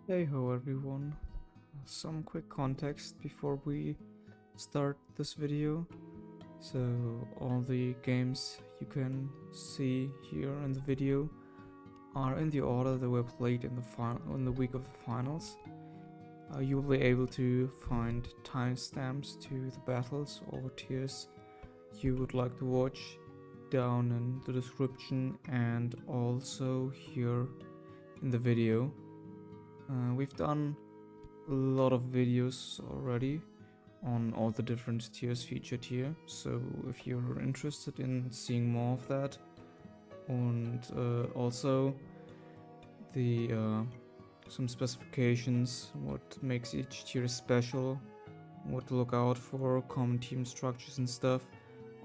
Hey ho everyone, some quick context before we start this video. So all the games you can see here in the video are in the order that were played in the week of the finals. You will be able to find timestamps to the battles or tiers you would like to watch down in the description and also here in the video. We've done a lot of videos already on all the different tiers featured here, so if you're interested in seeing more of that, and also the some specifications, what makes each tier special, what to look out for, common team structures and stuff,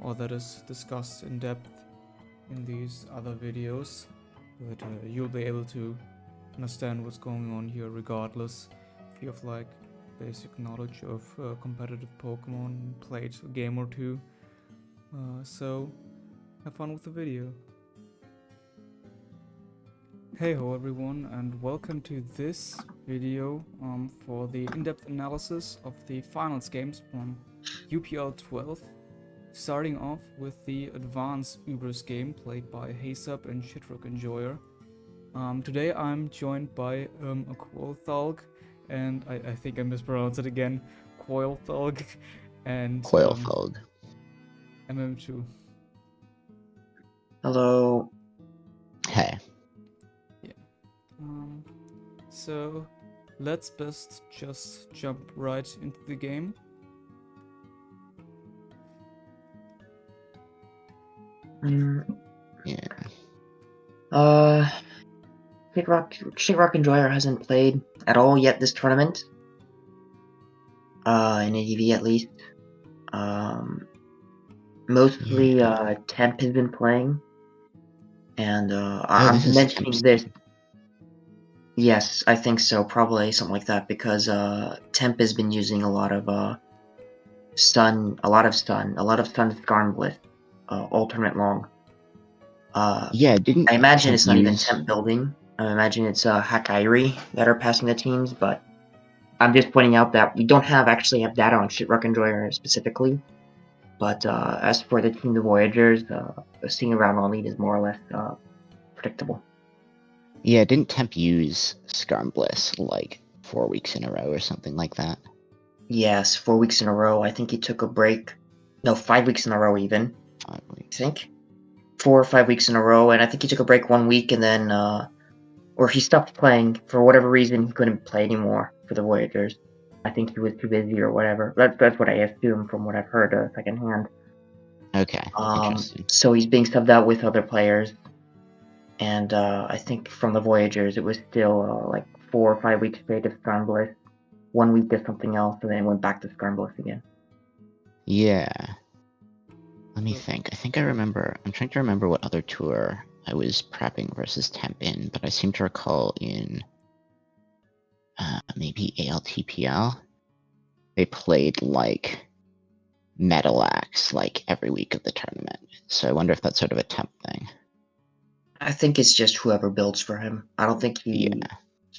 all that is discussed in depth in these other videos, but you'll be able to understand what's going on here regardless if you have like basic knowledge of competitive Pokemon and played a game or two. So have fun with the video. Hey ho everyone, and welcome to this video for the in-depth analysis of the finals games from UPL 12, starting off with the advanced Ubers game played by Heysup and shitrock Enjoyer. Today I'm joined by a Qwylthulg, and I think I mispronounced it again, Qwylthulg, and Qwylthulg. MM2. Hello. Hey. Yeah. So let's best just jump right into the game. Yeah. Shitrock Enjoyer hasn't played at all yet this tournament. In ADV at least. Mostly Temp has been playing. And I'm mentioning this. Yes, I think so, probably something like that, because Temp has been using a lot of stun Skarnblith all tournament long. Yeah, didn't I imagine Temp it's not even Temp building. I imagine it's Hack-Irie that are passing the teams, but I'm just pointing out that we don't actually have data on Shitrock Enjoyer specifically. But as for the team, the Voyagers, seeing around on lead is more or less predictable. Yeah, didn't Temp use Skarnblith like 4 weeks in a row or something like that? Yes, 4 weeks in a row. I think he took a break. No, 5 weeks in a row even. 5 weeks. I think 4 or 5 weeks in a row, and I think he took a break 1 week and then or he stopped playing for whatever reason. He couldn't play anymore for the Voyagers. I think he was too busy or whatever. That's what I assume from what I've heard secondhand. Okay, interesting. So he's being subbed out with other players, and I think from the Voyagers it was still like 4 or 5 weeks straight of Skarnblith. 1 week did something else, and then went back to Skarnblith again. Yeah. Let me think. I think I remember. I'm trying to remember what other tour I was prepping versus Temp in, but I seem to recall in maybe ALTPL, they played like Metal Axe like every week of the tournament. So I wonder if that's sort of a Temp thing. I think it's just whoever builds for him. I don't think he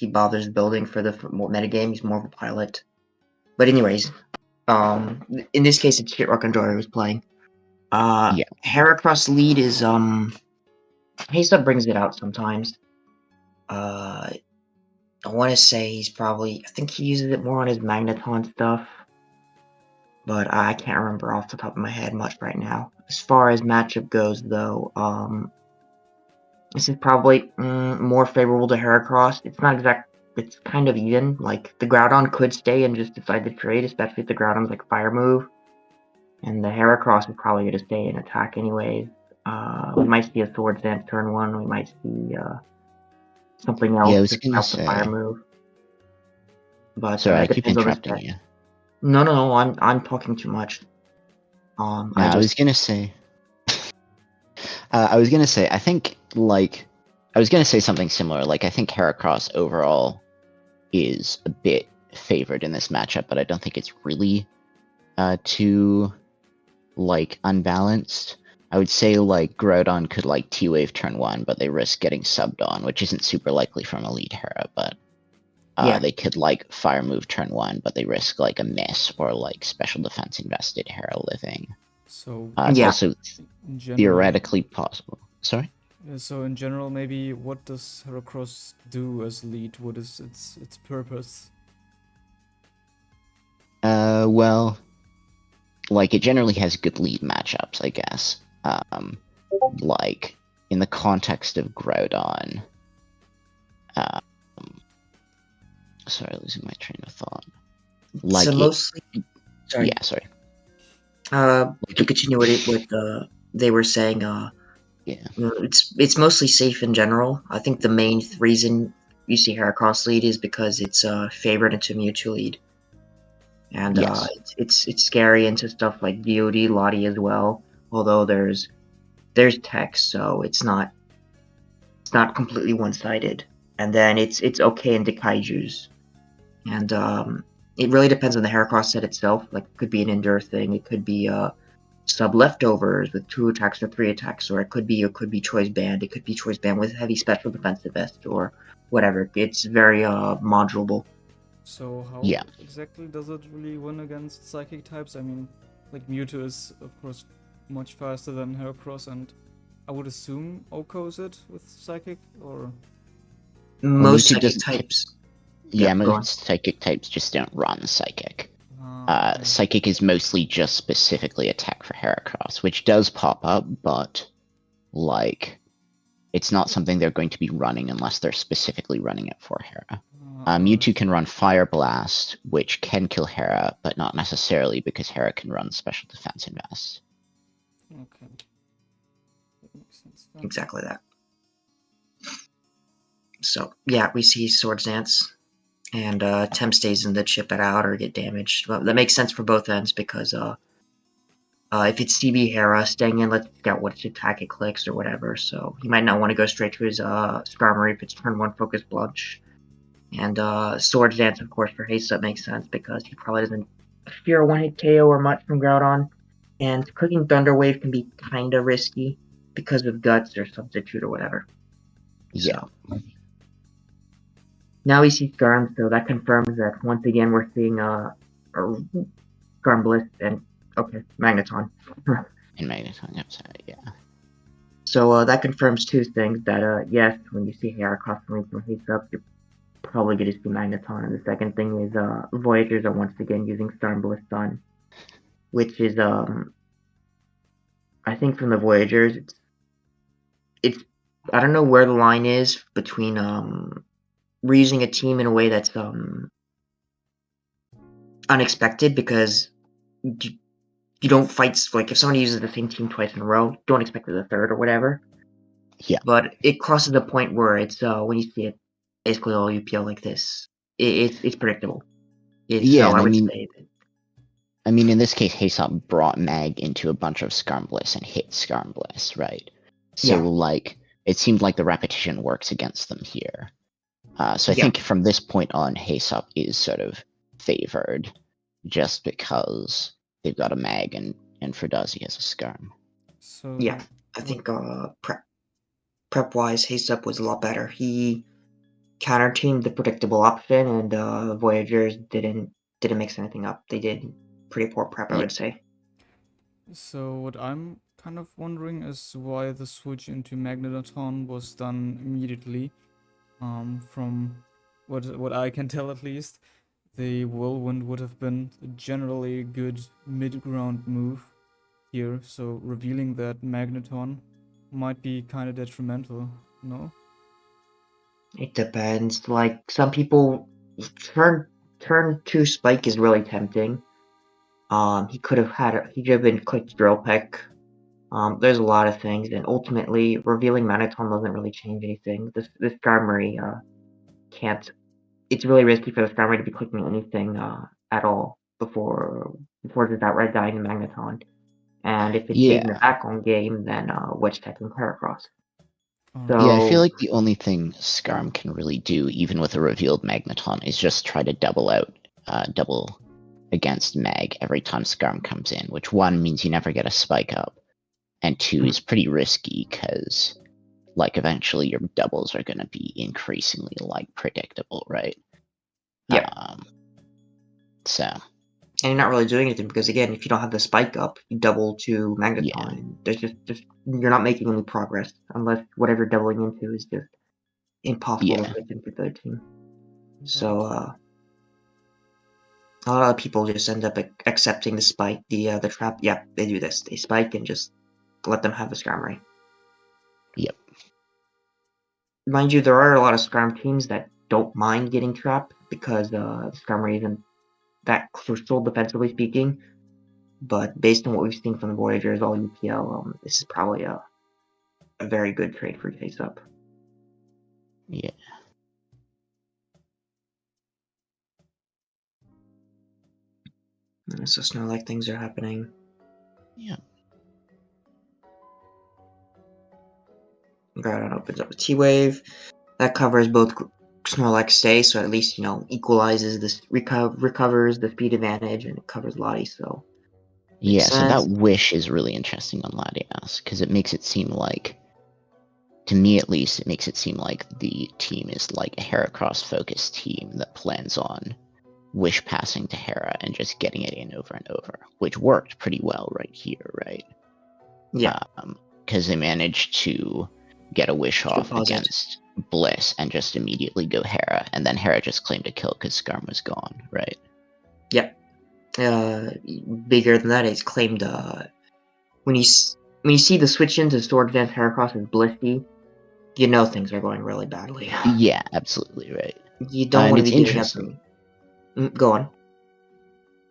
bothers building for the metagame. He's more of a pilot. But anyways, in this case, it's Shitrock Enjoyer who's playing. Heracross lead is Heysup brings it out sometimes. I want to say he's probably. I think he uses it more on his Magneton stuff, but I can't remember off the top of my head much right now. As far as matchup goes, though, this is probably more favorable to Heracross. It's not exact. It's kind of even. Like the Groudon could stay and just decide to trade, especially if the Groudon's like Fire move, and the Heracross is probably going to stay and attack anyways. We might see a Swords Dance turn 1. We might see something else. Yeah, I was gonna say the Fire move. But sorry, I keep interrupting you. No, I'm talking too much. I was gonna say. I think like I was gonna say something similar. Like I think Heracross overall is a bit favored in this matchup, but I don't think it's really too like unbalanced. I would say like Groudon could like T-Wave turn 1, but they risk getting subbed on, which isn't super likely from Elite Hera, but Yeah. They could like fire move turn 1, but they risk like a miss or like special defense invested Hera living. So It's Yeah. also in general, theoretically possible. Sorry? so in general, maybe what does Heracross do as lead? What is its purpose? Well, like it generally has good lead matchups, I guess. Like in the context of Groudon. Sorry, losing my train of thought. Like so it, mostly, sorry. yeah, sorry. To continue what they were saying, Yeah. it's mostly safe in general. I think the main reason you see Heracross lead is because it's favored into Mewtwo lead, and Yes. it's scary into stuff like DoD, Lottie as well. Although there's text, so it's not completely one-sided. And then it's okay into Kaijus, and it really depends on the Heracross set itself. Like it could be an Endure thing, it could be sub leftovers with 2 attacks or 3 attacks, or it could be choice band. It could be choice band with heavy special defensive vest or whatever. It's very modulable. So how Yeah. exactly does it really win against psychic types? I mean, like Mewtwo is of course much faster than Heracross, and I would assume OHKOs it with psychic, or Most Mewtwo psychic doesn't- types. Yeah, go on. most psychic types just don't run psychic. okay. Psychic is mostly just specifically attack for Heracross, which does pop up, but like it's not something they're going to be running unless they're specifically running it for Hera. Mewtwo can run Fire Blast, which can kill Hera, but not necessarily because Hera can run Special Defense Invest. Okay. That makes sense then. Exactly that. So yeah, we see Swords Dance, and Tem stays in to chip it out or get damaged. Well, that makes sense for both ends because if it's CB Hera, staying in, let's scout what attack it clicks or whatever. So he might not want to go straight to his Skarmory if it's turn 1 focus Blunch. And Swords Dance, of course, for Heysup makes sense because he probably doesn't fear a one-hit KO or much from Groudon. And clicking Thunder Wave can be kind of risky because of Guts or Substitute or whatever. Yeah. So, now we see Skarm, so that confirms that once again we're seeing Skarmbliss and Magneton. In Magneton, yep, sorry, yeah. So that confirms 2 things: that yes, when you see Heracross coming from Heysup, you're probably going to see Magneton, and the second thing is Voyagers are once again using Skarmbliss Sun, which is I think from the Voyagers, it's I don't know where the line is between reusing a team in a way that's unexpected, because you don't fight, like if someone uses the same team twice in a row, don't expect it the third or whatever. Yeah. But it crosses the point where it's when you see it basically all UPL like this, it's predictable. Yeah, so and I I would mean- say that, I mean, in this case, Heysup brought Mag into a bunch of Skarmbliss and hit Skarmbliss, right? So, Yeah. like, it seemed like the repetition works against them here. So I Yeah. think from this point on, Heysup is sort of favored, just because they've got a Mag and Ferdazi has a Skarm. So yeah, I think prep wise, Heysup was a lot better. He counter teamed the predictable option, and Voyagers didn't mix anything up. They did pretty poor prep, I would say. So what I'm kind of wondering is why the switch into Magneton was done immediately. From what I can tell at least, the Whirlwind would have been a generally good mid-ground move here, so revealing that Magneton might be kind of detrimental, no? It depends. Like some people, turn 2 Spike is really tempting. He could have been clicked Drill Peck. There's a lot of things, and ultimately revealing Magneton doesn't really change anything. This Skarmory can't. It's really risky for the Skarmory to be clicking anything at all before just outright dying to Magneton. And if it stays in the back on game, then Wedge Tech and Heracross. So Yeah, I feel like the only thing Skarm can really do, even with a revealed Magneton, is just try to double against Mag every time Skarm comes in, which 1 means you never get a spike up, and 2 is pretty risky because, like, eventually your doubles are going to be increasingly, like, predictable, right? Yeah. So. And you're not really doing anything because, again, if you don't have the spike up, you double to Magneton. Yeah. And there's just you're not making any progress unless whatever doubling into is just impossible to fit into the team. So a lot of people just end up accepting the spike, the trap. Yeah, they do this. They spike and just let them have the Skarmory. Yep. Mind you, there are a lot of Skarm teams that don't mind getting trapped because the Skarmory isn't that crucial defensively speaking. But based on what we've seen from the Voyagers, all UPL, this is probably a very good trade for Heysup. Yeah. So Snow-like things are happening. Yeah. Groudon opens up a T-Wave. That covers both Snorlax stay, so at least, equalizes this, recovers the speed advantage, and it covers Lottie, so... Yeah, so that wish is really interesting on Latias, because it makes it seem like, to me at least, it makes it seem like the team is like a Heracross-focused team that plans on wish passing to Hera and just getting it in over and over, which worked pretty well right here, right? Yeah. Because they managed to get a wish off against Bliss and just immediately go Hera, and then Hera just claimed a kill because Skarm was gone, right? Yep. Bigger than that, it's claimed when you see the switch into Sword Dance Heracross and Blissey, you know things are going really badly. Yeah, absolutely right. You don't want to be getting up. Go on.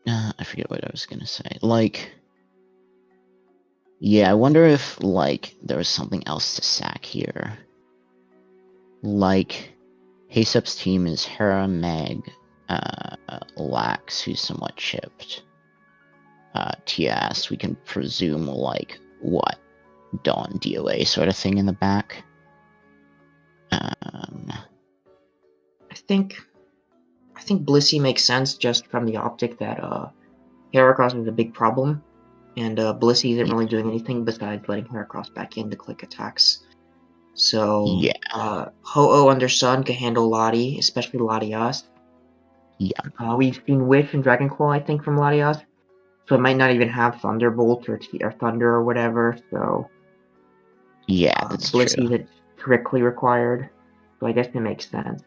I forget what I was gonna say. Like, yeah, I wonder if like there was something else to sack here. Like, Heysup's team is Hera, Meg, Lax, who's somewhat chipped. TS, we can presume like what? Dawn DOA sort of thing in the back. I think Blissey makes sense just from the optic that Heracross is a big problem, and Blissey isn't really doing anything besides letting Heracross back in to click attacks. So Ho-Oh under Sun can handle Lottie, especially Latias. Yeah. We've seen Wish and Dragon Claw, I think, from Latias, so it might not even have Thunderbolt or Thunder or whatever. So yeah, that's Blissey true. is strictly required, so I guess it makes sense.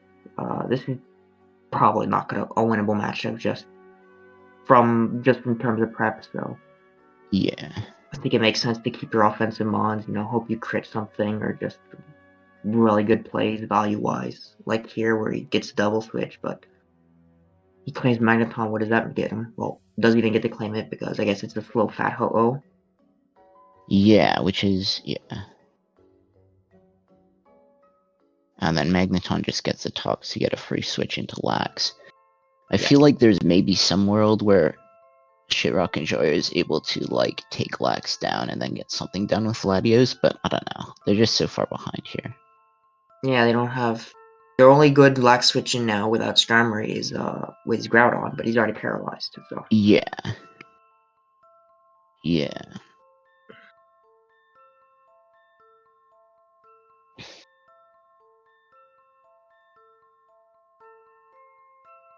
This is probably not a winnable matchup just in terms of prep. So yeah, I think it makes sense to keep your offensive mons. Hope you crit something or just really good plays value wise, like here where he gets a double switch, but he claims Magneton. What does that get him? Well, doesn't even get to claim it because I guess it's a slow fat Ho-Oh. Yeah, which is and then Magneton just gets the talks to get a free switch into Lax. I feel like there's maybe some world where Shitrock and Joy is able to like take Lax down and then get something done with Latios, but I don't know. They're just so far behind here. Yeah, they don't have. Their only good Lax switching now without Skarmory is with Groudon, but he's already paralyzed. So Yeah. Yeah.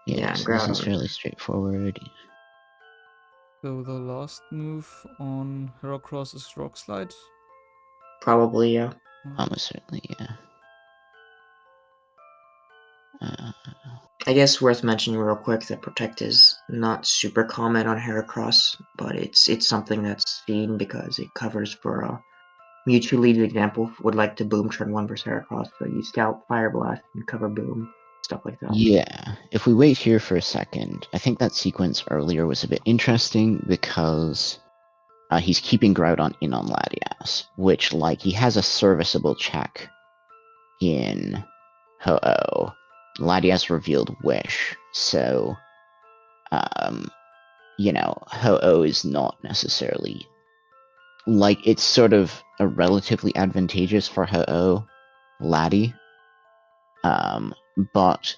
Yeah, so this is fairly straightforward. So the last move on Heracross is Rock Slide? Probably, yeah. Almost certainly, yeah. I guess worth mentioning real quick that Protect is not super common on Heracross, but it's something that's seen because it covers for Mewtwo Leads example would like to boom turn 1 versus Heracross, so you scout Fire Blast and cover boom, stuff like that. Yeah, if we wait here for a second, I think that sequence earlier was a bit interesting because he's keeping Groudon in on Latias, which, like, he has a serviceable check in Ho-Oh. Latias revealed Wish, so, Ho-Oh is not necessarily... Like, it's sort of a relatively advantageous for Ho-Oh, Lati. But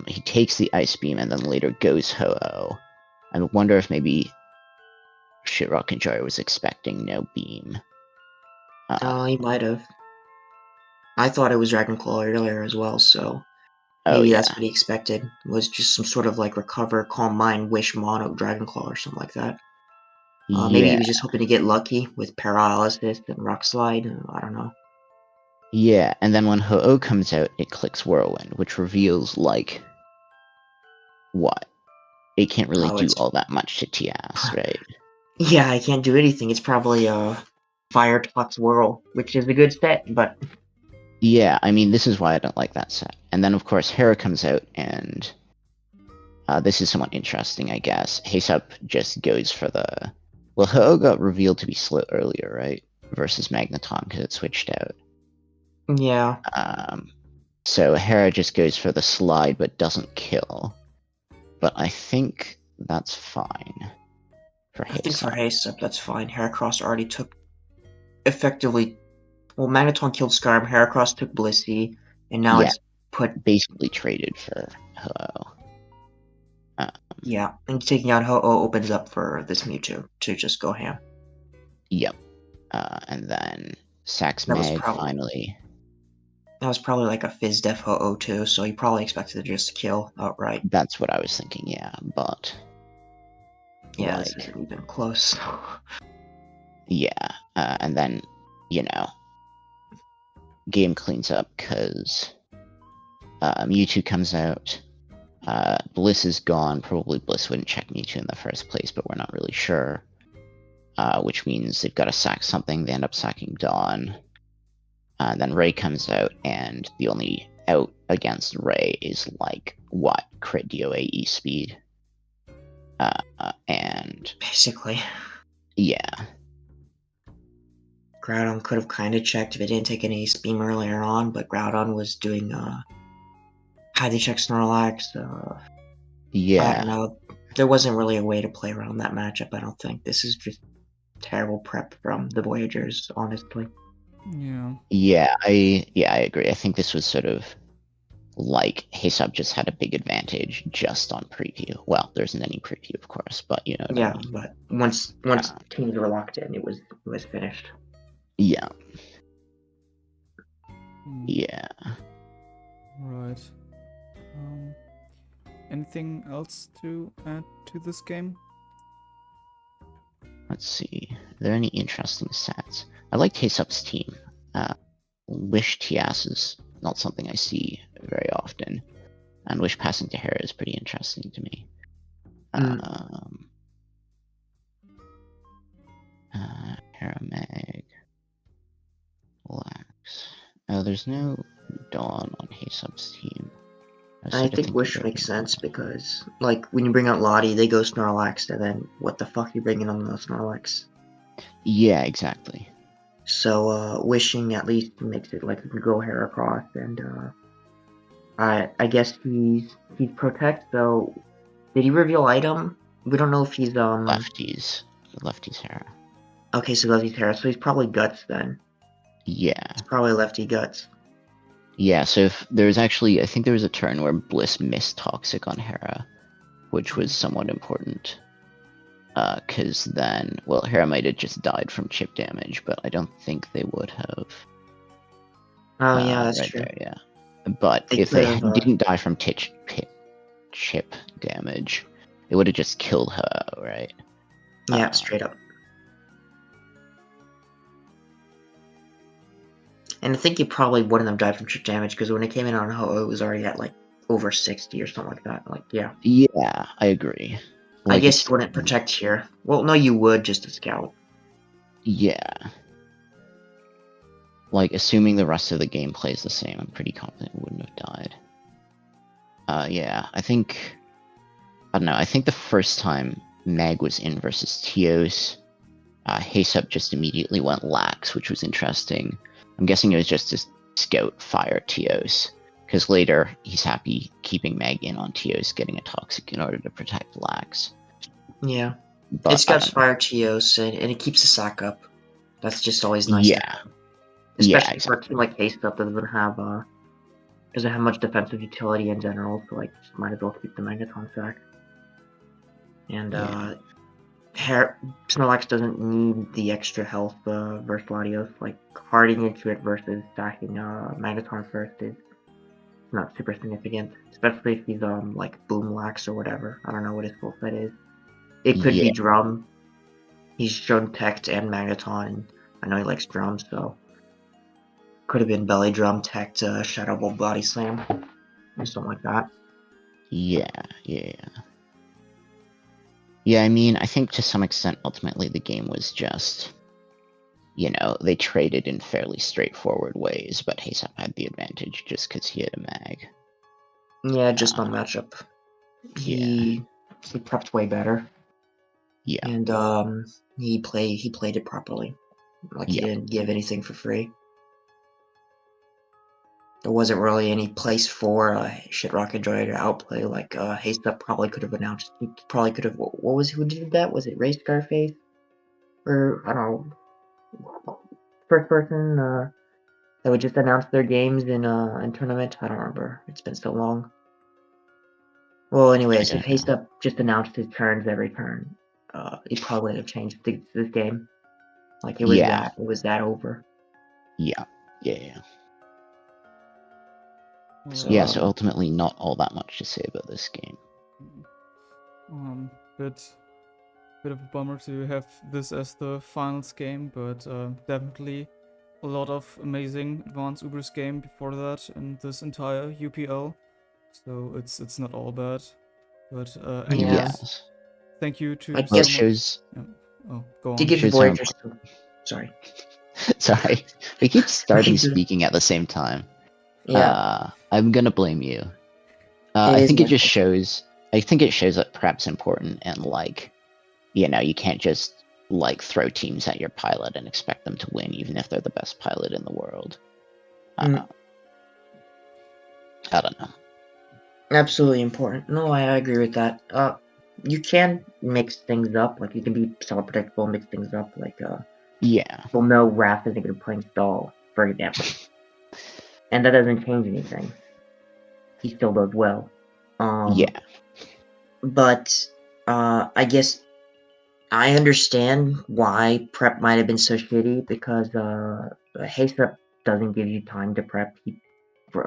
he takes the Ice Beam and then later goes Ho-Oh. I wonder if maybe Shitrock and Joy was expecting no beam. He might have. I thought it was Dragon Claw earlier as well, so Oh Maybe yeah, that's what he expected, was just some sort of like recover, calm mind, wish mono Dragon Claw or something like that. Maybe he yeah, was just hoping to get lucky with Paralysis and Rock Slide. I don't know. yeah. And then when Ho-Oh comes out, it clicks Whirlwind, which reveals like what? It can't really Oh, do it's all that much to Tias, right? yeah, I can't do anything. It's probably Fire Tox Whirl, which is a good set, but Yeah, I mean, this is why I don't like that set. And then, of course, Hera comes out, and this is somewhat interesting, I guess. Heysup just goes for the... Well, Ho got revealed to be slow earlier, right? Versus Magneton, because it switched out. yeah. So Hera just goes for the slide, but doesn't kill. But I think that's fine for I think for Heysup. Heysup, that's fine. Heracross already took effectively. Well, Magneton killed Scarm, Heracross took Blissey, and now Yeah, it's put. basically traded for Ho. Yeah, and taking out Ho-Oh opens up for this Mewtwo to just go ham. Yep. And then Sax That was Mag probably finally... like a Fizz Def Ho-Oh too, so he probably expected to just kill outright. That's what I was thinking, yeah, but... Yeah, like, this isn't even close. yeah, and then, you know, game cleans up because Mewtwo comes out. Bliss is gone. Probably Bliss wouldn't check Mewtwo in the first place, but we're not really sure. Which means they've got to sack something. They end up sacking Dawn. Then Ray comes out, and the only out against Ray is like, what? Crit DOA E speed. And Basically, yeah. Groudon could have kind of checked if it didn't take any Beam earlier on, but Groudon was doing had to check Snorlax. I Yeah. don't know. There wasn't really a way to play around that matchup, I don't think. This is just terrible prep from the Voyagers, honestly. Yeah. Yeah, I agree. I think this was sort of like Heysup just had a big advantage just on preview. Well, there isn't any preview, of course, but you know what I mean. But once teams were locked in, it was finished. Yeah. Mm. Yeah. Right. Anything else to add to this game? Let's see. Are there any interesting stats? I like Heysup's team. Wish Tias is not something I see very often. And Wish passing to Hera is pretty interesting to me. Hera Meg. Relax. Oh, there's no Dawn on Heysup's team. I think Wish makes sense because, like, when you bring out Lottie, they go Snorlax, and then what the fuck you bringing on the Snorlax? Yeah, exactly. So, wishing at least makes it like you can go Heracross, and I guess he's Protect. So, did he reveal item? We don't know if he's Lefties Hera. Okay, so Lefty's Hera. So he's probably Guts then. Yeah. It's probably Lefty Guts. Yeah, so if there's actually, I think there was a turn where Bliss missed Toxic on Hera, which was somewhat important. Because then, well, Hera might have just died from chip damage, but I don't think they would have. Oh, yeah, that's right true. there, yeah. But if they didn't die from chip damage, it would have just killed her, right? Yeah, straight up. And I think he probably wouldn't have died from chip damage because when it came in on Ho-Oh, it was already at like over 60 or something like that. Like, yeah. Yeah, I agree. Like, I guess you wouldn't protect here. Well, no, you would just to scout. Yeah. Like, assuming the rest of the game plays the same, I'm pretty confident it wouldn't have died. Yeah, I don't know, I think the first time Mag was in versus Teos, Heysup just immediately went lax, which was interesting. I'm guessing it was just to scout fire Teos, because later he's happy keeping Mag in on Teos, getting a Toxic in order to protect lax. Yeah. But, it scouts fire Teos, and it keeps the sack up. That's just always nice. Yeah. To have. Especially exactly. for a team like Heysup that doesn't have much defensive utility in general, so like just might as well keep the Magneton sack. And Snorlax doesn't need the extra health versus Latios. Like harding into it versus stacking Magneton first is it's not super significant, especially if he's like Boom Lax or whatever. I don't know what his full set is. It could be Drum. He's shown Tect and Magneton. I know he likes drums, so could have been Belly Drum, Tect, Shadow Ball, Body Slam, or something like that. Yeah. Yeah, I mean, I think to some extent, ultimately, the game was just, they traded in fairly straightforward ways, but Heysup had the advantage just because he had a mag. Yeah, just on matchup. He prepped way better. Yeah. And he played it properly. Like, he didn't give anything for free. There wasn't really any place for Shitrock Enjoyer to outplay. Like, Heysup probably could have announced. He probably could have. What was who did that? Was it Ray Scarface? Or I don't know. First person that would just announce their games in tournament. I don't remember. It's been so long. Well, anyways, if Heysup just announced his turns every turn, he probably wouldn't have changed this game. Like, it was that over. Yeah. Well, So ultimately, not all that much to say about this game. Bit of a bummer to have this as the finals game, but definitely a lot of amazing advanced Ubers game before that in this entire UPL. So it's not all bad. But anyways, thank you to well, it shows. Oh, go on. To give Voyagers. Sorry. Sorry, we keep starting speaking at the same time. Yeah. I'm gonna blame you. I think it just shows. I think it shows that prep's important, and like, you can't just like throw teams at your pilot and expect them to win, even if they're the best pilot in the world. I don't know. Absolutely important. No, I agree with that. You can mix things up. Like, you can be somewhat predictable and mix things up. Like, people know Wrath isn't going to play Stall, for example. And that doesn't change anything. He still does well. But, I guess I understand why prep might have been so shitty, because, Heysup doesn't give you time to prep. For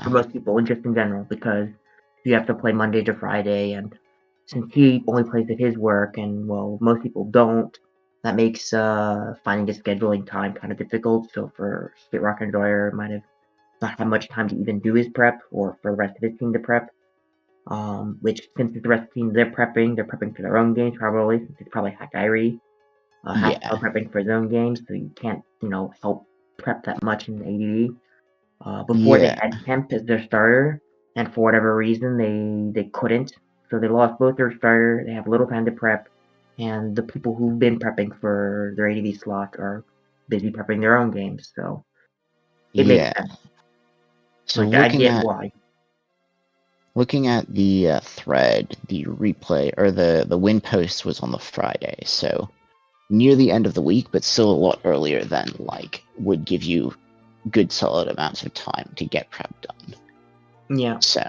most people, and just in general, because you have to play Monday to Friday, and since he only plays at his work, and well, most people don't, that makes finding the scheduling time kind of difficult. So for Shitrock Enjoyer, might have not had much time to even do his prep, or for the rest of his team to prep. Which, since the rest of the team they're prepping for their own games, probably, since it's probably Hakairy. Prepping for his own games, so you can't, help prep that much in ADD. Before they had Temp as their starter, and for whatever reason they couldn't, so they lost both their starter. They have little time to prep, and the people who've been prepping for their ADV slot are busy prepping their own games. So it makes sense. So like, I get why. Looking at the thread, the replay or the win post was on the Friday, so near the end of the week, but still a lot earlier than like would give you good solid amounts of time to get prep done. Yeah. So.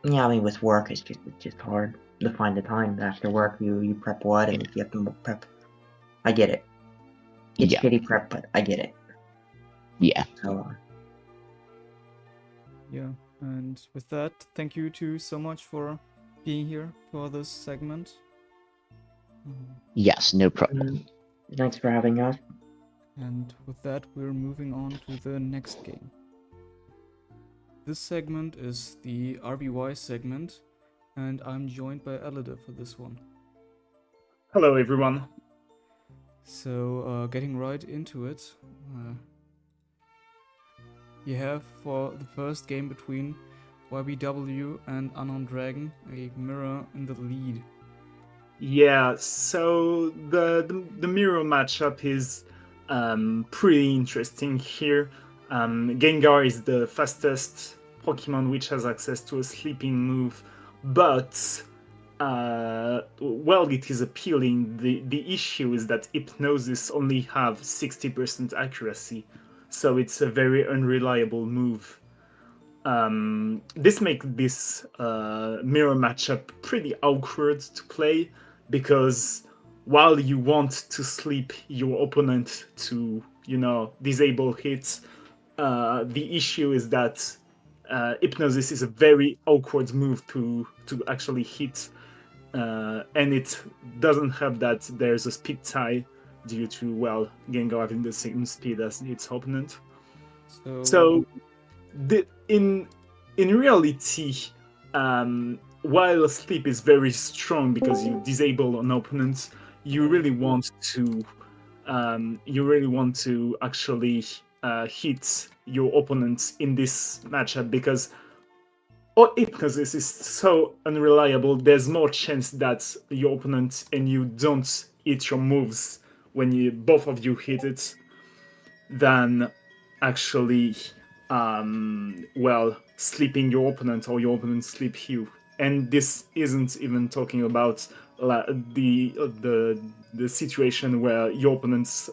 Yeah, I mean, with work, it's just hard to find the time. After work, you prep what, and if you have to prep, I get it. It's shitty prep, but I get it. Yeah. Yeah, and with that, thank you two so much for being here for this segment. Yes, no problem. Thanks for having us. And with that, we're moving on to the next game. This segment is the RBY segment, and I'm joined by Eledyr for this one. Hello, everyone. So, getting right into it, you have for the first game between YBW and Unowndragon a mirror in the lead. Yeah, so the mirror matchup is pretty interesting here. Gengar is the fastest Pokemon which has access to a sleeping move, but well, it is appealing. The issue is that Hypnosis only have 60% accuracy, so it's a very unreliable move. This makes this mirror matchup pretty awkward to play, because while you want to sleep your opponent to, disable hits, the issue is that Hypnosis is a very awkward move to actually hit, and it doesn't have that. There's a speed tie due to, well, Gengar having the same speed as its opponent. So in reality, while sleep is very strong because you disable an opponent, you really want to actually hit your opponent in this matchup, because Hypnosis is so unreliable. There's more chance that your opponent and you don't hit your moves when both of you hit it than actually well, sleeping your opponent or your opponent sleep you. And this isn't even talking about the situation where your opponent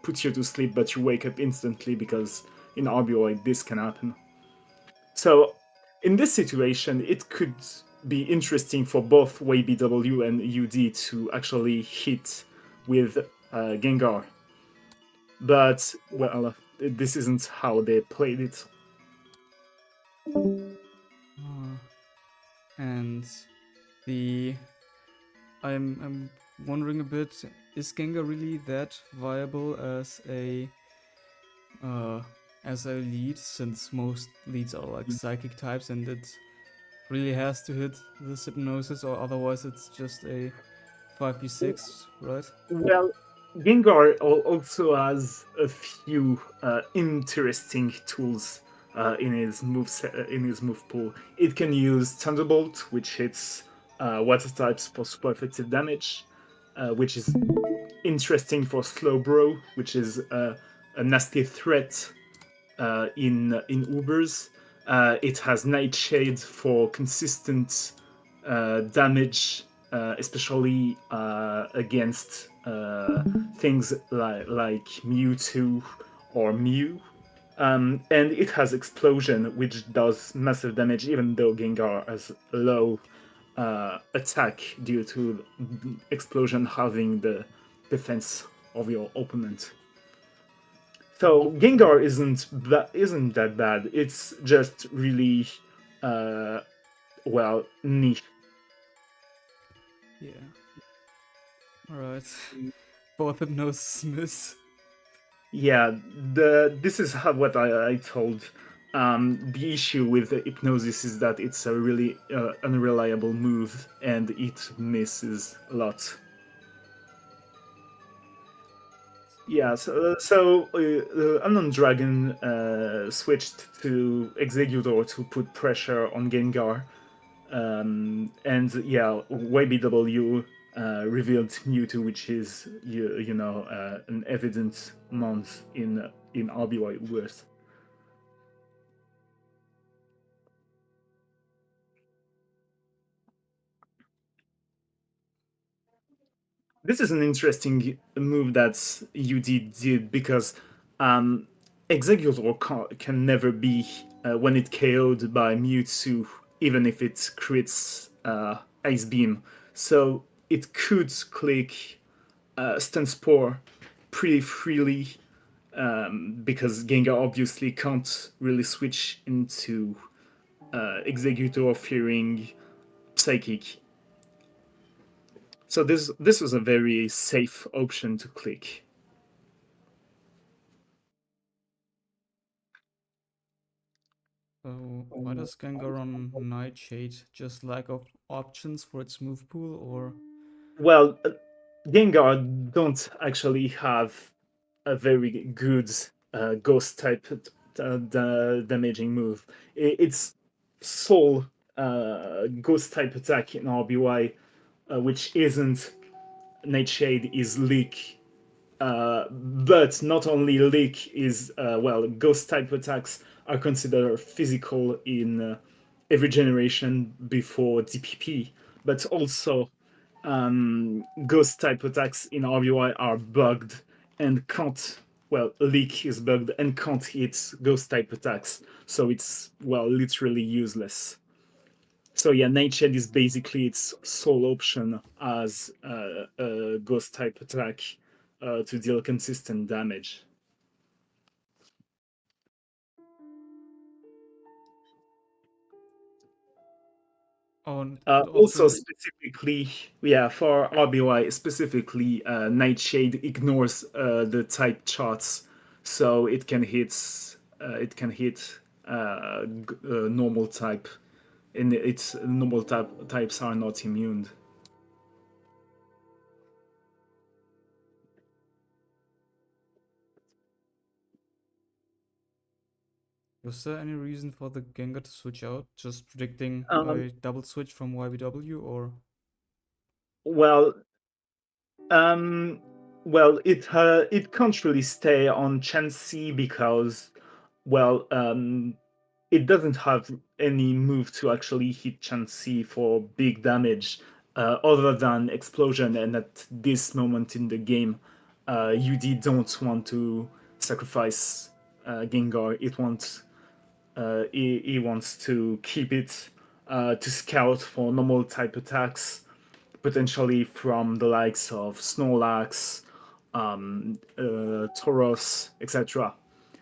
puts you to sleep but you wake up instantly, because in RBOI this can happen. So in this situation, it could be interesting for both YBW and UD to actually hit with Gengar. But, well, this isn't how they played it. And I'm wondering a bit, is Gengar really that viable as a lead, since most leads are like psychic types and it really has to hit this Hypnosis, or otherwise it's just a 5v6, right? Well, Gengar also has a few interesting tools in his move pool. It can use Thunderbolt, which hits water types for super effective damage, which is interesting for Slowbro, which is a nasty threat in Ubers. It has Nightshade for consistent damage, especially against things like Mewtwo or Mew. And it has Explosion, which does massive damage, even though Gengar has low attack due to Explosion having the defense of your opponent. So Gengar isn't that bad. It's just really well, niche. Yeah. Alright. Both Hypnosis miss. Yeah, this is what I told. The issue with the Hypnosis is that it's a really unreliable move and it misses a lot. Yeah, so Unowndragon switched to Executor to put pressure on Gengar. And yeah, YBW revealed Mewtwo, which is an evident month in RBY Ubers. This is an interesting move that UD did, because Executor can never be when it KO'd by Mewtwo, even if it crits Ice Beam. So it could click Stun Spore pretty freely, because Gengar obviously can't really switch into Executor fearing Psychic. So this was a very safe option to click. So why does Gengar run Nightshade? Just lack of options for its move pool, or? Well, Gengar don't actually have a very good ghost type damaging move. It's sole ghost type attack in RBY, which isn't Nightshade, is Leak. But not only Leak is, ghost type attacks are considered physical in every generation before DPP, but also ghost type attacks in RBY are bugged and can't. Well, Leak is bugged and can't hit ghost type attacks, so it's, well, literally useless. So yeah, Nightshade is basically its sole option as a ghost type attack to deal consistent damage. Oh, and Also, also specifically, yeah, for RBY specifically, Nightshade ignores the type charts, so it can hit normal type, and its normal types are not immune. was there any reason for the Gengar to switch out? Just predicting a double switch from YBW, or? Well, it can't really stay on Chansey because, well, it doesn't have any move to actually hit Chansey for big damage, other than Explosion. And at this moment in the game, UD don't want to sacrifice Gengar. He wants to keep it to scout for normal type attacks, potentially from the likes of Snorlax, Tauros, etc.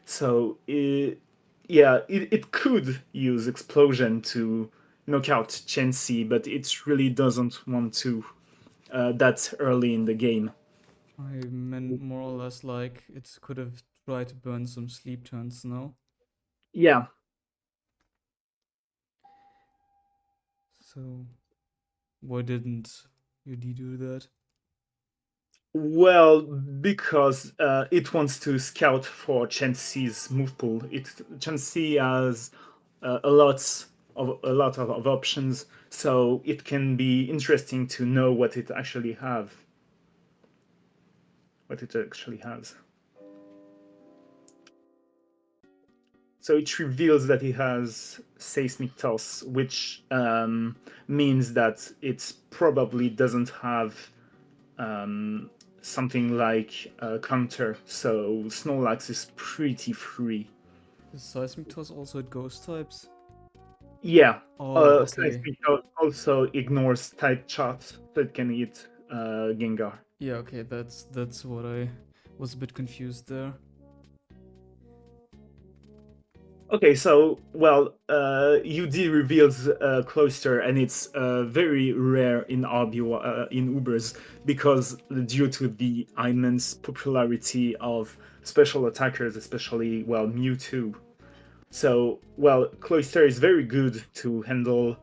So it could use Explosion to knock out Chansey, but it really doesn't want to that early in the game. I meant more or less like it could have tried to burn some sleep turns, no? Yeah. So why didn't UD do that? Well, because it wants to scout for Chansey's move pool. Chansey has a lot of options, so it can be interesting to know what it actually has. So it reveals that it has Seismic Toss, which means that it probably doesn't have something like a counter, so Snorlax is pretty free. The Seismic Toss also had ghost types? Yeah. Oh, okay. Seismic Toss also ignores type charts, so it can hit Gengar. Yeah, okay, that's what I was a bit confused there. Okay, so, well, UD reveals Cloyster, and it's very rare in in Ubers, because due to the immense popularity of special attackers, especially, well, Mewtwo. So, well, Cloyster is very good to handle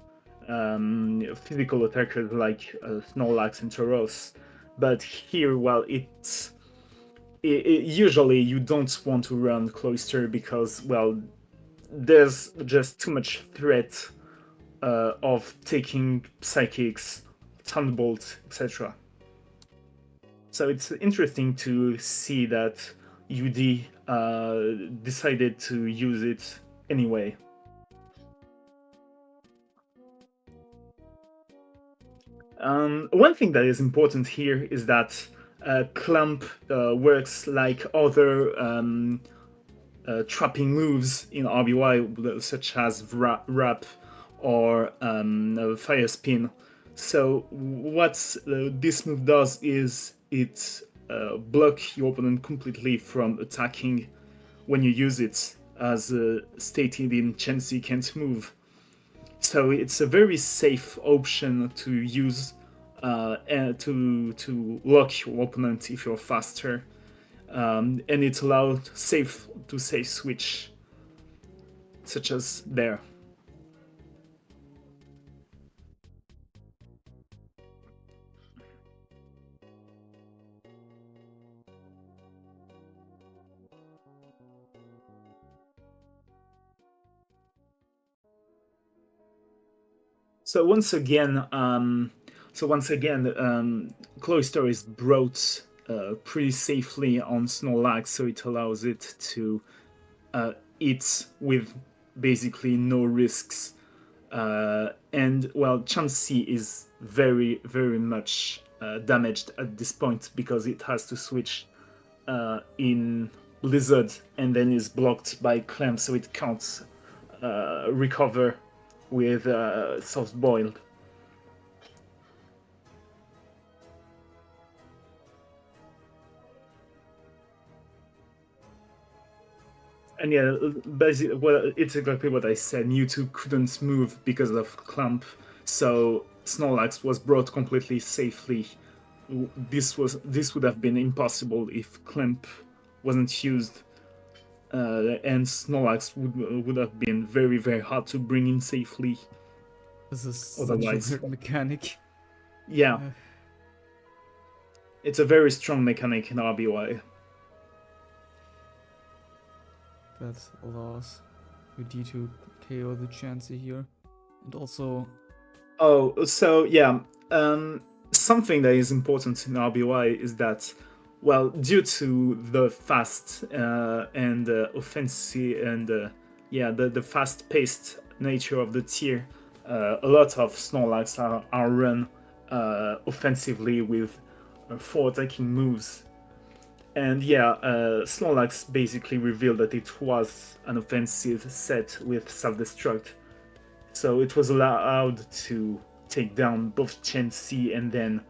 physical attackers like Snorlax and Tauros, but here, well, usually you don't want to run Cloyster because, well, there's just too much threat of taking Psychics, Thunderbolt, etc. So it's interesting to see that UD decided to use it anyway. One thing that is important here is that Clump works like other trapping moves in RBY, such as Wrap or Fire Spin. So what this move does is it blocks your opponent completely from attacking when you use it, as stated in Chansey Can't Move. So it's a very safe option to use to lock your opponent if you're faster. And it allowed safe switch, such as there. So once again, Cloyster is brought pretty safely on Snorlax, so it allows it to eat with basically no risks. And, well, Chansey is very, very much damaged at this point because it has to switch in Blizzard and then is blocked by Clamp, so it can't recover with Soft Boiled. And yeah, basically, well, it's exactly what I said. Mewtwo couldn't move because of Clump, So Snorlax was brought completely safely. This would have been impossible if Clamp wasn't used, and Snorlax would have been very, very hard to bring in safely. This is such Otherwise, a weird mechanic. yeah, it's a very strong mechanic in RBY. That allows UD to KO the Chansey here. And also... Oh, so yeah, something that is important in RBY is that, well, due to the fast and offensive and the fast-paced nature of the tier, a lot of Snorlax are run offensively with 4 attacking moves. And yeah, Snorlax basically revealed that it was an offensive set with self-destruct. So it was allowed to take down both Chansey and then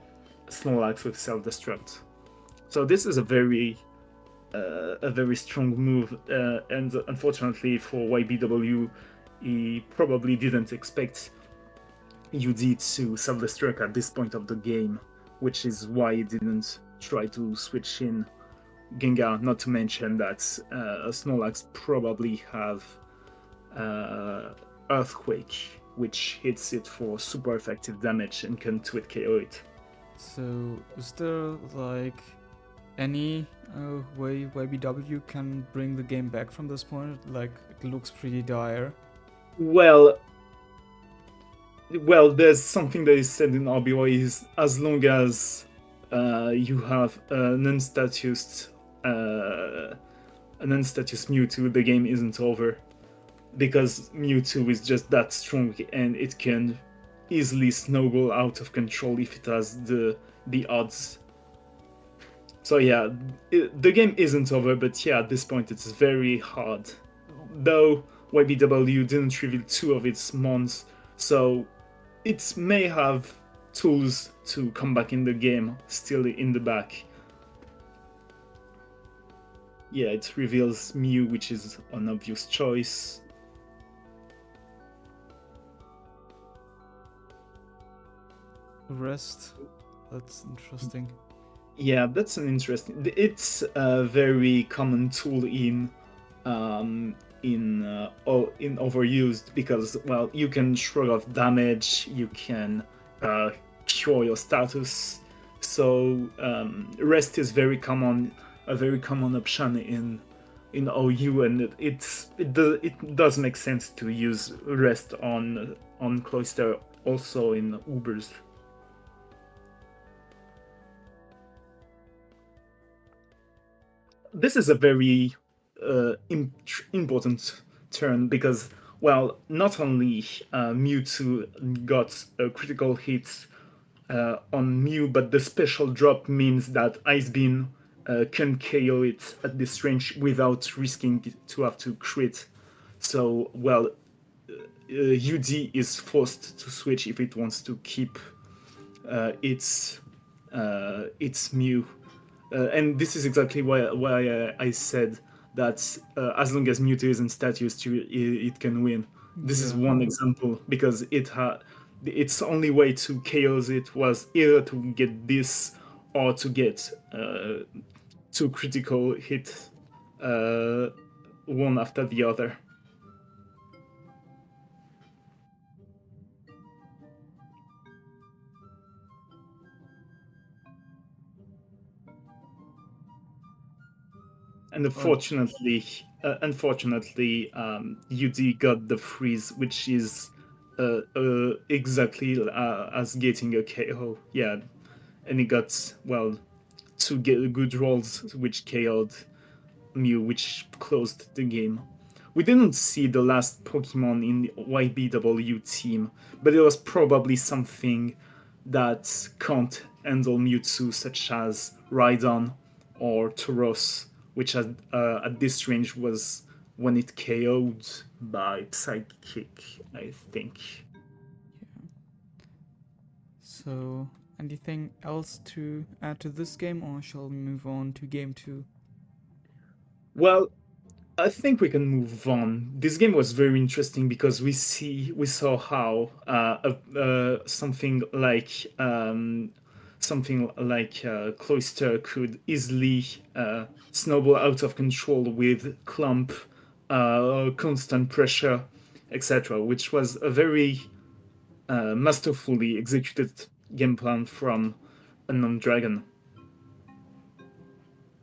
Snorlax with self-destruct. So this is a very strong move, and unfortunately for YBW, he probably didn't expect UD to self-destruct at this point of the game, which is why he didn't try to switch in Gengar, not to mention that Snorlax probably have Earthquake, which hits it for super effective damage and can twit KO it. So, is there like any way YBW can bring the game back from this point? Like, it looks pretty dire. Well, there's something that is said in RBY is as long as you have an unstatused Mewtwo, the game isn't over. Because Mewtwo is just that strong and it can easily snowball out of control if it has the odds. So yeah, the game isn't over, but yeah, at this point it's very hard. Though YBW didn't reveal 2 of its mons, so it may have tools to come back in the game still in the back. Yeah, it reveals Mew, which is an obvious choice. Rest. That's interesting. Yeah, that's an interesting. It's a very common tool in overused because, well, you can shrug off damage, you can cure your status. So rest is a very common option in OU, and it does make sense to use rest on Cloyster also in Ubers. This is a very important turn because, well, not only Mewtwo got a critical hit on Mew, but the special drop means that Ice Beam can KO it at this range without risking to have to crit. So, well, UD is forced to switch if it wants to keep its Mew. And this is exactly why I said that as long as Mewtwo is in status, it can win. This is one example because its only way to KO it was either to get this or to get 2 critical hits, one after the other. And unfortunately, UD got the freeze, which is exactly as getting a KO. Yeah, and he got, well, 2 good rolls, which KO'd Mew, which closed the game. We didn't see the last Pokemon in the YBW team, but it was probably something that can't handle Mewtwo, such as Rhydon or Tauros, which at this range was when it KO'd by Psychic, I think. Yeah. So, anything else to add to this game, or shall we move on to game 2? Well, I think we can move on. This game was very interesting because we saw how something like Cloister could easily snowball out of control with clump, constant pressure, etc., which was a very masterfully executed game plan from Unowndragon.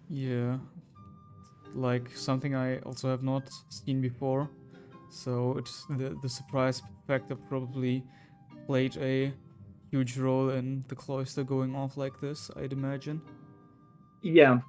Yeah, like something I also have not seen before. So it's the surprise factor probably played a huge role in the cloister going off like this, I'd imagine. Yeah,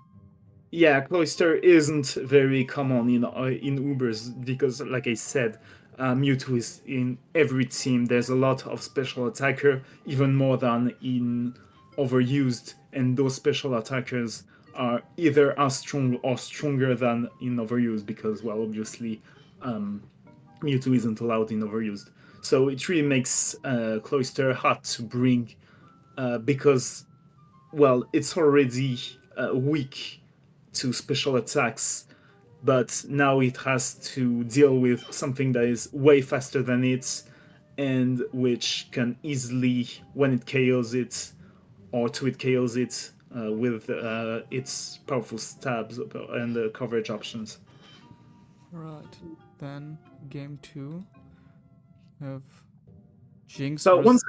Cloister isn't very common in Ubers because, like I said, Mewtwo is in every team. There's a lot of special attacker, even more than in Overused, and those special attackers are either as strong or stronger than in Overused because, well, obviously, Mewtwo isn't allowed in Overused. So it really makes Cloister hard to bring because, well, it's already weak to special attacks, but now it has to deal with something that is way faster than it and which can easily, when it KOs it or to it KOs it with its powerful stabs and coverage options. Right, then game 2 have Jinx So versus...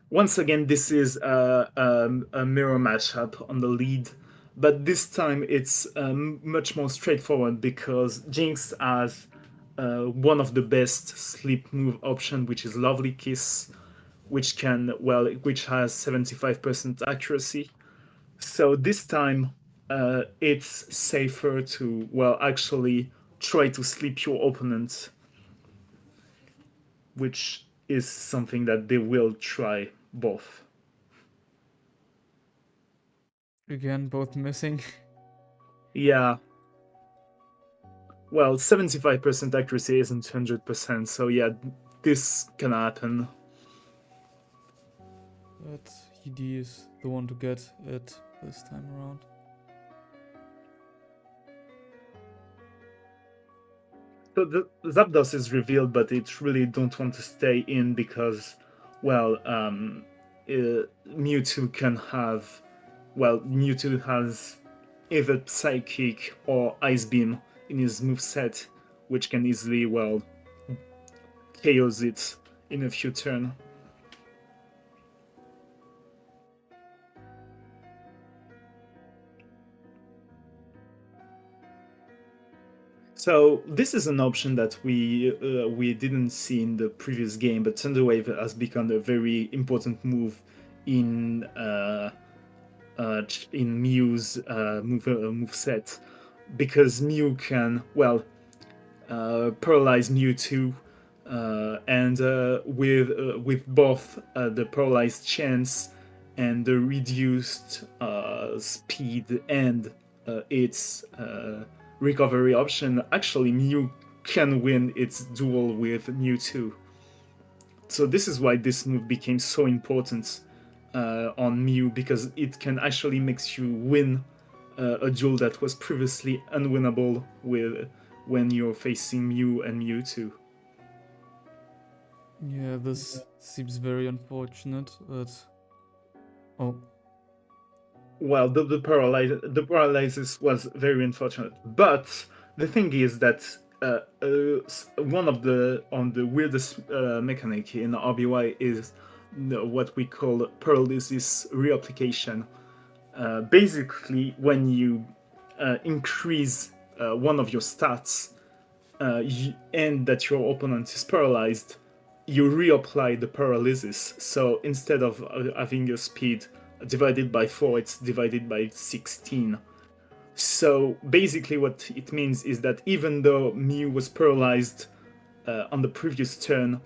once again, this is a mirror matchup on the lead, but this time it's much more straightforward because Jinx has one of the best sleep move option, which is Lovely Kiss, which has 75% accuracy. So this time, it's safer to actually try to sleep your opponent, which is something that they will try both. Again, both missing. Yeah. Well, 75% accuracy isn't 100%, so yeah, this can happen. But ED is the one to get it this time around. So the Zapdos is revealed, but it really don't want to stay in because, Mewtwo can have, Mewtwo has either Psychic or Ice Beam in his moveset, which can easily, KOs it in a few turns. So this is an option that we didn't see in the previous game, but Thunderwave has become a very important move in Mew's move set because Mew can paralyze Mewtwo, and with both the paralyzed chance and the reduced speed and its recovery option, actually Mew can win its duel with Mewtwo. So this is why this move became so important on Mew, because it can actually makes you win a duel that was previously unwinnable when you're facing Mew and Mewtwo. Yeah, this seems very unfortunate, but... Oh. Well, the paralysis was very unfortunate, but the thing is that one of the weirdest mechanic in RBY is what we call paralysis reapplication. Basically, when you increase one of your stats and that your opponent is paralyzed, you reapply the paralysis. So instead of having your speed divided by 4, it's divided by 16. So basically what it means is that even though Mew was paralyzed on the previous turn,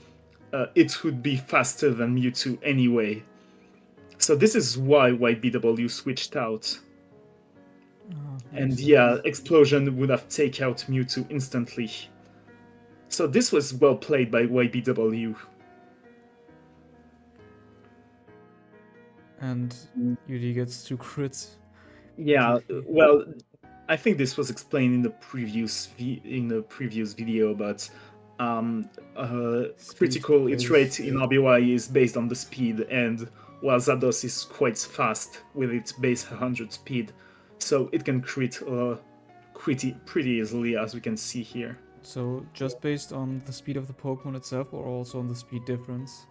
it would be faster than Mewtwo anyway. So this is why YBW switched out. And yeah, Explosion would have taken out Mewtwo instantly. So this was well played by YBW. And UD gets 2 crits. Yeah, Completely. well, I think this was explained in the previous video, but critical hit rate in RBY is based on the speed, and while Zapdos is quite fast with its base 100 speed, so it can crit pretty easily, as we can see here. So just based on the speed of the Pokemon itself, or also on the speed difference?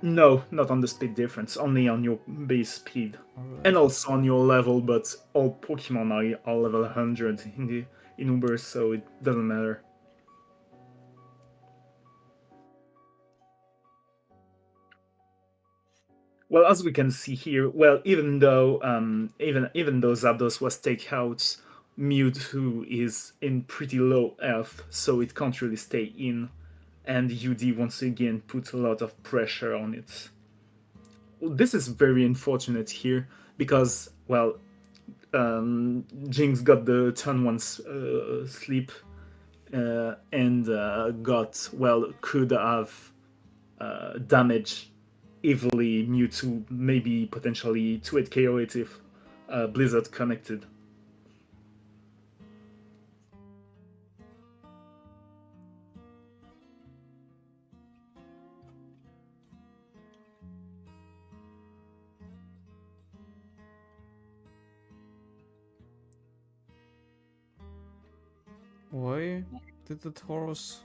No, not on the speed difference, only on your base speed. Alright. And also on your level, but all Pokemon are level 100 in Ubers, so it doesn't matter. Well, as we can see here, well, even though Zapdos was taken out, Mewtwo is in pretty low health, so it can't really stay in, and UD once again put a lot of pressure on it. Well, this is very unfortunate here because, well, Jinx got the turn 1 sleep and got, well, could have damaged evilly Mewtwo, maybe potentially 2-8 KO it if Blizzard connected. Why did the Tauros?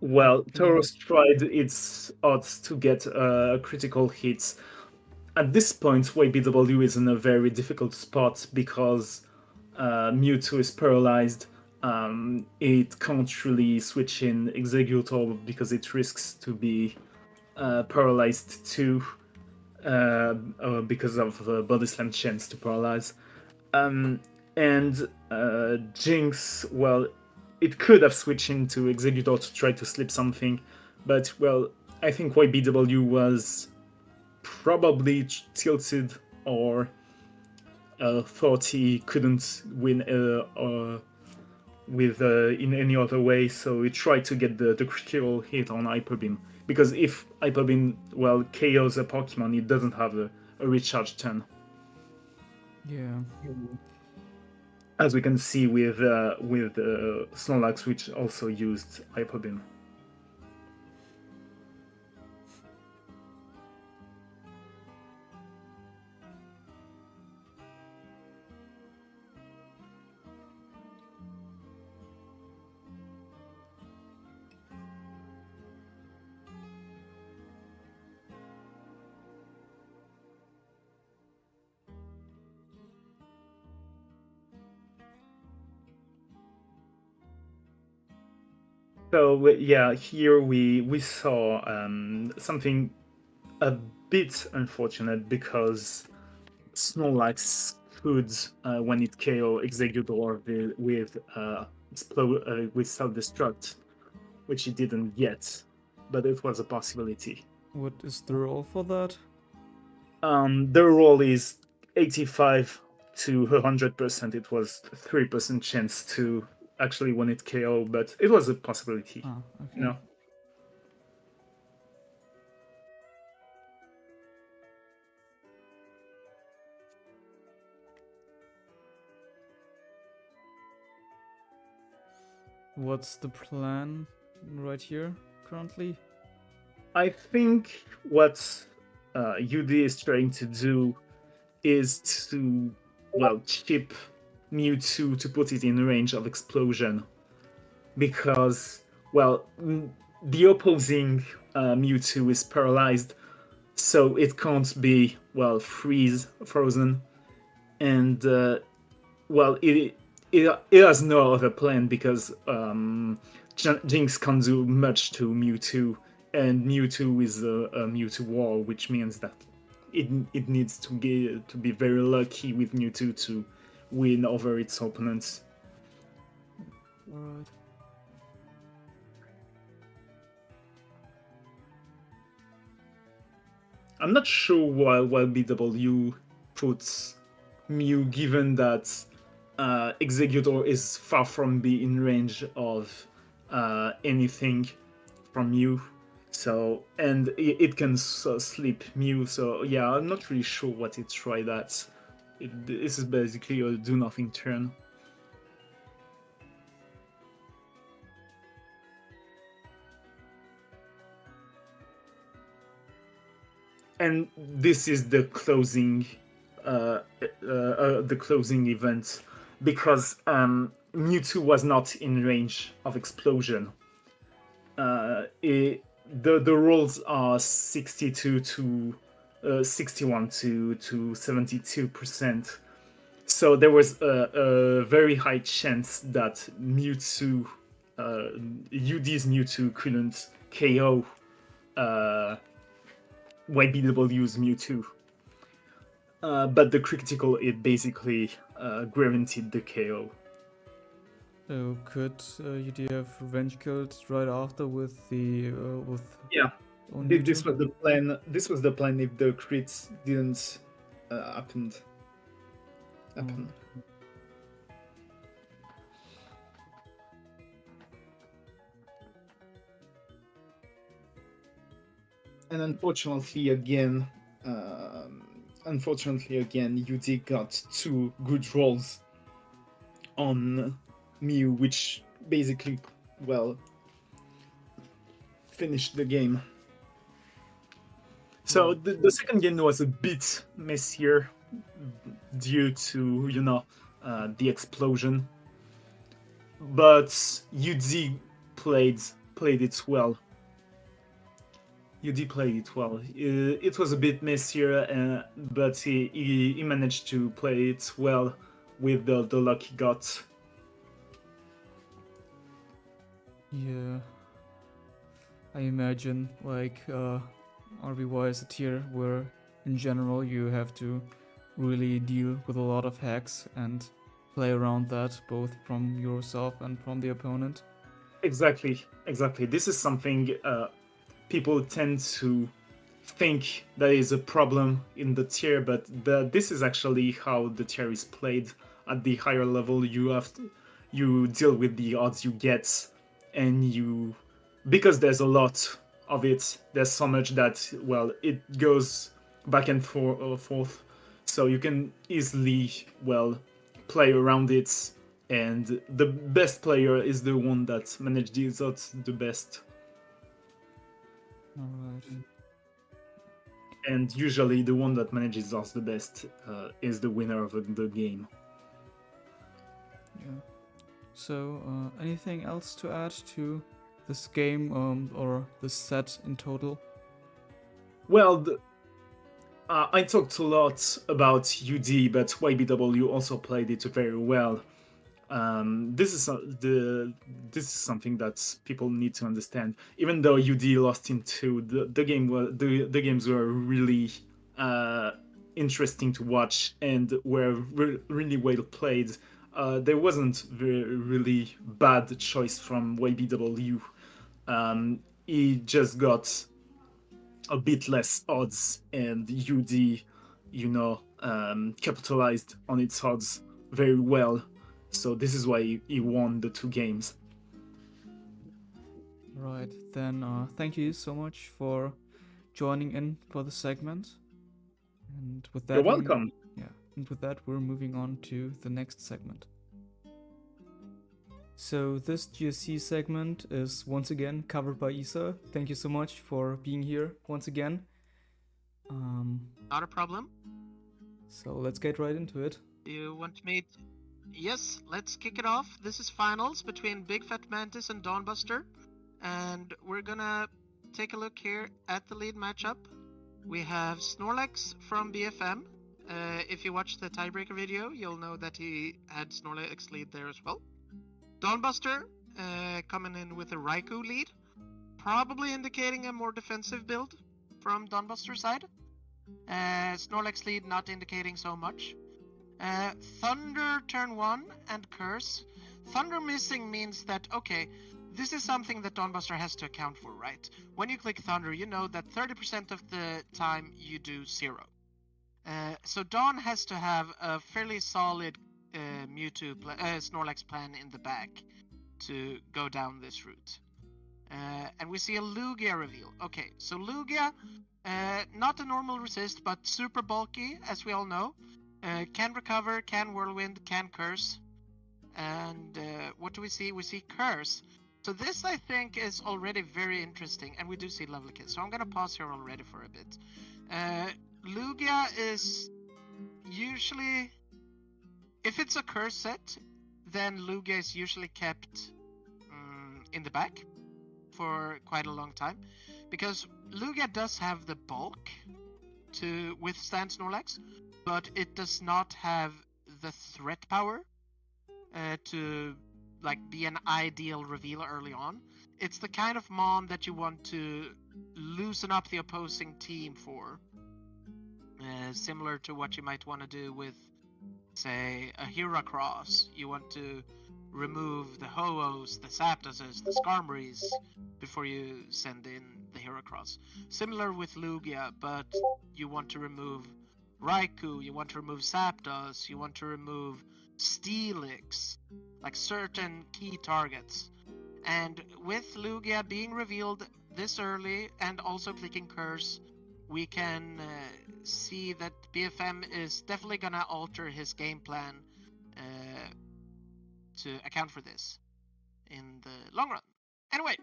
Well, Tauros tried its odds to get critical hits. At this point, YBW is in a very difficult spot because Mewtwo is paralyzed. It can't really switch in Executor because it risks to be paralyzed too because of Body Slam chance to paralyze. And Jinx, well, it could have switched into Executor to try to slip something, but, well, I think YBW was probably tilted or thought he couldn't win in any other way, so he tried to get the critical hit on Hyper Beam. Because if Hyper Beam, well, KOs a Pokemon, it doesn't have a recharge turn. Yeah. As we can see with Snorlax, which also used Hyper Beam. So yeah, here we saw something a bit unfortunate because Snorlax could, when it KO Executor with self-destruct, which it didn't yet, but it was a possibility. What is the roll for that? The roll is 85 to 100%. It was 3% chance to actually win it KO, but it was a possibility. Ah, okay. You know? What's the plan right here currently? I think what UD is trying to do is to, well, chip Mewtwo to put it in range of explosion. Because, well, the opposing Mewtwo is paralyzed, so it can't be, well, frozen. And, well, it has no other plan because Jinx can't do much to Mewtwo, and Mewtwo is a Mewtwo War, which means that it needs to be very lucky with Mewtwo to win over its opponents. Alright. I'm not sure why BW puts Mew, given that Executor is far from being in range of anything from Mew. So, and it can sleep Mew. So yeah, I'm not really sure what it tried at. This is basically a do nothing turn. and this is the closing event, because Mewtwo was not in range of explosion. The rolls are 62 to 61 to 72%. So there was a very high chance that Mewtwo, UD's Mewtwo couldn't KO YBW's Mewtwo. But the critical hit basically guaranteed the KO. So could UD have revenge killed right after with the Yeah. own This Mewtwo? was the plan. This was the plan if the crits didn't happen. And unfortunately again, UD got 2 good rolls on Mew, which basically, well, finished the game. So the second game was a bit messier due to, you know, the explosion, but UD played it well. UD played it well. It was a bit messier, but he managed to play it well with the luck he got. Yeah, I imagine like RBY is a tier where in general you have to really deal with a lot of hacks and play around that, both from yourself and from the opponent. Exactly. This is something people tend to think that is a problem in the tier, but this is actually how the tier is played. At the higher level, you deal with the odds you get, and because there's a lot of it, there's so much that, well, it goes back and forth, so you can easily, well, play around it, and the best player is the one that manages these odds the best. Alright. And usually the one that manages odds the best is the winner of the game. Yeah. So, anything else to add to this game or this set in total? Well, I talked a lot about UD, but YBW also played it very well. This is something that people need to understand. Even though UD lost in 2, the games were really interesting to watch and were really well played. There wasn't really bad choice from YBW. He just got a bit less odds, and UD, capitalized on its odds very well. So this is why he won the 2 games. Right, then thank you so much for joining in for the segment. And with that, You're welcome. And with that, we're moving on to the next segment. So this GSC segment is once again covered by Isa. Thank you so much for being here once again. Not a problem. So let's get right into it. You want me to... Yes, let's kick it off. This is finals between BigFatMantis and DawnBuster. And we're gonna take a look here at the lead matchup. We have Snorlax from BFM. If you watch the tiebreaker video, you'll know that he had Snorlax lead there as well. DawnBuster coming in with a Raikou lead, probably indicating a more defensive build from DawnBuster's side. Snorlax lead not indicating so much. Thunder turn 1 and Curse. Thunder missing means that, okay, this is something that DawnBuster has to account for, right? When you click Thunder, you know that 30% of the time you do 0. So Dawn has to have a fairly solid Mewtwo Snorlax plan in the back to go down this route. And we see a Lugia reveal. Okay, so Lugia, not a normal resist, but super bulky, as we all know. Can recover, can whirlwind, can curse. And what do we see? We see curse. So this, I think, is already very interesting, and we do see Lovely Kiss. So I'm gonna pause here already for a bit. Lugia is usually, if it's a curse set, then Lugia is usually kept in the back for quite a long time, because Lugia does have the bulk to withstand Snorlax, but it does not have the threat power to like be an ideal reveal early on. It's the kind of mon that you want to loosen up the opposing team for, similar to what you might want to do with, say, a Heracross. You want to remove the Ho-Ohs, the Zapdoses, the Skarmories before you send in the Heracross. Similar with Lugia, but you want to remove Raikou, you want to remove Zapdos, you want to remove Steelix, like certain key targets. And with Lugia being revealed this early and also clicking Curse, we can see that BFM is definitely gonna alter his game plan to account for this in the long run. Anyway,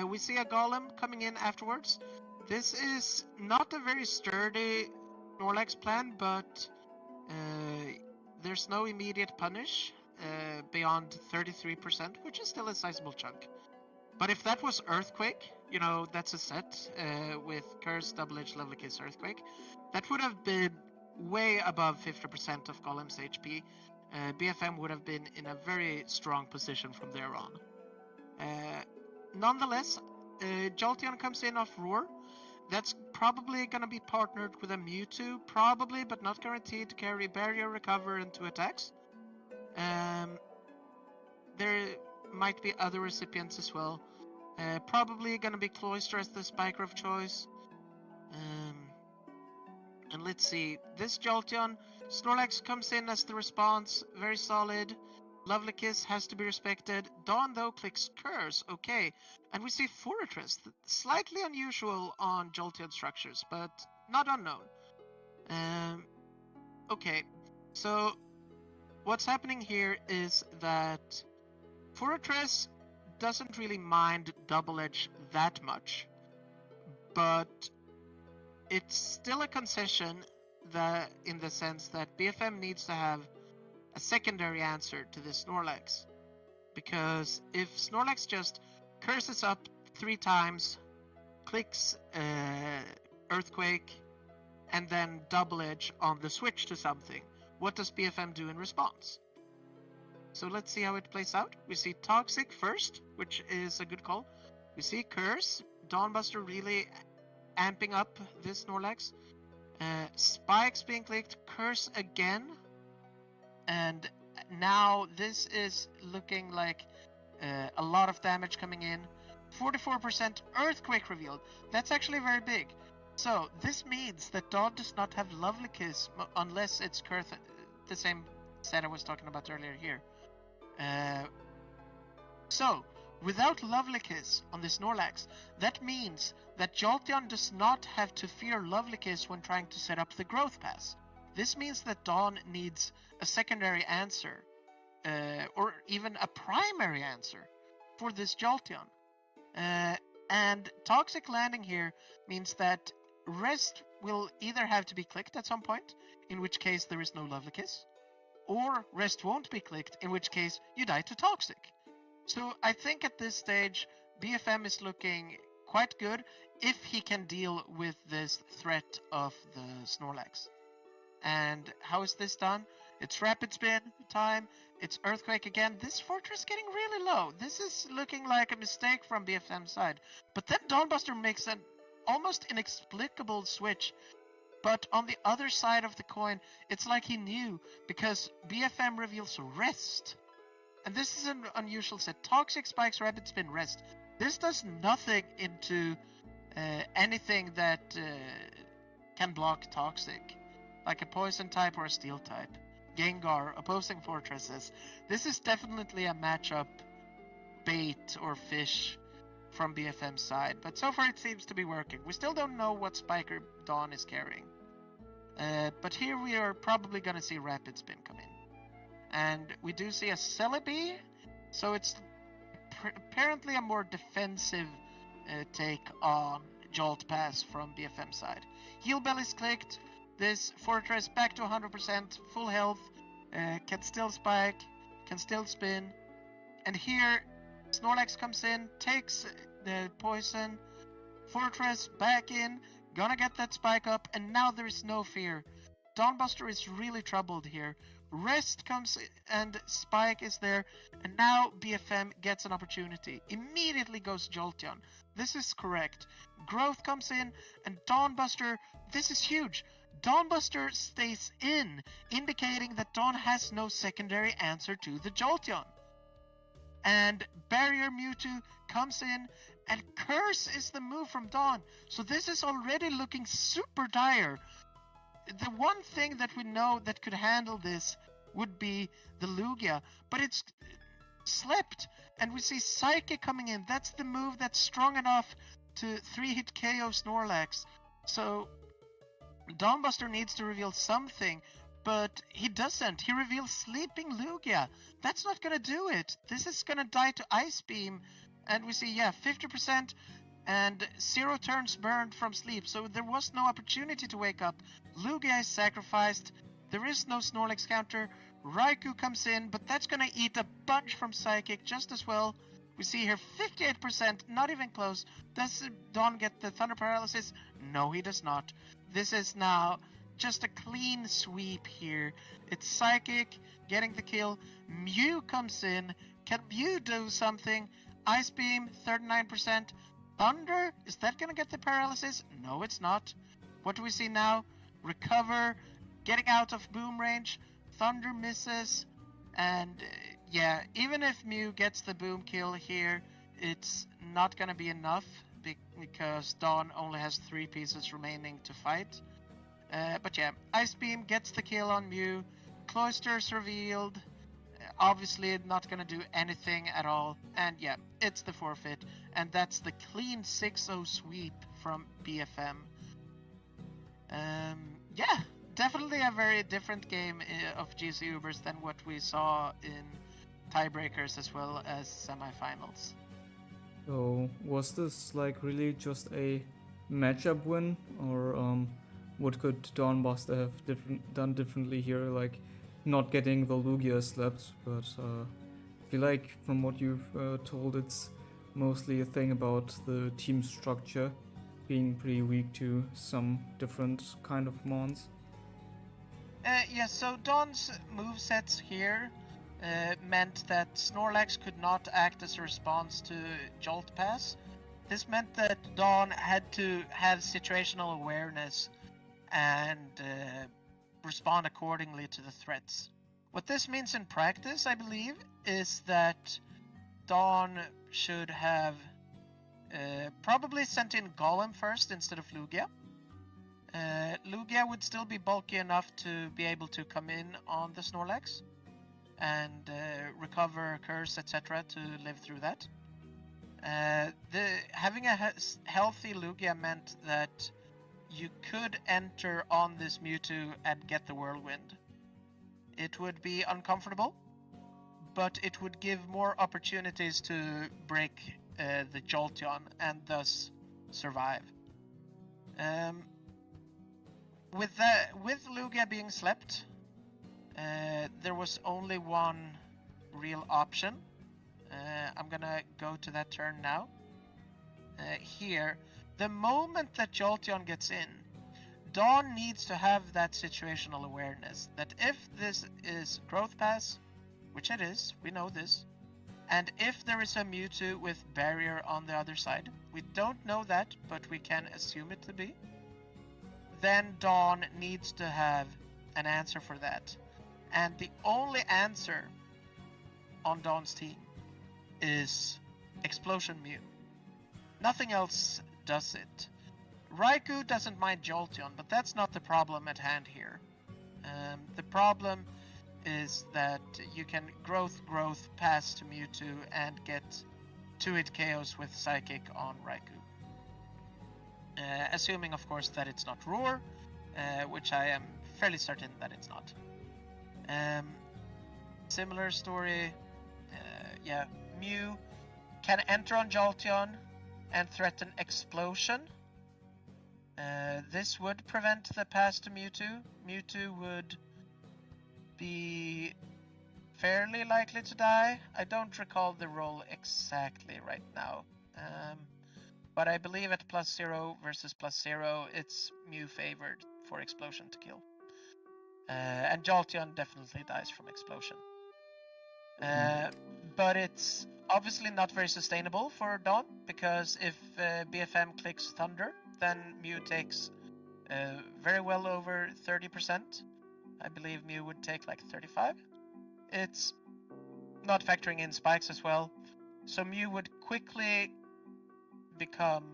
we see a Golem coming in afterwards. This is not a very sturdy Snorlax plan, but there's no immediate punish beyond 33%, which is still a sizable chunk. But if that was Earthquake, you know, that's a set with Curse, Double Edge, Lovely Kiss, Earthquake, that would have been way above 50% of Golem's HP. BFM would have been in a very strong position from there on. Nonetheless, Jolteon comes in off Roar. That's probably going to be partnered with a Mewtwo, probably, but not guaranteed to carry Barrier, Recover, and 2 attacks. There might be other recipients as well. Probably going to be Cloyster as the spiker of choice. And let's see, this Jolteon, Snorlax comes in as the response, very solid. Lovely Kiss has to be respected. Dawn, though, clicks Curse, okay. And we see Fortress, slightly unusual on Jolteon structures, but not unknown. Okay, so what's happening here is that Fortress doesn't really mind Double Edge that much, but it's still a concession that, in the sense that BFM needs to have a secondary answer to this Snorlax. Because if Snorlax just curses up 3 times, clicks Earthquake, and then Double Edge on the switch to something, what does BFM do in response? So let's see how it plays out. We see Toxic first, which is a good call. We see Curse, DawnBuster really amping up this Snorlax. Spikes being clicked, Curse again. And now this is looking like a lot of damage coming in. 44% Earthquake revealed. That's actually very big. So this means that Dawn does not have Lovely Kiss unless it's the same set I was talking about earlier here. So without Lovely Kiss on this Snorlax, that means that Jolteon does not have to fear Lovely Kiss when trying to set up the Growth Pass. This means that Dawn needs a secondary answer, or even a primary answer, for this Jolteon. And Toxic landing here means that Rest will either have to be clicked at some point, in which case there is no Lovely Kiss, or Rest won't be clicked, in which case you die to Toxic. So I think at this stage, BFM is looking quite good if he can deal with this threat of the Snorlax. And how is this done? It's Rapid Spin time, it's Earthquake again. This Fortress getting really low. This is looking like a mistake from BFM's side. But then DawnBuster makes an almost inexplicable switch. But on the other side of the coin, it's like he knew, because BFM reveals Rest. And this is an unusual set. Toxic, Spikes, Rapid Spin, Rest. This does nothing into anything that can block Toxic, like a Poison type or a Steel type. Gengar, opposing Fortresses. This is definitely a matchup bait or fish from BFM's side, but so far it seems to be working. We still don't know what Spiker Dawn is carrying. But here we are probably going to see Rapid Spin come in. And we do see a Celebi, so it's apparently a more defensive take on Jolt Pass from BFM side. Heal Bell is clicked. This Fortress back to 100%, full health, can still spike, can still spin. And here, Snorlax comes in, takes the poison. Fortress back in, gonna get that spike up, and now there is no fear. DawnBuster is really troubled here. Rest comes and Spike is there, and now BFM gets an opportunity. Immediately goes Jolteon. This is correct. Growth comes in, and DawnBuster, this is huge. DawnBuster stays in, indicating that Dawn has no secondary answer to the Jolteon. And Barrier Mewtwo comes in, and Curse is the move from Dawn. So this is already looking super dire. The one thing that we know that could handle this would be the Lugia, but it's slept, and we see Psychic coming in. That's the move that's strong enough to 3-hit KO Snorlax. So DawnBuster needs to reveal something, but he doesn't. He reveals Sleeping Lugia. That's not gonna do it. This is gonna die to Ice Beam, and we see 50%. And 0 turns burned from sleep, so there was no opportunity to wake up. Lugia is sacrificed, there is no Snorlax counter. Raikou comes in, but that's gonna eat a bunch from Psychic just as well. We see here 58%, not even close. Does Dawn get the Thunder Paralysis? No, he does not. This is now just a clean sweep here. It's Psychic getting the kill. Mew comes in. Can Mew do something? Ice Beam, 39%. Thunder, is that gonna get the paralysis? No, it's not. What do we see now? Recover, getting out of boom range. Thunder misses, and even if Mew gets the boom kill here, it's not gonna be enough because Dawn only has 3 pieces remaining to fight. But Ice Beam gets the kill on Mew. Cloister's revealed. Obviously not gonna do anything at all, and it's the forfeit, and that's the clean 6-0 sweep from BFM. Definitely a very different game of GC Ubers than what we saw in tiebreakers as well as semifinals. So was this like really just a matchup win, or what could DawnBuster have done differently here, like not getting the Lugia slapped? But I feel like from what you've told, it's mostly a thing about the team structure being pretty weak to some different kind of mons. So Dawn's movesets here meant that Snorlax could not act as a response to Jolt Pass. This meant that Dawn had to have situational awareness and respond accordingly to the threats. What this means in practice, I believe, is that Dawn should have probably sent in Golem first instead of Lugia. Lugia would still be bulky enough to be able to come in on the Snorlax and recover Curse, etc. to live through that. Having a healthy Lugia meant that you could enter on this Mewtwo and get the Whirlwind. It would be uncomfortable, but it would give more opportunities to break the Jolteon and thus survive. With Lugia being slept, there was only one real option. I'm gonna go to that turn now. Here, the moment that Jolteon gets in, Dawn needs to have that situational awareness that if this is Growth Pass, which it is, we know this, and if there is a Mewtwo with Barrier on the other side, we don't know that, but we can assume it to be, then Dawn needs to have an answer for that. And the only answer on Dawn's team is Explosion Mew. Nothing else does it. Raikou doesn't mind Jolteon, but that's not the problem at hand here. The problem is that you can growth pass to Mewtwo and get 2-hit KOs with Psychic on Raikou. Assuming, of course, that it's not Roar, which I am fairly certain that it's not. Similar story, Mew can enter on Jolteon and threaten Explosion. This would prevent the pass to Mewtwo. Mewtwo would be fairly likely to die. I don't recall the roll exactly right now. But I believe at +0 versus +0, it's Mew favored for Explosion to kill. And Jolteon definitely dies from Explosion. But it's obviously not very sustainable for Dawn, because if BFM clicks Thunder, then Mew takes very well over 30%. I believe Mew would take like 35. It's not factoring in spikes as well. So Mew would quickly become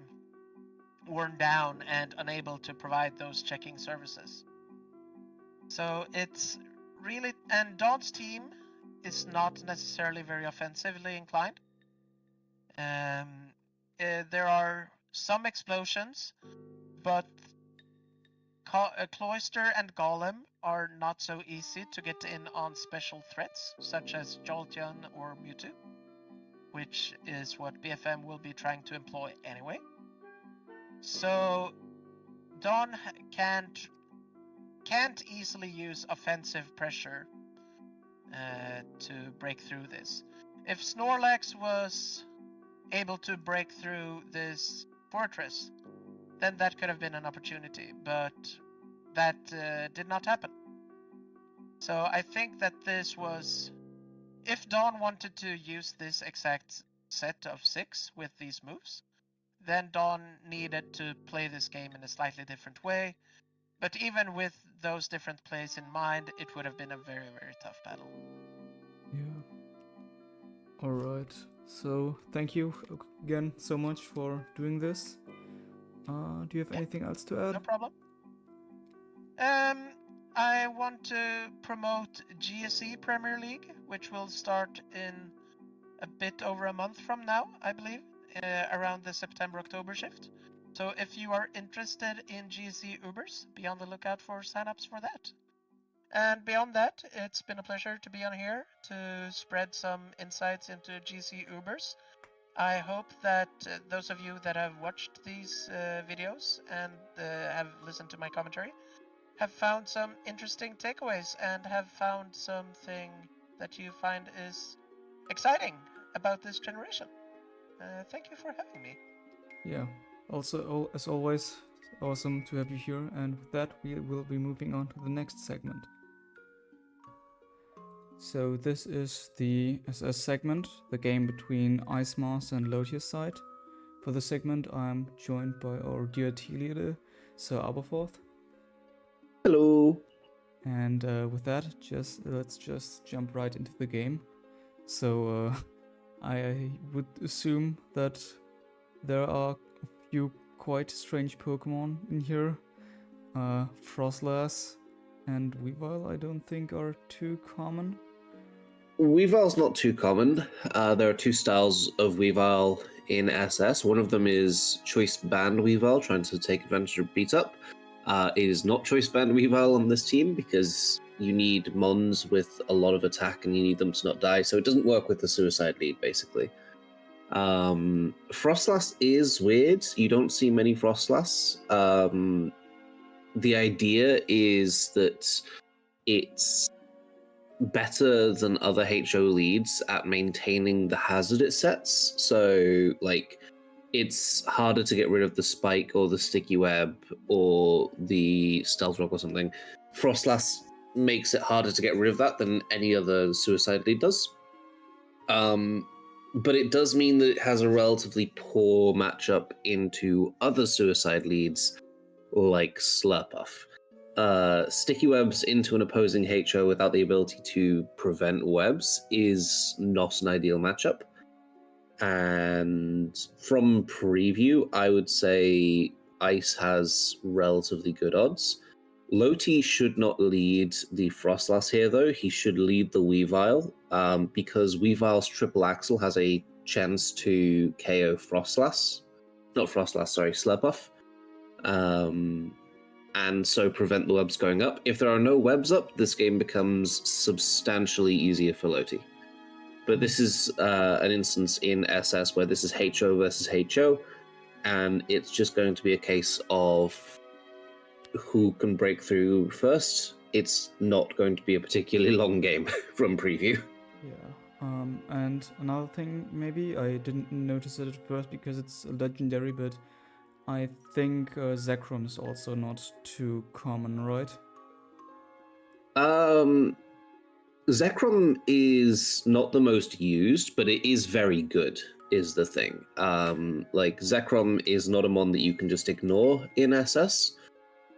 worn down and unable to provide those checking services. So it's really, and Dawn's team is not necessarily very offensively inclined. There are some explosions, but Cloyster and Golem are not so easy to get in on special threats, such as Jolteon or Mewtwo, which is what BFM will be trying to employ anyway. So Dawn can't easily use offensive pressure to break through this. If Snorlax was able to break through this fortress, then that could have been an opportunity, but that did not happen. So I think that this was, if Dawn wanted to use this exact set of 6 with these moves, then Dawn needed to play this game in a slightly different way. But even with those different plays in mind, it would have been a very, very tough battle. Yeah. Alright, so thank you again so much for doing this. Do you have anything else to add? No problem. I want to promote GSE Premier League, which will start in a bit over a month from now, I believe, around the September-October shift. So if you are interested in GSE Ubers, be on the lookout for signups for that. And beyond that, it's been a pleasure to be on here to spread some insights into GSE Ubers. I hope that those of you that have watched these videos and have listened to my commentary have found some interesting takeaways and have found something that you find is exciting about this generation. Thank you for having me. Yeah, also, as always, awesome to have you here, and with that, we will be moving on to the next segment. So this is the SS segment, the game between Icemaster and Lotiasite. For the segment, I'm joined by our dear team leader, Sir Aberforth. Hello. And with that, let's just jump right into the game. So I would assume that there are a few quite strange Pokemon in here. Frostlass and Weavile I don't think are too common. Weavile's not too common. There are 2 styles of Weavile in SS. One of them is Choice Band Weavile, trying to take advantage of Beat Up. It is not Choice Band Weavile on this team because you need Mons with a lot of attack and you need them to not die, so it doesn't work with the Suicide lead, basically. Frostlass is weird. You don't see many Frostlass. The idea is that it's better than other HO leads at maintaining the hazard it sets. So, like, it's harder to get rid of the spike or the sticky web or the stealth rock or something. Frostlass makes it harder to get rid of that than any other Suicide lead does. But it does mean that it has a relatively poor matchup into other Suicide leads like Slurpuff. Sticky webs into an opposing HO without the ability to prevent webs is not an ideal matchup. And from preview, I would say Ice has relatively good odds. Loti should not lead the Frostlass here, though. He should lead the Weavile, because Weavile's triple axle has a chance to KO Frostlass. Not Frostlass, sorry, Slurpuff. And so prevent the webs going up. If there are no webs up, this game becomes substantially easier for Loti. But this is an instance in SS where this is HO versus HO, and it's just going to be a case of who can break through first. It's not going to be a particularly long game from preview. Yeah. And another thing, maybe I didn't notice it at first because it's a legendary, but I think Zekrom is also not too common, right? Zekrom is not the most used, but it is very good, is the thing. Like, Zekrom is not a mon that you can just ignore in SS.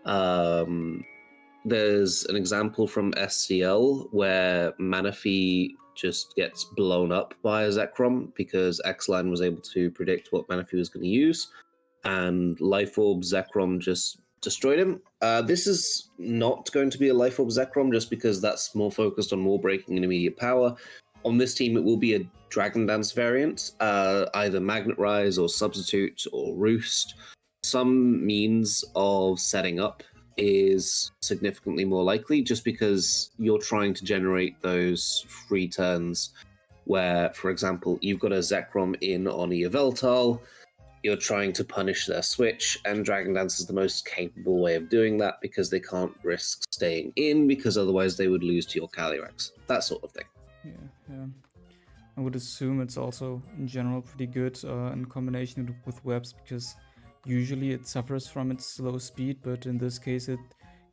There's an example from SCL where Manaphy just gets blown up by a Zekrom because X-Line was able to predict what Manaphy was going to use, and Life Orb Zekrom just destroyed him. This is not going to be a Life Orb Zekrom just because that's more focused on wall breaking and immediate power. On this team, it will be a Dragon Dance variant, either Magnet Rise or Substitute or Roost. Some means of setting up is significantly more likely just because you're trying to generate those free turns where, for example, you've got a Zekrom in on Yveltal, you're trying to punish their switch, and Dragon Dance is the most capable way of doing that because they can't risk staying in because otherwise they would lose to your Calyrex. That sort of thing. Yeah. I would assume it's also, in general, pretty good in combination with webs because usually it suffers from its slow speed, but in this case it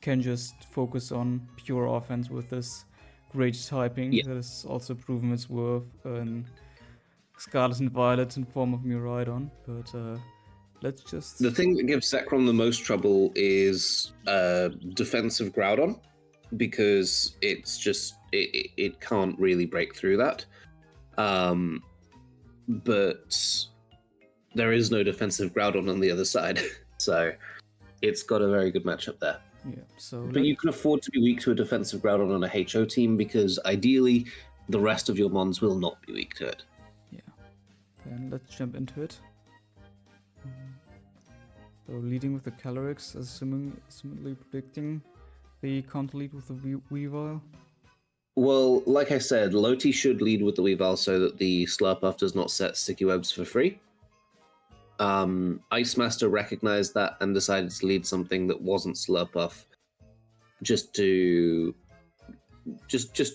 can just focus on pure offense with this great typing that has also proven its worth in Scarlet and Violet in form of Miraidon. But let's just... The thing that gives Zekrom the most trouble is defensive Groudon, because it's just, it can't really break through that. But there is no defensive Groudon on the other side, so it's got a very good matchup there. Yeah, so but you can afford to be weak to a defensive Groudon on a HO team because ideally the rest of your mons will not be weak to it. Yeah, then let's jump into it. So leading with the Calyrex, assumingly predicting the counter lead with the Weavile. Well, like I said, Loti should lead with the Weavile so that the Slurpuff does not set sticky webs for free. Icemaster recognized that and decided to lead something that wasn't Slurpuff, just to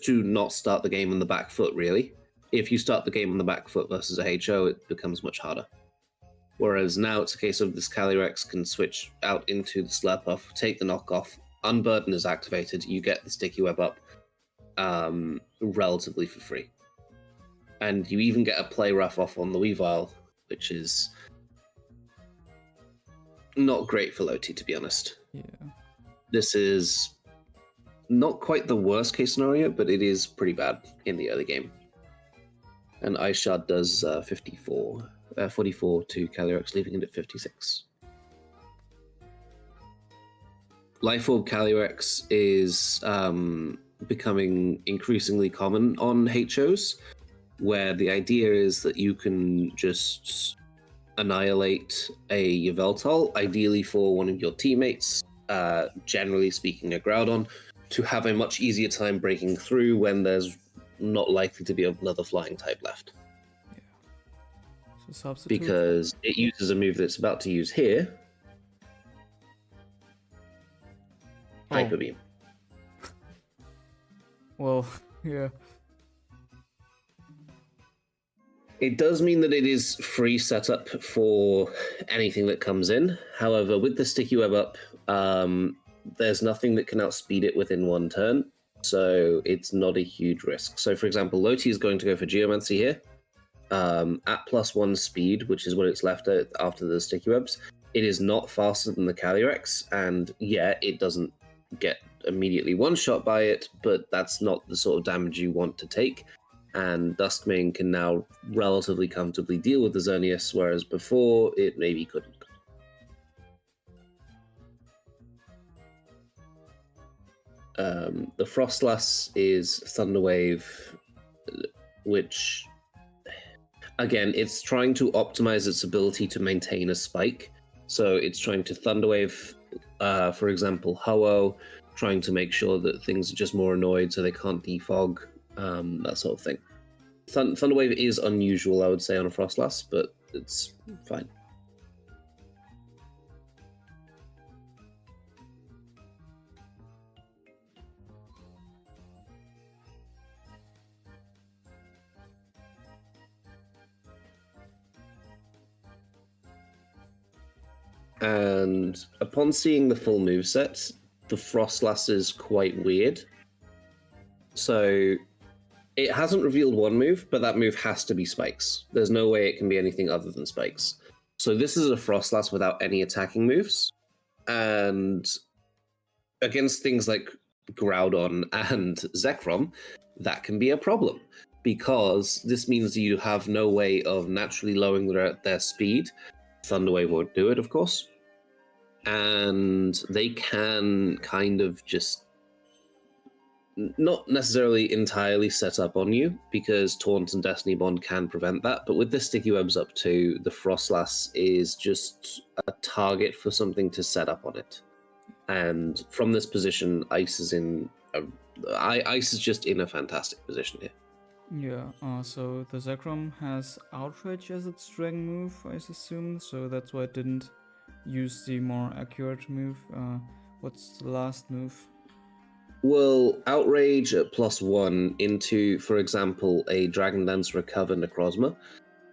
not start the game on the back foot, really. If you start the game on the back foot versus a HO, it becomes much harder. Whereas now it's a case of this Calyrex can switch out into the Slurpuff, take the knockoff, Unburden is activated, you get the sticky web up relatively for free. And you even get a play rough off on the Weavile, which is not great for Loti, to be honest. Yeah. This is not quite the worst case scenario, but it is pretty bad in the early game. And Ice Shard does 44 to Calyrex, leaving it at 56. Life Orb Calyrex is becoming increasingly common on HOs, where the idea is that you can just annihilate a Yveltal, ideally for one of your teammates, generally speaking a Groudon, to have a much easier time breaking through when there's not likely to be another flying type left. Yeah. So substitute. Because it uses a move that's about to use here. Hyper Beam. Well, yeah. It does mean that it is free setup for anything that comes in. However, with the sticky web up, there's nothing that can outspeed it within one turn, so it's not a huge risk. So, for example, Loti is going to go for Geomancy here. At +1 speed, which is what it's left at after the sticky webs, it is not faster than the Calyrex, and yeah, it doesn't get immediately one-shot by it, but that's not the sort of damage you want to take. And Duskmane can now relatively comfortably deal with the Xerneas, whereas before it maybe couldn't. The Frostlass is Thunderwave, which, again, it's trying to optimize its ability to maintain a spike. So it's trying to Thunderwave, for example, Ho-Oh, trying to make sure that things are just more annoyed so they can't defog, that sort of thing. Thunderwave is unusual, I would say, on a Frostlass, but it's fine. And upon seeing the full moveset, the Frostlass is quite weird. So it hasn't revealed one move, but that move has to be Spikes. There's no way it can be anything other than Spikes. So this is a Frostlass without any attacking moves. And against things like Groudon and Zekrom, that can be a problem. Because this means you have no way of naturally lowering their speed. Thunderwave won't do it, of course. And they can kind of just not necessarily entirely set up on you, because Taunt and Destiny Bond can prevent that. But with the Sticky Webs up too, the Frostlass is just a target for something to set up on it. And from this position, Ice is Ice is just in a fantastic position here. Yeah, so the Zekrom has Outrage as its Dragon move, I assume, so that's why it didn't use the more accurate move. What's the last move? Well, Outrage at +1 into, for example, a Dragon Dance Recover Necrozma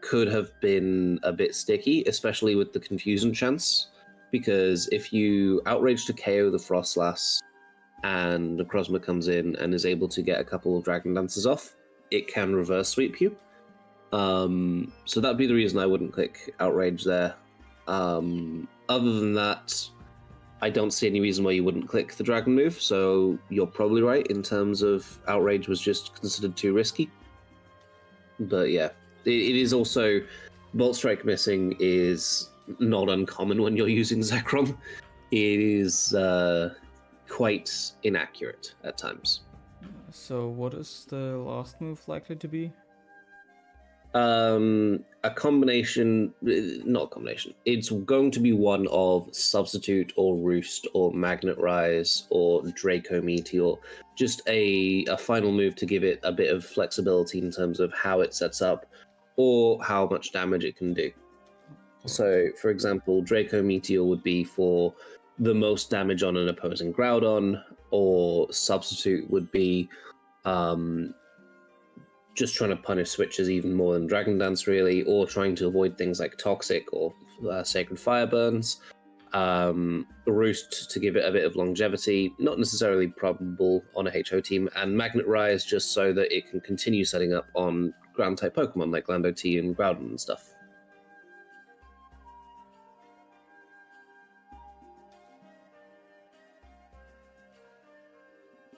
could have been a bit sticky, especially with the Confusion chance, because if you Outrage to KO the Frostlass and Necrozma comes in and is able to get a couple of Dragon Dances off, it can reverse sweep you. So that'd be the reason I wouldn't click Outrage there. Other than that, I don't see any reason why you wouldn't click the Dragon move, so you're probably right in terms of Outrage was just considered too risky. But yeah, it is also... Bolt Strike missing is not uncommon when you're using Zekrom. It is quite inaccurate at times. So what is the last move likely to be? A combination, not a combination. It's going to be one of Substitute or Roost or Magnet Rise or Draco Meteor. Just a final move to give it a bit of flexibility in terms of how it sets up or how much damage it can do. So, for example, Draco Meteor would be for the most damage on an opposing Groudon, or Substitute would be just trying to punish switches even more than Dragon Dance, really, or trying to avoid things like Toxic or Sacred Fire Burns. Roost to give it a bit of longevity, not necessarily probable on a HO team, and Magnet Rise just so that it can continue setting up on ground-type Pokemon like Lando T and Groudon and stuff.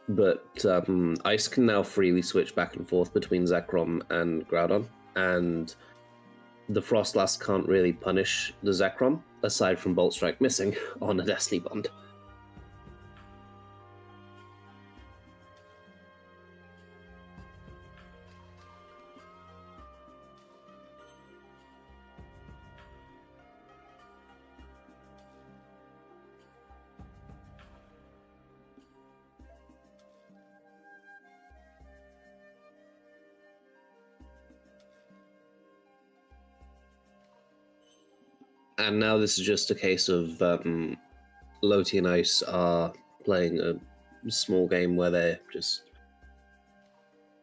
But Ice can now freely switch back and forth between Zekrom and Groudon, and the Frostlass can't really punish the Zekrom, aside from Bolt Strike missing on a Destiny Bond. And now this is just a case of Loti and Ice are playing a small game where they're just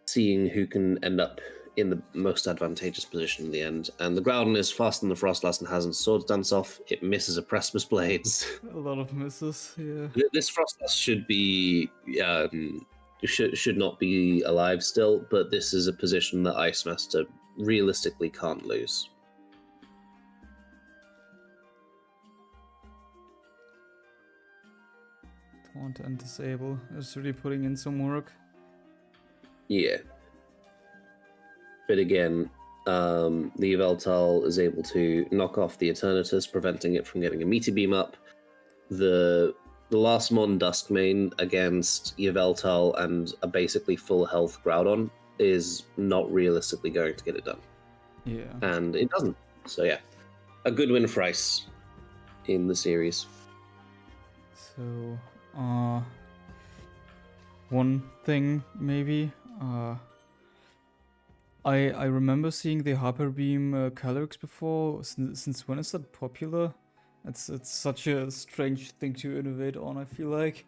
seeing who can end up in the most advantageous position in the end. And the Groudon is faster than the Frostlass and hasn't Swords Dance off. It misses a Precipice Blades. A lot of misses, yeah. This Frostlass should be should not be alive still, but this is a position that Icemaster realistically can't lose. Taunt and Disable is really putting in some work. Yeah. But again, the Yveltal is able to knock off the Eternatus, preventing it from getting a Meteor Beam up. The last Mon Duskmane against Yveltal and a basically full health Groudon is not realistically going to get it done. Yeah. And it doesn't. So yeah, a good win for Ice in the series. So, one thing maybe, I remember seeing the Hyper Beam Calyrex before. Since when is that popular? It's such a strange thing to innovate on, I feel like.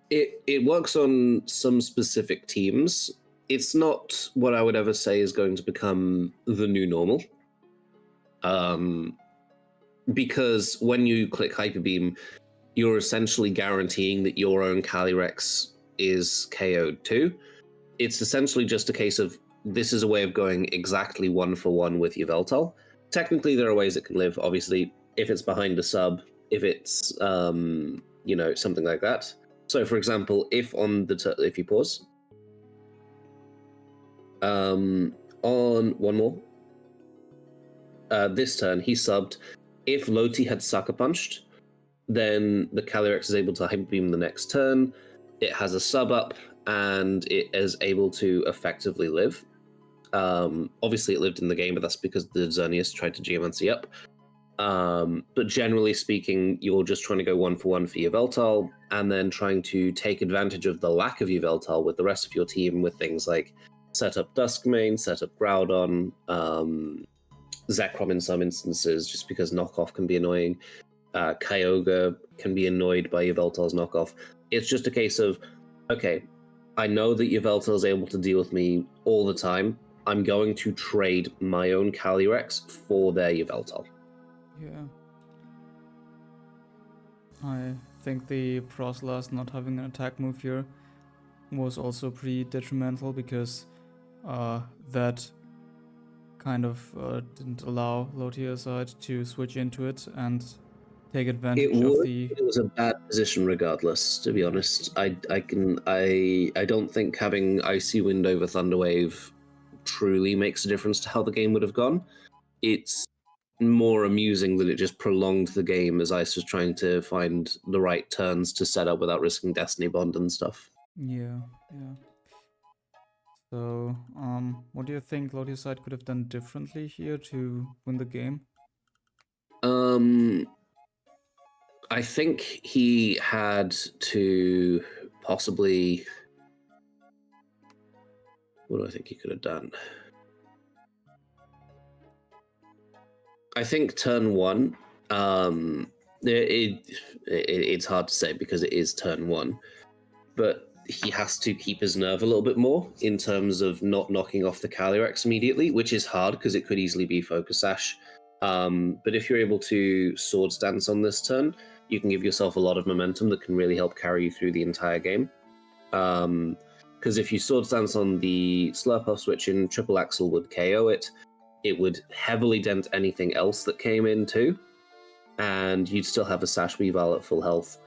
It works on some specific teams. It's not what I would ever say is going to become the new normal. Because when you click Hyper Beam, you're essentially guaranteeing that your own Calyrex is KO'd too. It's essentially just a case of this is a way of going exactly 1-for-1 with Yveltal. Technically, there are ways it can live. Obviously, if it's behind a sub, if it's something like that. So, for example, if you pause, on one more, this turn he subbed. If Loti had Sucker Punched, then the Calyrex is able to Hyper Beam the next turn. It has a sub up, and it is able to effectively live. Obviously, it lived in the game, but that's because the Xerneas tried to Geomancy up. But generally speaking, you're just trying to go 1-for-1 for Yveltal, and then trying to take advantage of the lack of Yveltal with the rest of your team with things like set up Duskmane, set up Groudon, Zekrom in some instances, just because knockoff can be annoying. Kyogre can be annoyed by Yveltal's knockoff. It's just a case of, okay, I know that Yveltal is able to deal with me all the time. I'm going to trade my own Calyrex for their Yveltal. Yeah. I think the Froslass not having an attack move here was also pretty detrimental, because that kind of didn't allow Lotiasite to switch into it and take advantage of the... It was a bad position regardless, to be honest. I don't think having Icy Wind over Thunderwave truly makes a difference to how the game would have gone. It's more amusing that it just prolonged the game as Ice was trying to find the right turns to set up without risking Destiny Bond and stuff. Yeah. So, what do you think Lotiasite could have done differently here to win the game? I think he had to possibly... What do I think he could have done? I think turn one, it's hard to say because it is turn one, but he has to keep his nerve a little bit more in terms of not knocking off the Calyrex immediately, which is hard because it could easily be Focus Sash. But if you're able to Swords Dance on this turn, you can give yourself a lot of momentum that can really help carry you through the entire game. Because if you Swords Dance on the Slurpuff switch in, Triple Axle would KO it. It would heavily dent anything else that came in too, and you'd still have a Sash Weavile at full health.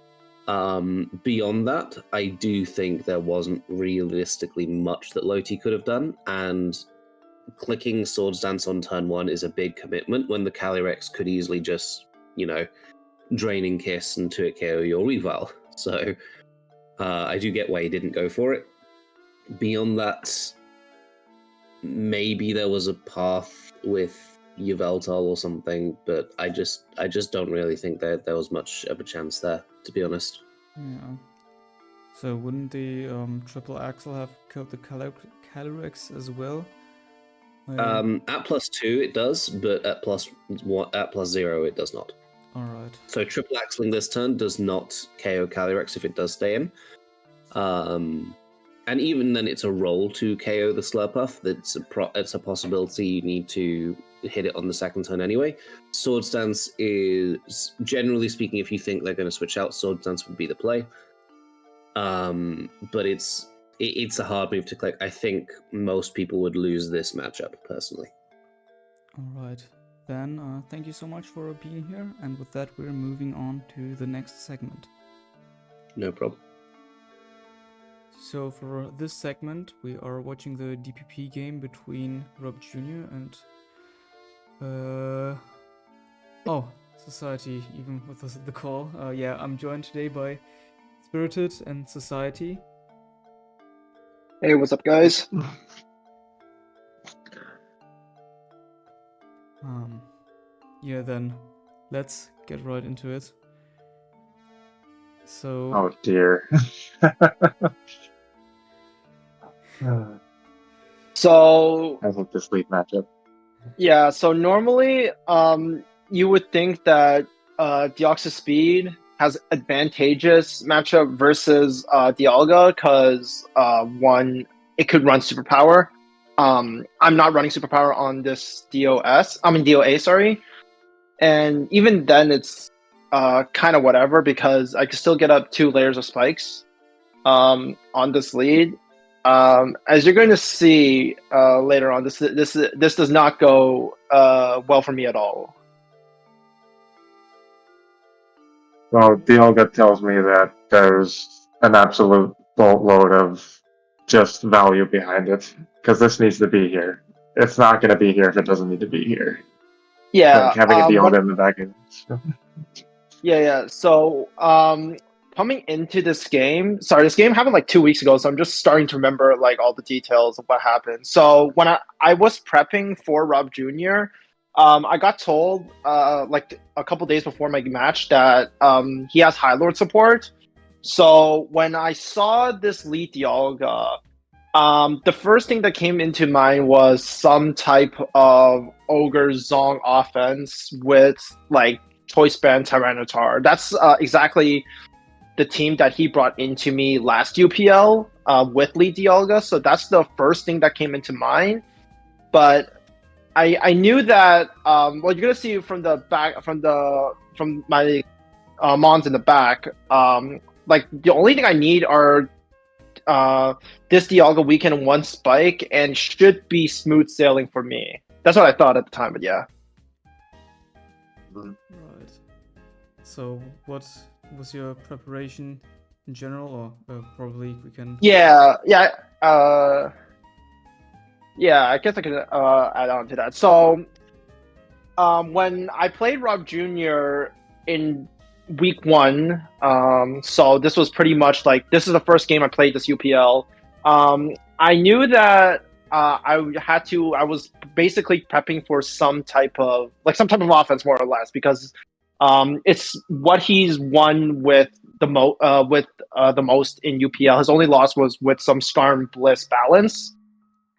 Beyond that, I do think there wasn't realistically much that Loti could have done, and clicking Swords Dance on turn one is a big commitment when the Calyrex could easily just, Draining Kiss and 2-hit KO your Weavile. So I do get why he didn't go for it. Beyond that, maybe there was a path with Yveltal or something, but I just don't really think that there was much of a chance there, to be honest. Yeah. So wouldn't the Triple Axle have killed the Calyrex as well? At +2 it does, but at +0 it does not. Alright. So Triple Axling this turn does not KO Calyrex if it does stay in. And even then, it's a roll to KO the Slurpuff. It's a possibility you need to hit it on the second turn anyway. Swords Dance is, generally speaking, if you think they're going to switch out, Swords Dance would be the play. But it's a hard move to click. I think most people would lose this matchup, personally. Alright. Then, thank you so much for being here. And with that, we're moving on to the next segment. No problem. So for this segment, we are watching the DPP game between Rob Jr. and Susciety, even with the call. Yeah, I'm joined today by Inspirited and Susciety. Hey, what's up, guys? Yeah, then let's get right into it. So... Oh So as of this league matchup. yeah, so normally you would think that Deoxys Speed has advantageous matchup versus Dialga because one, it could run superpower. I'm not running superpower on this DOA, sorry. And even then it's kind of whatever because I can still get up 2 layers of spikes on this lead. As you're going to see later on, this does not go well for me at all. Well, Dialga tells me that there's an absolute boatload of just value behind it, because this needs to be here. It's not going to be here if it doesn't need to be here. Yeah, Like having a Dialga in the back end. Yeah. So, coming into this game, this game happened like 2 weeks ago, so I'm just starting to remember like all the details of what happened. So when I was prepping for Rob Jr., I got told like a couple days before my match that he has High Lord support. So when I saw this lead Dialga, the first thing that came into mind was some type of Ogre Zong offense with like Choice Band Tyranitar. That's exactly the team that he brought into me last UPL with Lead Dialga. So that's the first thing that came into mind. But I knew that well, you're gonna see from the back from my mons in the back. Like the only thing I need are this Dialga weekend and 1 spike, and should be smooth sailing for me. That's what I thought at the time, but yeah. Right. So, what was your preparation in general, or probably we can? Yeah. I guess I could add on to that. So, when I played Rob Jr. in week 1, so this was pretty much like this is the first game I played this UPL. I knew that I was basically prepping for some type of offense, more or less, because it's what he's won with the most in UPL. His only loss was with some Skarn Bliss balance.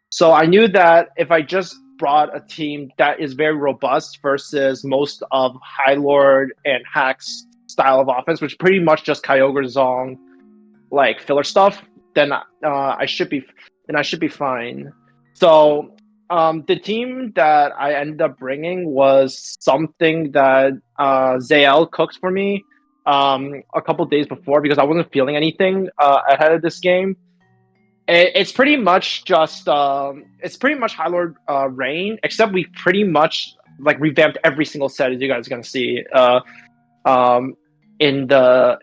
So I knew that if I just brought a team that is very robust versus most of High Lord and Hack's style of offense, which pretty much just Kyogre Zong like filler stuff, then I should be fine. So the team that I ended up bringing was something that Zael cooked for me a couple days before because I wasn't feeling anything ahead of this game. It's pretty much just High Lord Rain, except we pretty much like revamped every single set, as you guys are gonna see in the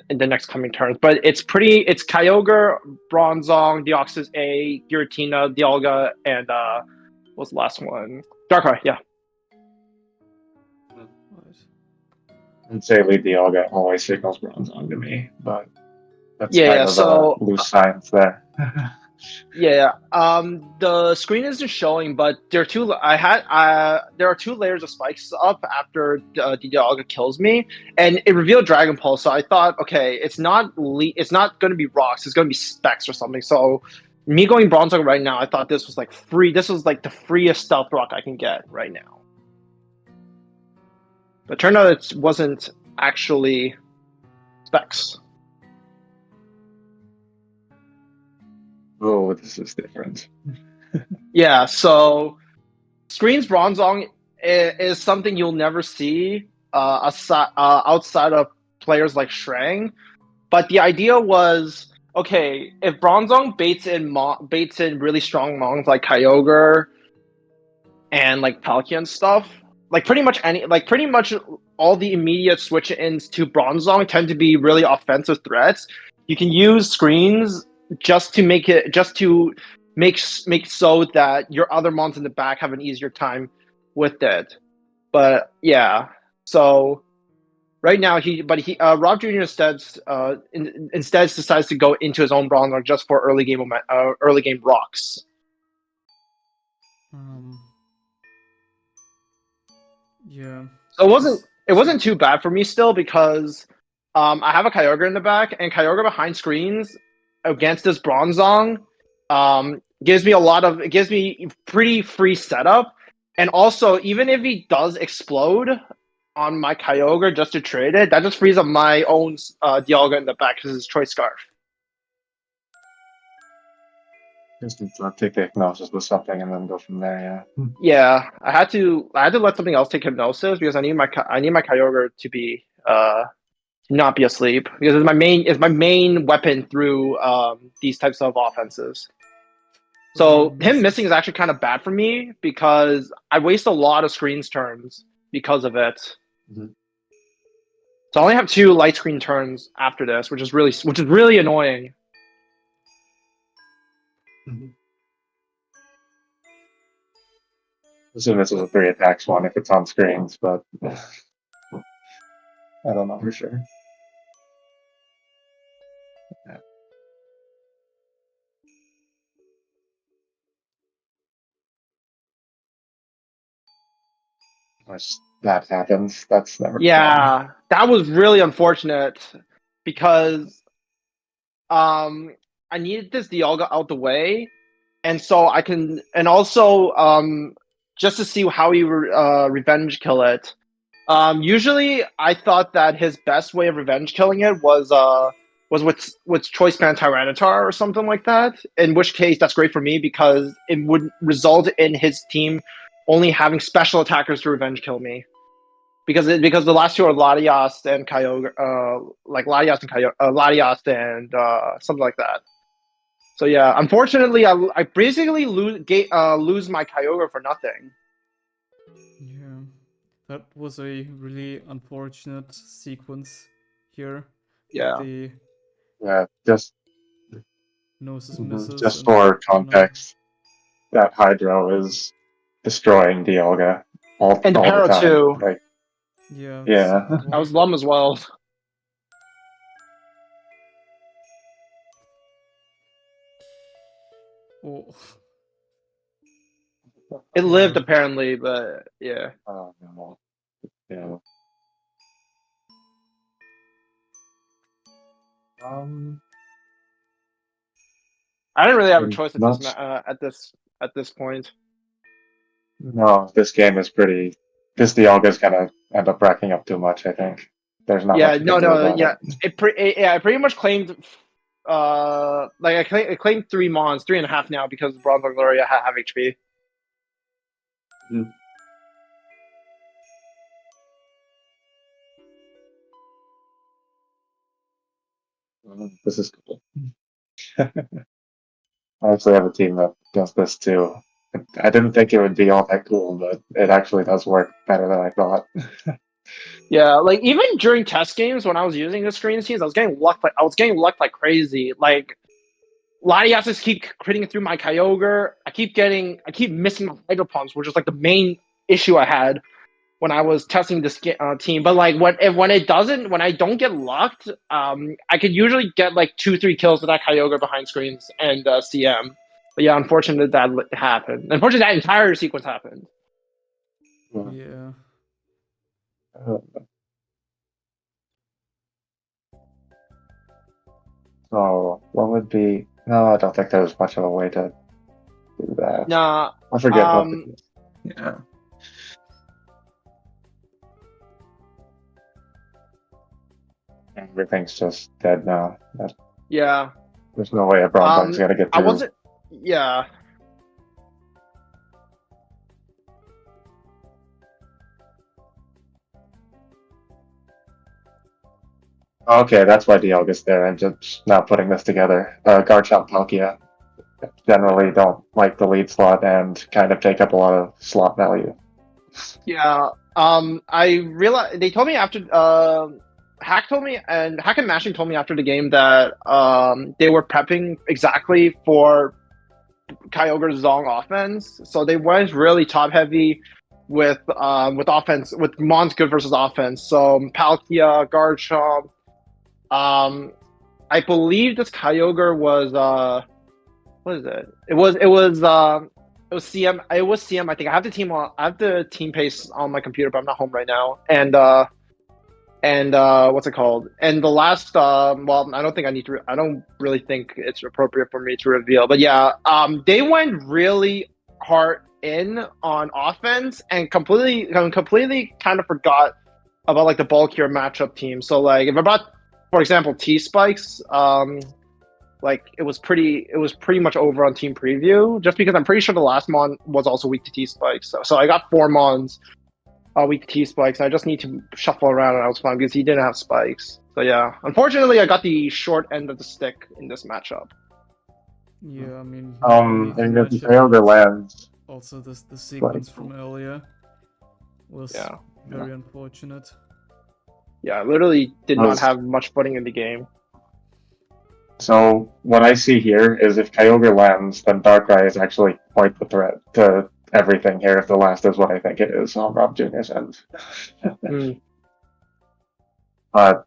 next coming turns. But it's Kyogre, Bronzong, Deoxys A, Giratina, Dialga, and what's the last one? Darkrai, yeah. I'd say Lead Dialga always signals Bronzong to me, but that's Yeah, kind of so a loose science there. Yeah. The screen isn't showing, but there are 2. There are 2 layers of spikes up after Dialga kills me, and it revealed Dragon Pulse. So I thought, okay, it's not going to be rocks. It's going to be specs or something. So me going Bronzong right now, I thought this was like free. This was like the freest stealth rock I can get right now. But turned out it wasn't actually specs. Oh, this is different. Yeah, so Screens Bronzong is something you'll never see outside of players like Shrang. But the idea was, okay, if Bronzong baits in really strong Mongs like Kyogre and like Palkia stuff, like pretty much all the immediate switch-ins to Bronzong tend to be really offensive threats. You can use screens just to make so that your other mons in the back have an easier time with it. But yeah, so right now Rob Jr. instead decides to go into his own Bronzong just for early game rocks. Yeah. So it wasn't too bad for me still because I have a Kyogre in the back, and Kyogre behind screens against this Bronzong gives me it gives me pretty free setup. And also, even if he does explode on my Kyogre just to trade it, that just frees up my own Dialga in the back because it's Choice Scarf. Just need to take the Hypnosis with something and then go from there, yeah. Yeah, I had to let something else take Hypnosis because I need my Kyogre to be not be asleep because it's my main weapon through these types of offenses. So him missing is actually kind of bad for me because I waste a lot of screens turns because of it. Mm-hmm. So I only have 2 light screen turns after this, which is really annoying. Mm-hmm. Assume this is a 3 attacks one if it's on screens, but I don't know for sure. Yeah. Once that happens, that's never fun. That was really unfortunate because I needed this Dialga out the way, and so I can, and also just to see how he revenge kill it. Usually, I thought that his best way of revenge killing it was with Choice Band Tyranitar or something like that. In which case, that's great for me because it would result in his team only having special attackers to revenge kill me. Because the last 2 are Latias and Kyogre, Latias and something like that. So yeah, unfortunately, I basically lose my Kyogre for nothing. Yeah, that was a really unfortunate sequence here. Yeah. Yeah, just misses. Just for context, that Hydro is destroying Dialga all the time. Too. Like, yeah. I was Lum as well. Oh. It lived apparently, but yeah. Oh no. Yeah. I didn't really have a choice at this point. No, this game is pretty. This Dialga's gonna end up racking up too much. I think there's not. Yeah, much you can do about it. I pretty much claimed. I claimed 3 Mons, 3.5 now because Bronze and Gloria have HP. Mm. This is cool. I actually have a team that does this too. I didn't think it would be all that cool, but it actually does work better than I thought. Yeah, like even during test games when I was using the screen scenes, I was getting luck like crazy. Like Latias keep critting through my Kyogre. I keep missing my Hydro Pumps, which is like the main issue I had when I was testing this team. But like when I don't get lucked, I could usually get like 2-3 kills with that Kyogre behind screens and CM. But yeah, unfortunately that happened. Unfortunately, that entire sequence happened. Yeah. So what would be? No, I don't think there was much of a way to do that. Nah, I forget what. Yeah. Everything's just dead now. Yeah. There's no way a Bronzong's gonna get through. I wasn't. Yeah. Okay, that's why Dialga's there. I'm just not putting this together. Garchomp Palkia generally don't like the lead slot and kind of take up a lot of slot value. Yeah. I realized they told me after Hack and Mashing told me after the game that they were prepping exactly for Kyogre's Zong offense. So they went really top heavy with offense, with Mon's good versus offense. So Palkia, Garchomp. I believe this Kyogre was what is it? It was CM. It was CM. I think I have the team pace on my computer, but I'm not home right now. And and what's it called? And the last, well, I don't think I need to. I don't really think it's appropriate for me to reveal. But yeah, they went really hard in on offense and completely kind of forgot about like the bulkier matchup team. So like if I brought, for example, T Spikes, like it was pretty much over on team preview, just because I'm pretty sure the last mon was also weak to T Spikes. So I got 4 mons weak to T Spikes. I just need to shuffle around and I was fine because he didn't have spikes. So yeah, unfortunately I got the short end of the stick in this matchup. Yeah, I mean, And the then matchup Taylor was lands. also the sequence from earlier was Yeah. very unfortunate. Yeah, I literally did not Was- have much footing in the game. So what I see here is if Kyogre lands, then Darkrai is actually quite the threat to everything here if the last is what I think it is on Rob Jr.'s end. Mm. But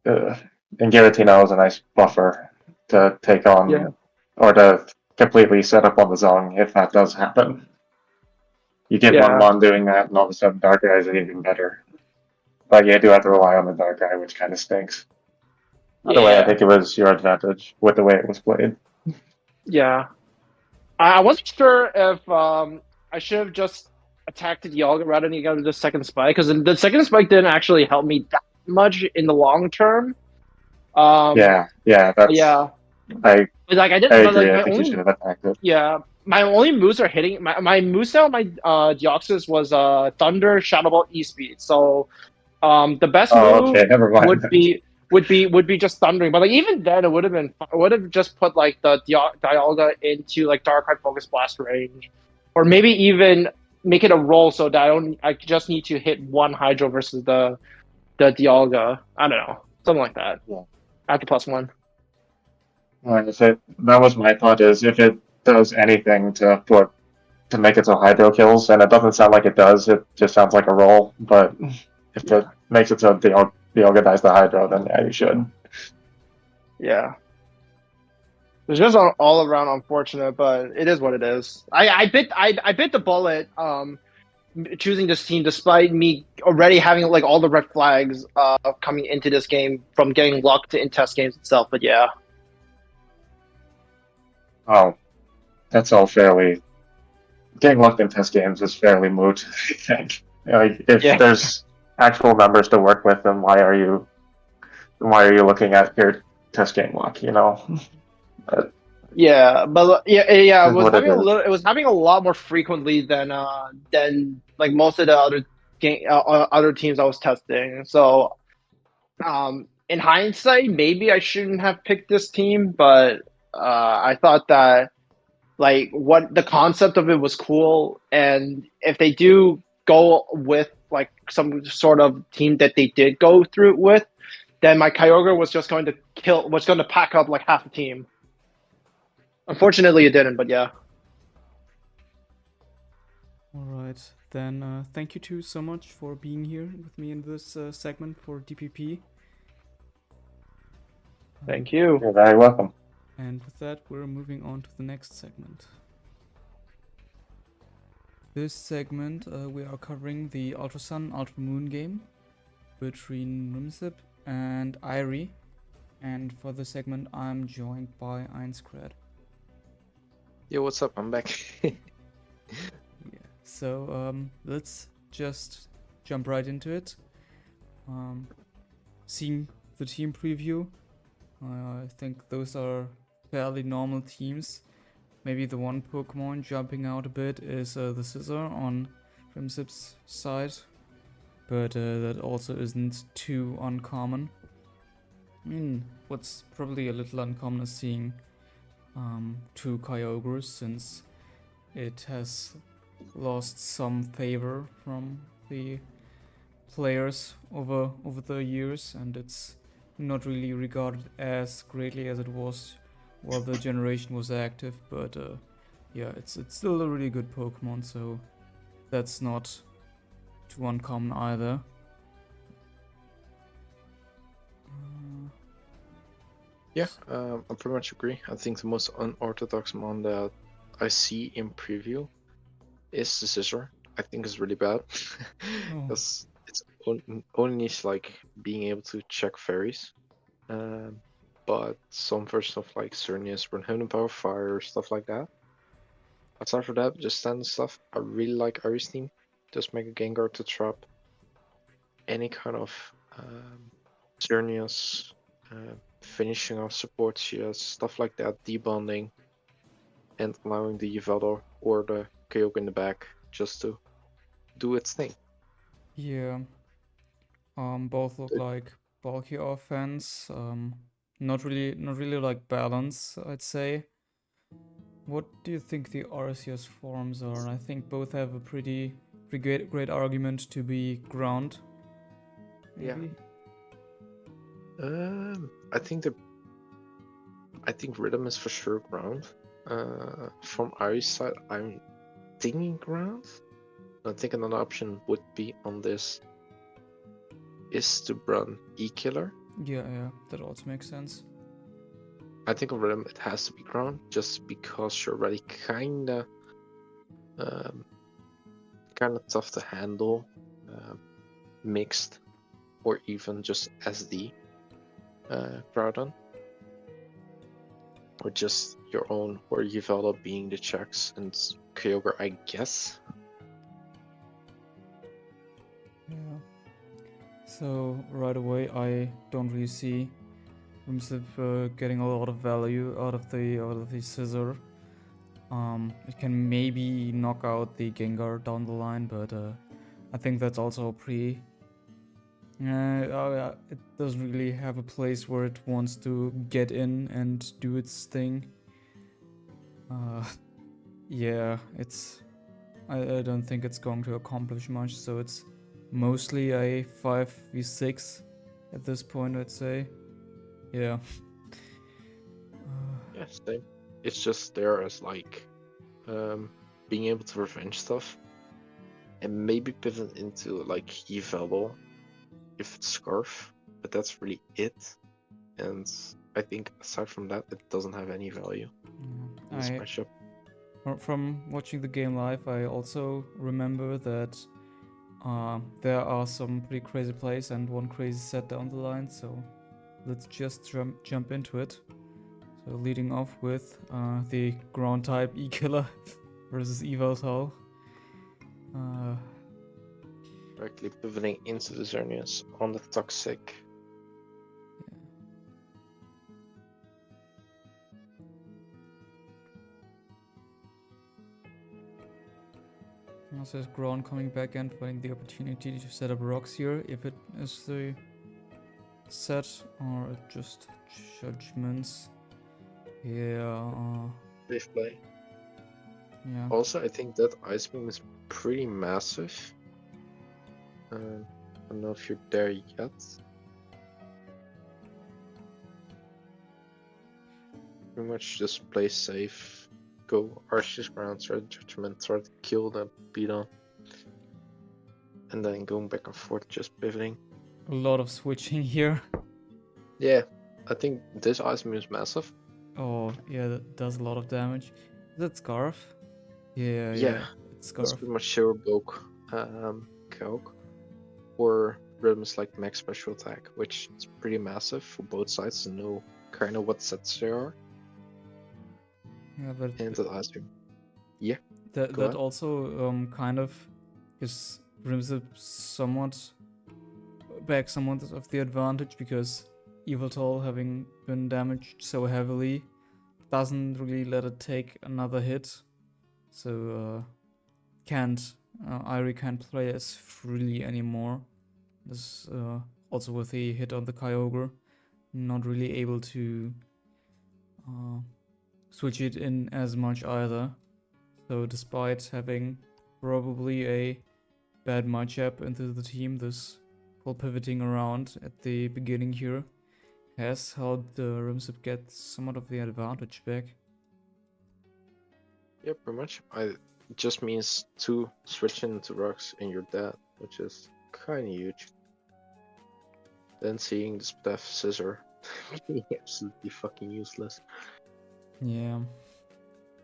and Giratina was a nice buffer to take on, Yeah. or to completely set up on the zone if that does happen. You get Yeah. one Mon doing that, and all of a sudden Darkrai is even better. But you do have to rely on the Darkrai, which kind of stinks. Either way, I think it was your advantage with the way it was played. Yeah. I wasn't sure if I should have just attacked the Dialga rather than go to the second spike, because the second spike didn't actually help me that much in the long term. Yeah, that's... Yeah. I Like I didn't. agree. But like I my think you only, should have attacked it. yeah, my only moves are hitting. My Musa, my Deoxys was Thunder, Shadow Ball, E-Speed. So the best Oh, move okay, never mind. would be just thundering, but like even then it would have just put like the Dialga into like Darkrai Focus Blast range, or maybe even make it a roll so that I just need to hit one Hydro versus the Dialga. I don't know, something like that. Yeah. At the +1. Like I said, that was my thought, is if it does anything to make it so Hydro kills, and it doesn't sound like it does, it just sounds like a roll, but if it makes it so Dialga dies the Hydro, then yeah, you should. Yeah. It's just all around unfortunate, but it is what it is. I bit the bullet choosing this team despite me already having like all the red flags coming into this game from getting lucked in test games itself, but yeah. Oh, that's all fairly... Getting lucked in test games is fairly moot, I think. Like, if there's actual numbers to work with, then why are you looking at your test game luck, you know? Yeah, but yeah, it was What it having a is. little. It was having a lot more frequently than like most of the other other teams I was testing. So, in hindsight, maybe I shouldn't have picked this team, but I thought that like what the concept of it was cool, and if they do go with like some sort of team that they did go through with, then my Kyogre was just going to pack up like half the team. Unfortunately, it didn't, but yeah. Alright, then thank you two so much for being here with me in this segment for DPP. Thank you. You're very welcome. And with that, we're moving on to the next segment. This segment, we are covering the Ultra Sun, Ultra Moon game between Rhmsitb and Irie. And for this segment, I'm joined by Ainzcrad. Yo, what's up? I'm back. Yeah. So let's just jump right into it. Seeing the team preview, I think those are fairly normal teams. Maybe the one Pokemon jumping out a bit is the Scissor on Rhmsitb's side, but that also isn't too uncommon. I mean, what's probably a little uncommon is seeing two Kyogres, since it has lost some favor from the players over the years, and it's not really regarded as greatly as it was while the generation was active. But yeah, it's still a really good Pokemon, so that's not too uncommon either. Yeah, I pretty much agree. I think the most unorthodox mon that I see in preview is the Scissor. I think it's really bad because only needs like being able to check fairies. But some versions of like Cernius run Hidden Power Fire, stuff like that. Aside from that, just standard stuff. I really like Iris team. Just make a Gengar to trap any kind of Cernius, finishing off support CS, stuff like that, debonding, and allowing the Yveltal or the Kyogre in the back just to do its thing. Yeah. Both look like bulky offense. Not really like balance, I'd say. What do you think the Arceus forms are? I think both have a pretty great argument to be ground. Maybe? Yeah. I think Rhythm is for sure ground. From Iris side, I'm thinking ground. I think another option would be on this is to run E-Killer. Yeah, that also makes sense. I think on Rhythm it has to be ground just because you're already kinda tough to handle, mixed or even just SD Groudon. Or just your own or Yveltal being the checks and Kyogre, I guess. Yeah. So right away, I don't really see Rhmsitb getting a lot of value out of the scissor. It can maybe knock out the Gengar down the line, but I think that's also pretty. It doesn't really have a place where it wants to get in and do its thing. Yeah, I don't think it's going to accomplish much, so it's mostly a 5v6 at this point, I'd say. Yeah. Yeah, same. It's just there as like being able to revenge stuff and maybe pivot into like Yveltal if it's Scarf, but that's really it. And I think aside from that, it doesn't have any value in this matchup. From watching the game live, I also remember that there are some pretty crazy plays and one crazy set down the line, so let's just jump into it. So leading off with the ground type E-Killer versus Evuelf. Directly pivoting into the Xerneas on the Toxic. Also, is Ground coming back and finding the opportunity to set up rocks here, if it is the set or just judgments. Yeah. Safe play. Yeah. Also, I think that Ice Beam is pretty massive. I don't know if you're there yet. Pretty much just play safe. Go Arceus ground, try to judgment, try to kill that beat on. And then going back and forth, just pivoting. A lot of switching here. Yeah, I think this Ice Beam is massive. Oh, yeah, that does a lot of damage. Is that Scarf? Yeah, it's Scarf. That's pretty much Shiver Bulk, Calc. Or Rhythms like max special attack, which is pretty massive for both sides to know kind of what sets they are. Yeah, but and the Ice Beam. Yeah. That also kind of gives Rhmsitb somewhat of the advantage, because Evuelf, having been damaged so heavily, doesn't really let it take another hit. So Irie can't play as freely anymore. This also with the hit on the Kyogre, not really able to switch it in as much either. So despite having probably a bad matchup into the team, this whole pivoting around at the beginning here has helped Rhmsitb get somewhat of the advantage back. Yeah, pretty much. It just means 2 switching into rocks and you're dead, which is kind of huge. Then seeing the Staff Scissor being absolutely fucking useless. Yeah.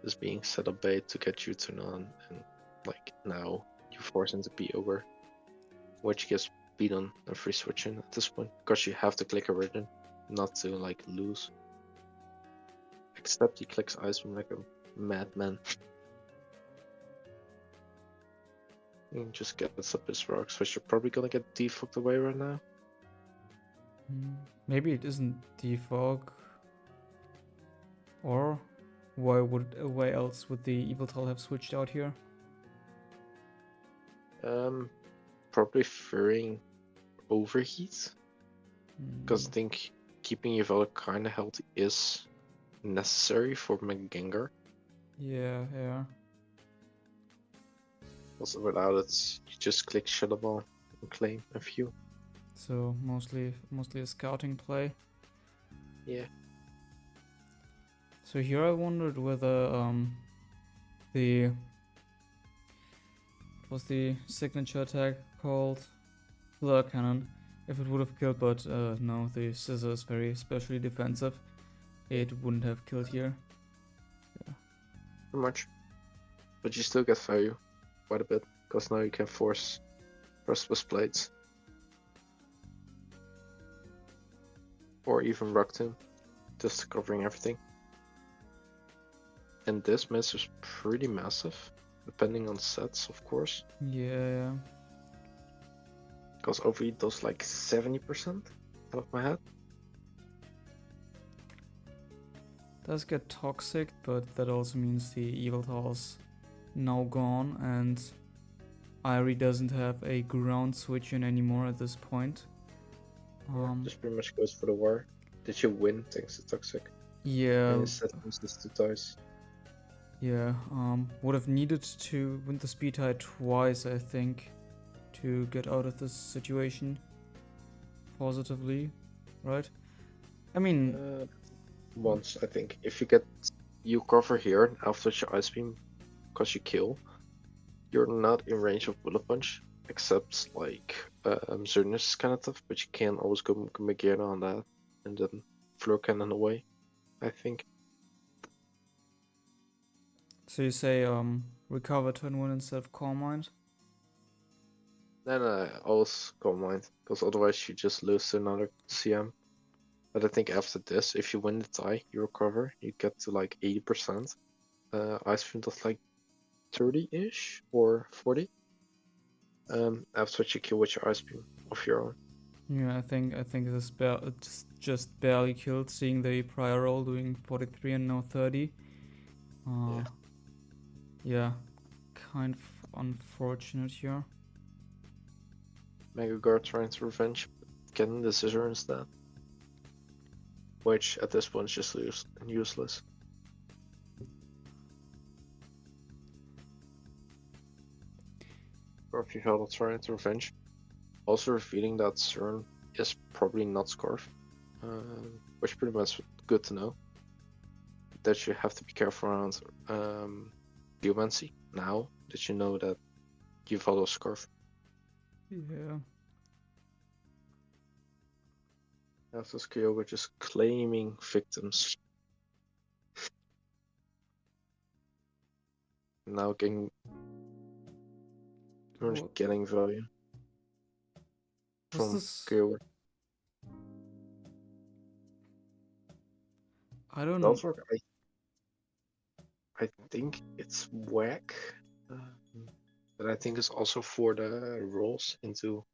Just being set up bait to get you to none, and like now you force him to be over, which gives beat on a free switching at this point, because you have to click Origin, not to like lose. Except he clicks Iceman like a madman. He just gets up his rocks, which you're probably gonna get defogged away right now. Maybe it isn't defog. Or why else would the Evuelf have switched out here? Probably fearing overheat. Because I think keeping Evuelf kinda healthy is necessary for Gengar. Yeah, yeah. Also without it, you just click Shadow Ball and claim a few. So mostly a scouting play. Yeah. So here I wondered whether what was the signature attack called? Flare Cannon. If it would have killed, but no, the scissor is very especially defensive. It wouldn't have killed here. Yeah. Pretty much. But you still get value quite a bit, because now you can force Rust Blades. Or even Rock Tomb, just covering everything. And this miss is pretty massive, depending on sets, of course. Yeah. Because overheat does like 70% out of my head. Does get toxic, but that also means the Evuelf is now gone, and Irie doesn't have a ground switch in anymore at this point. Just pretty much goes for the war. Did you win thanks to toxic? Yeah. And instead uses 2 dice. Yeah, would have needed to win the speed tie twice, I think, to get out of this situation positively, right? I mean, Once, I think. If you get you cover here after your Ice Beam, because you kill, you're not in range of Bullet Punch, except like Zernis is kind of tough, but you can always go Megera on that, and then Flare Cannon away, I think. so you say recover turn 1 instead of Calm Mind? Then always Calm Mind, because otherwise you just lose to another CM. But I think after this, if you win the tie, you recover, you get to like 80%. Ice Beam does like 30-ish or 40. After you kill with your Ice Beam of your own. Yeah, I think this just barely killed, seeing the prior roll doing 43 and now 30. Yeah, kind of unfortunate here. Mega Guard trying to revenge, getting the scissor instead. Which at this point is just useless. Or if you held trying to revenge. Also revealing that CERN is probably not Scarf. Which pretty much good to know. That you have to be careful around Geomancy now that you know that you follow Scarf. Yeah. After Kyogre just claiming victims. Now getting value from Kyogre. I don't know. I think it's whack, but I think it's also for the rolls into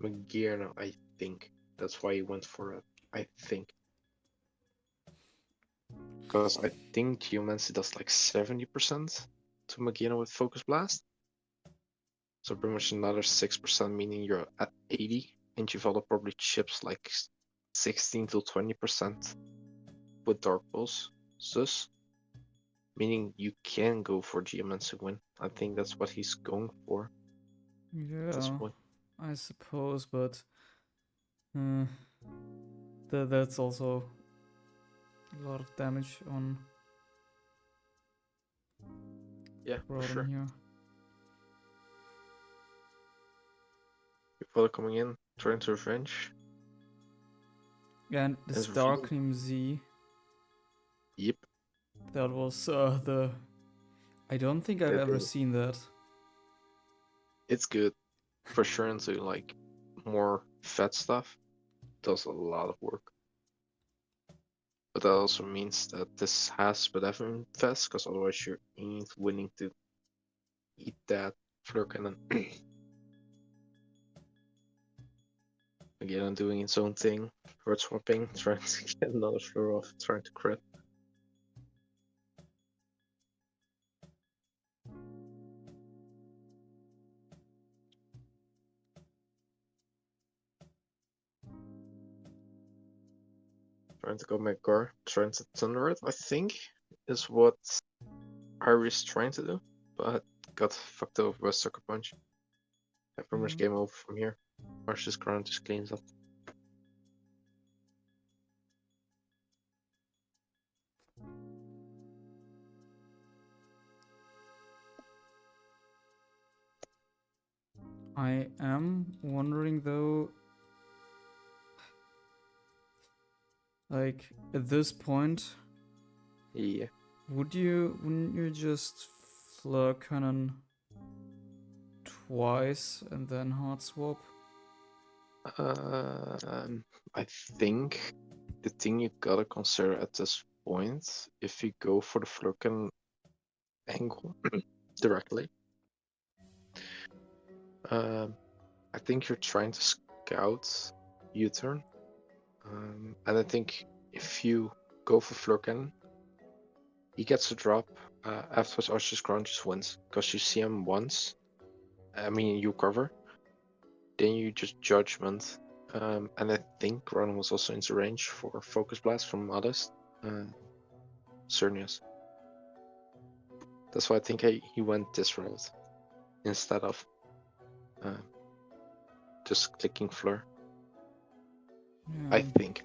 Megera. I think that's why he went for it. I think. Because I think Geomancy does like 70% to Megera with Focus Blast. So pretty much another 6%, meaning you're at 80, and Givaldo probably chips like 16 to 20% with Dark Pulse. Sus. Meaning you can go for Geomancy win. I think that's what he's going for. Yeah, at this point. I suppose, but that's also a lot of damage on For sure. Here. People are coming in, trying to revenge. Yeah, and this Darknim Z. Yep. That was I don't think I've ever seen that. It's good. for sure into like more fat stuff. Does a lot of work. But that also means that this has Benevolent Fest, because otherwise you ain't willing to eat that Fleur Cannon. Again, I'm doing its own thing. Word swapping, trying to get another Fleur off, trying to crit. Trying to go Meggar, trying to Thunder it, I think, is what Harry's trying to do, but got fucked over by Sucker Punch. I pretty much game over from here. Marsh's ground just cleans up. I am wondering though, like at this point, Yeah. wouldn't you just Fleur Cannon twice and then hard swap? I think the thing you gotta consider at this point, if you go for the Flurken angle directly, I think you're trying to scout U-turn, and I think if you go for Flurken, he gets a drop. Afterwards, Archer's Crown just wins because you see him once. I mean, you cover, then you just Judgment, and I think Ron was also into range for Focus Blast from others. Cernius. That's why I think he went this route instead of just clicking Fleur. Yeah. I think.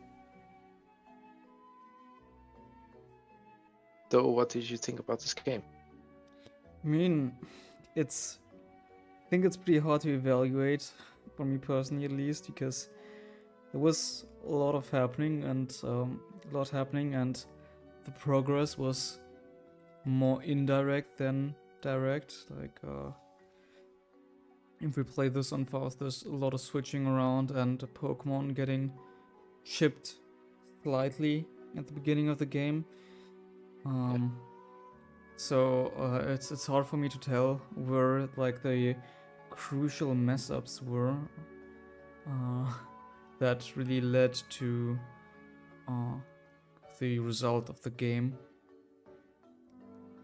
Though, what did you think about this game? I mean, I think it's pretty hard to evaluate, for me personally at least, because there was a lot happening, and the progress was more indirect than direct. Like, if we play this on fast, there's a lot of switching around and Pokemon getting chipped slightly at the beginning of the game. So it's hard for me to tell where like the crucial mess ups were that really led to the result of the game.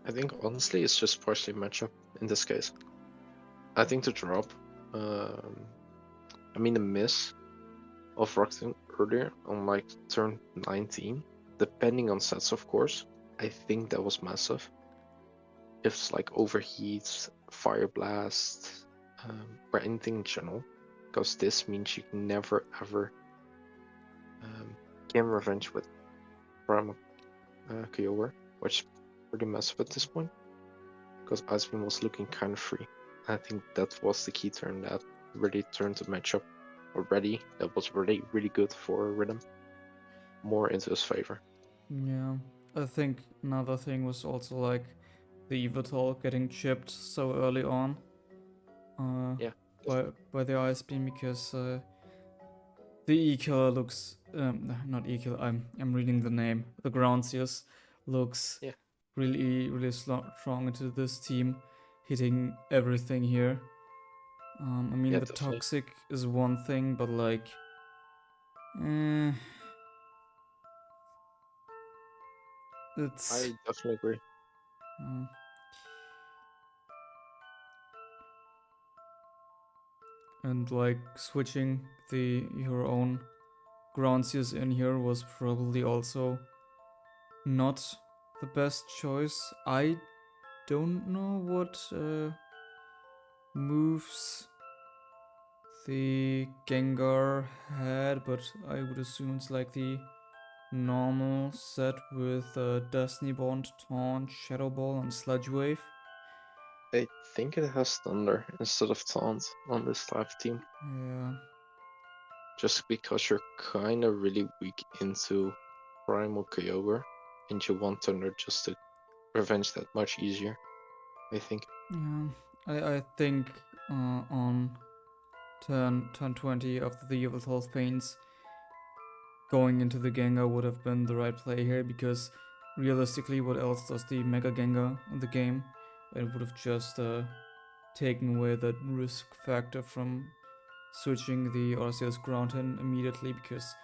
I think honestly it's just partially matchup in this case. I think the drop, I mean the miss of Rockton earlier on like turn 19, depending on sets of course, I think that was massive. If it's like overheat, fire blast, or anything in general, because this means you can never ever gain revenge with Primal Kyogre, which is pretty massive at this point, because Ice Beam was looking kind of free. I think that was the key turn that really turned the matchup already. That was really, really good for Rhythm, more into his favor. Yeah, I think another thing was also like the Evuelf getting chipped so early on by the Ice Beam, because the E-Killer looks not E-Killer, I'm reading the name. The Groundseers looks really strong into this team, hitting everything here. I mean, the definitely. Toxic is one thing, but like it's I definitely agree. And like switching your own Groundseers in here was probably also not the best choice. I don't know what moves the Gengar had, but I would assume it's like the normal set with Destiny Bond, Taunt, Shadow Ball, and Sludge Wave. I think it has Thunder instead of Taunt on this type of team. Yeah. Just because you're kind of really weak into Primal Kyogre, and you want Thunder just to revenge that much easier, I think. Yeah, I think on turn 20 after the Qwylthulg paints, going into the Gengar would have been the right play here, because realistically, what else does the Mega Gengar in the game? It would have just taken away that risk factor from switching the ORAS ground in immediately, because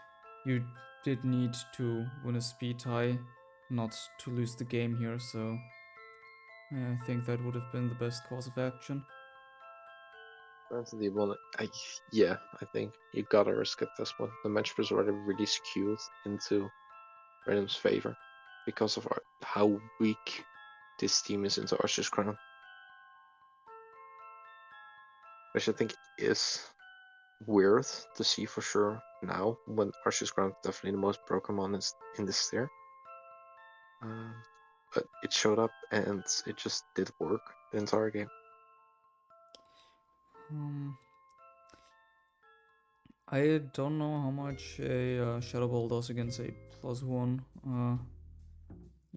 you did need to win a speed tie, not to lose the game here, so I think that would have been the best course of action. Yeah, I think you gotta risk at this one. The match was already really skewed into Random's favor because of how weak this team is into Archer's Crown. Which I think is weird to see for sure now, when Archer's Crown is definitely the most broken one in this tier. But it showed up and it just did work the entire game. I don't know how much a Shadow Ball does against a +1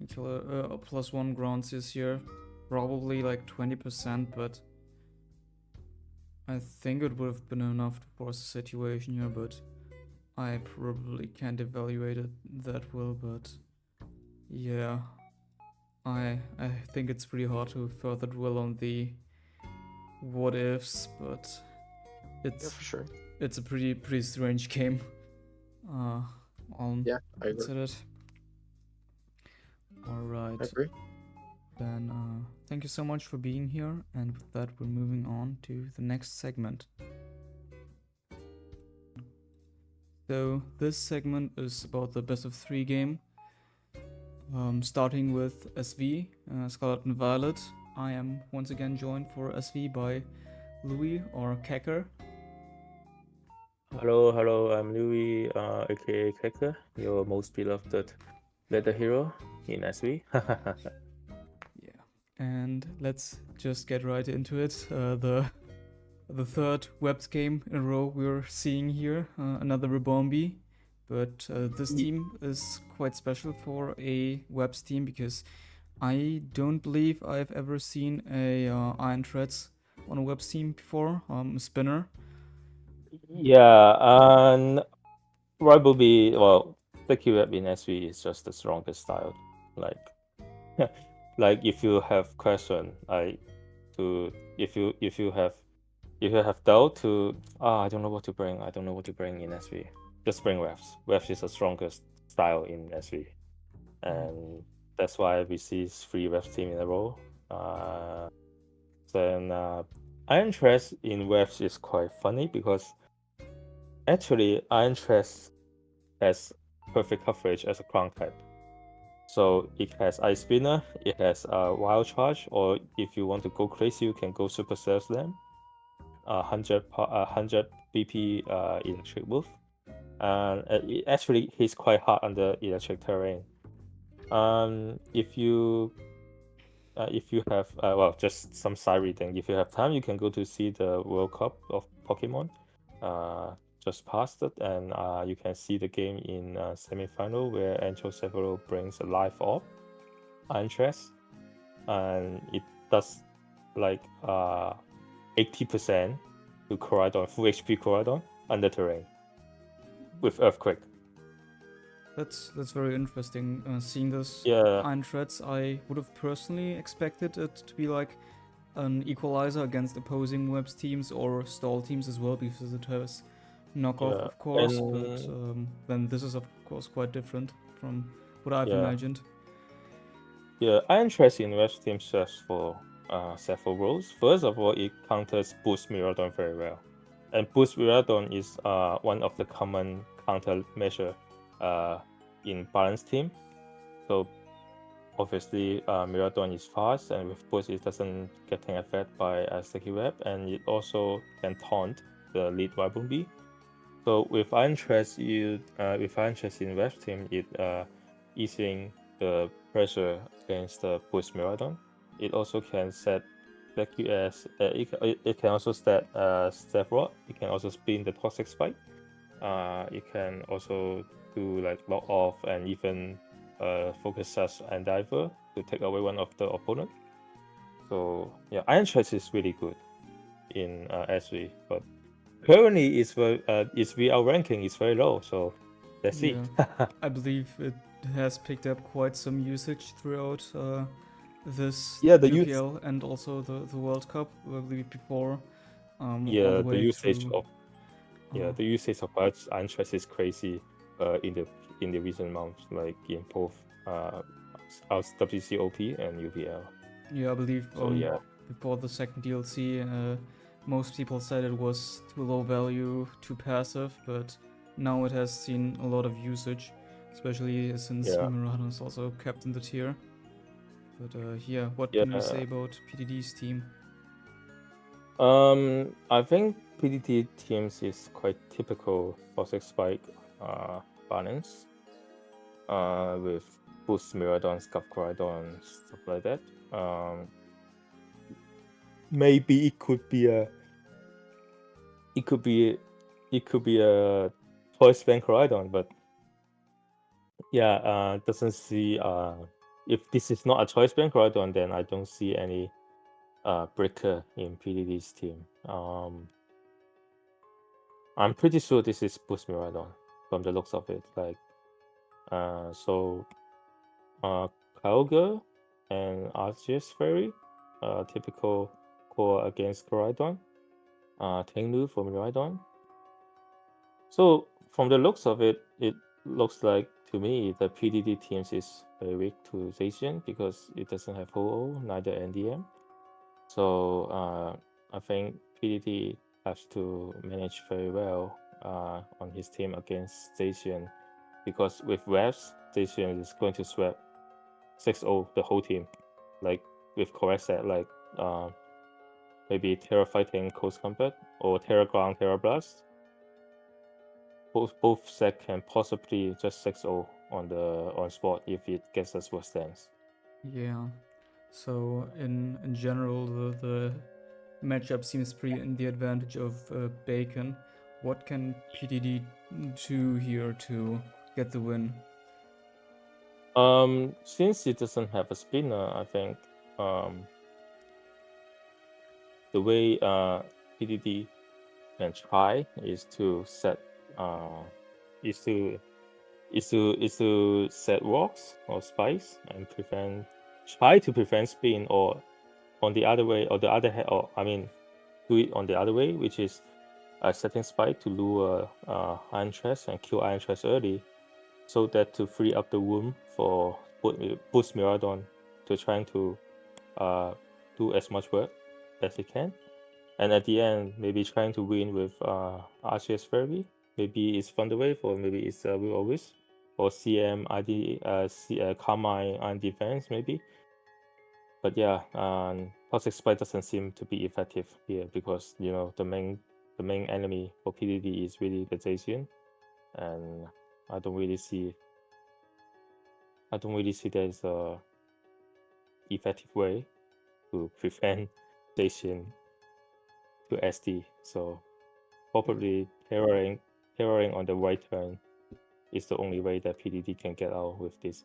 +1 grounds this year. Probably like 20%, but I think it would have been enough to force the situation here, but I probably can't evaluate it that well. But yeah, I think it's pretty hard to further dwell on the what ifs, but it's for sure. It's a pretty strange game. Yeah, I agree. Considered. All right. I agree. Then thank you so much for being here, and with that, we're moving on to the next segment. So this segment is about the best of 3 game. Starting with SV, Scarlet and Violet. I am once again joined for SV by Louis or Kecker. Hello, I'm Louis, aka Kecker, your most beloved letter hero in SV. Yeah, and let's just get right into it. The third Webs game in a row we're seeing here, another Rebombi. But this team is quite special for a Webs team, because I don't believe I've ever seen a Ainzcrad on a Webs team before, spinner. Yeah, and probably, well, the QWeb in SV is just the strongest style. Like, like if you have question, if you have doubt to, I don't know what to bring in SV. Just bring Webs. Webs is the strongest style in SV, and that's why we see 3 Webs team in a row. Then Ainzcrad in Webs is quite funny, because actually Ainzcrad has perfect coverage as a crown type. So it has Ice Spinner, it has Wild Charge, or if you want to go crazy, you can go Super Cell Slam. 100 BP Electric Wolf. And actually, he's quite hard under electric terrain. If you have well, just some side reading. If you have time, you can go to see the World Cup of Pokemon. Just passed it, and you can see the game in semi-final where Ancho Severo brings a live orb, Ainzcrad, and it does like 80% to Koraidon, full HP Koraidon under terrain with Earthquake. That's very interesting. Seeing this Ainzcrad, I would have personally expected it to be like an equalizer against opposing Webs teams or stall teams as well, because it has knockoff, of course. But then this is of course quite different from what I've imagined. Yeah, Ainzcrad in Webs team serves for several roles. First of all, it counters Boost Miradon very well, and Boost Miradon is one of the common counter measure in balance team. So obviously Miradon is fast, and with Boost it doesn't get affected by a sticky web, and it also can taunt the lead Wabumbi. So with Ainzcrad in Webs team, it easing the pressure against the Boost Miradon. It also can set it can also set Step Rod. It can also spin the Toxic Spike. It can also do like lock off and even focus Sash and Diver to take away one of the opponent. So yeah, Ainzcrad is really good in SV, but currently its VR ranking is very low, so let's see. I believe it has picked up quite some usage throughout this Yeah, the UPL and also the World Cup. I believe before. All Yeah, the way usage through, of the usage of Ainzcrad is crazy in the recent months, like in both WCOP and UPL. Yeah, I believe So yeah, before the second DLC, most people said it was too low value, too passive, but now it has seen a lot of usage, especially since Yeah. Miradoon is also kept in the tier. But yeah, what can we say about PDD's team? I think PDD teams is quite typical Toxic Spike balance with Boost Miradoon, Scuff Coridon, stuff like that. Maybe it could be a Choice Bank Coridon, but yeah, doesn't see if this is not a Choice Bank Coridon, then I don't see any breaker in PDD's team. I'm pretty sure this is Boost Miradoon from the looks of it. Like, Kyogre and Arceus Fairy, typical core against Coridon. Tenglu for Miradoon. So from the looks of it, it looks like to me the PDD teams is very weak to Zacian because it doesn't have Ho-Oh, neither NDM. So I think PDD has to manage very well on his team against Zacian, because with Webs, Zacian is going to sweep 6-0 the whole team, like with correct set, like maybe Terra Fighting Close Combat or Terra Ground Terra Blast. Both set can possibly just 6-0 on spot if it gets us what stance. Yeah. So in general, the matchup seems pretty in the advantage of Bacon. What can PDD do here to get the win? Since it doesn't have a spinner, I think the way PDD can try is to set set rocks or spikes and try to prevent spin, or on the other way, or the other hand, or I mean, do it on the other way, which is setting spike to lure Ainzcrad and kill Ainzcrad early, so that to free up the room for Boost Miradoon to trying to do as much work as it can, and at the end maybe trying to win with Arceus Fairy. Maybe it's Thunderwave, or maybe it's Will Always, or CM ID Carmine and defense maybe. But yeah, Toxic Spike doesn't seem to be effective here because the main enemy for PDD is really the Zacian, and I don't really see there's a effective way to prevent Zacian to SD. So probably terroring on the right turn is the only way that PDD can get out with this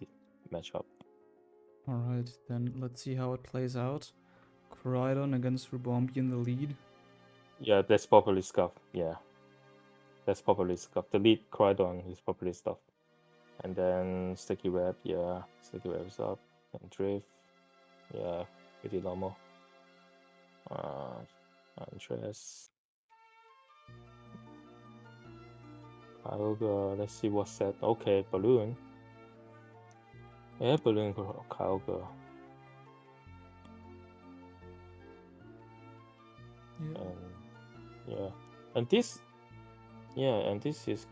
matchup. Alright, then let's see how it plays out. Coridon against Rubombi in the lead. Yeah, that's probably Scuff. Yeah, that's probably Scuff. The lead Coridon is probably Scuff. And then Sticky Web, yeah, Sticky Web is up. And Drift, yeah, pretty normal. Interest. Kyogre, let's see what's set. Okay, Balloon. Yeah, Balloon Kyogre. And this is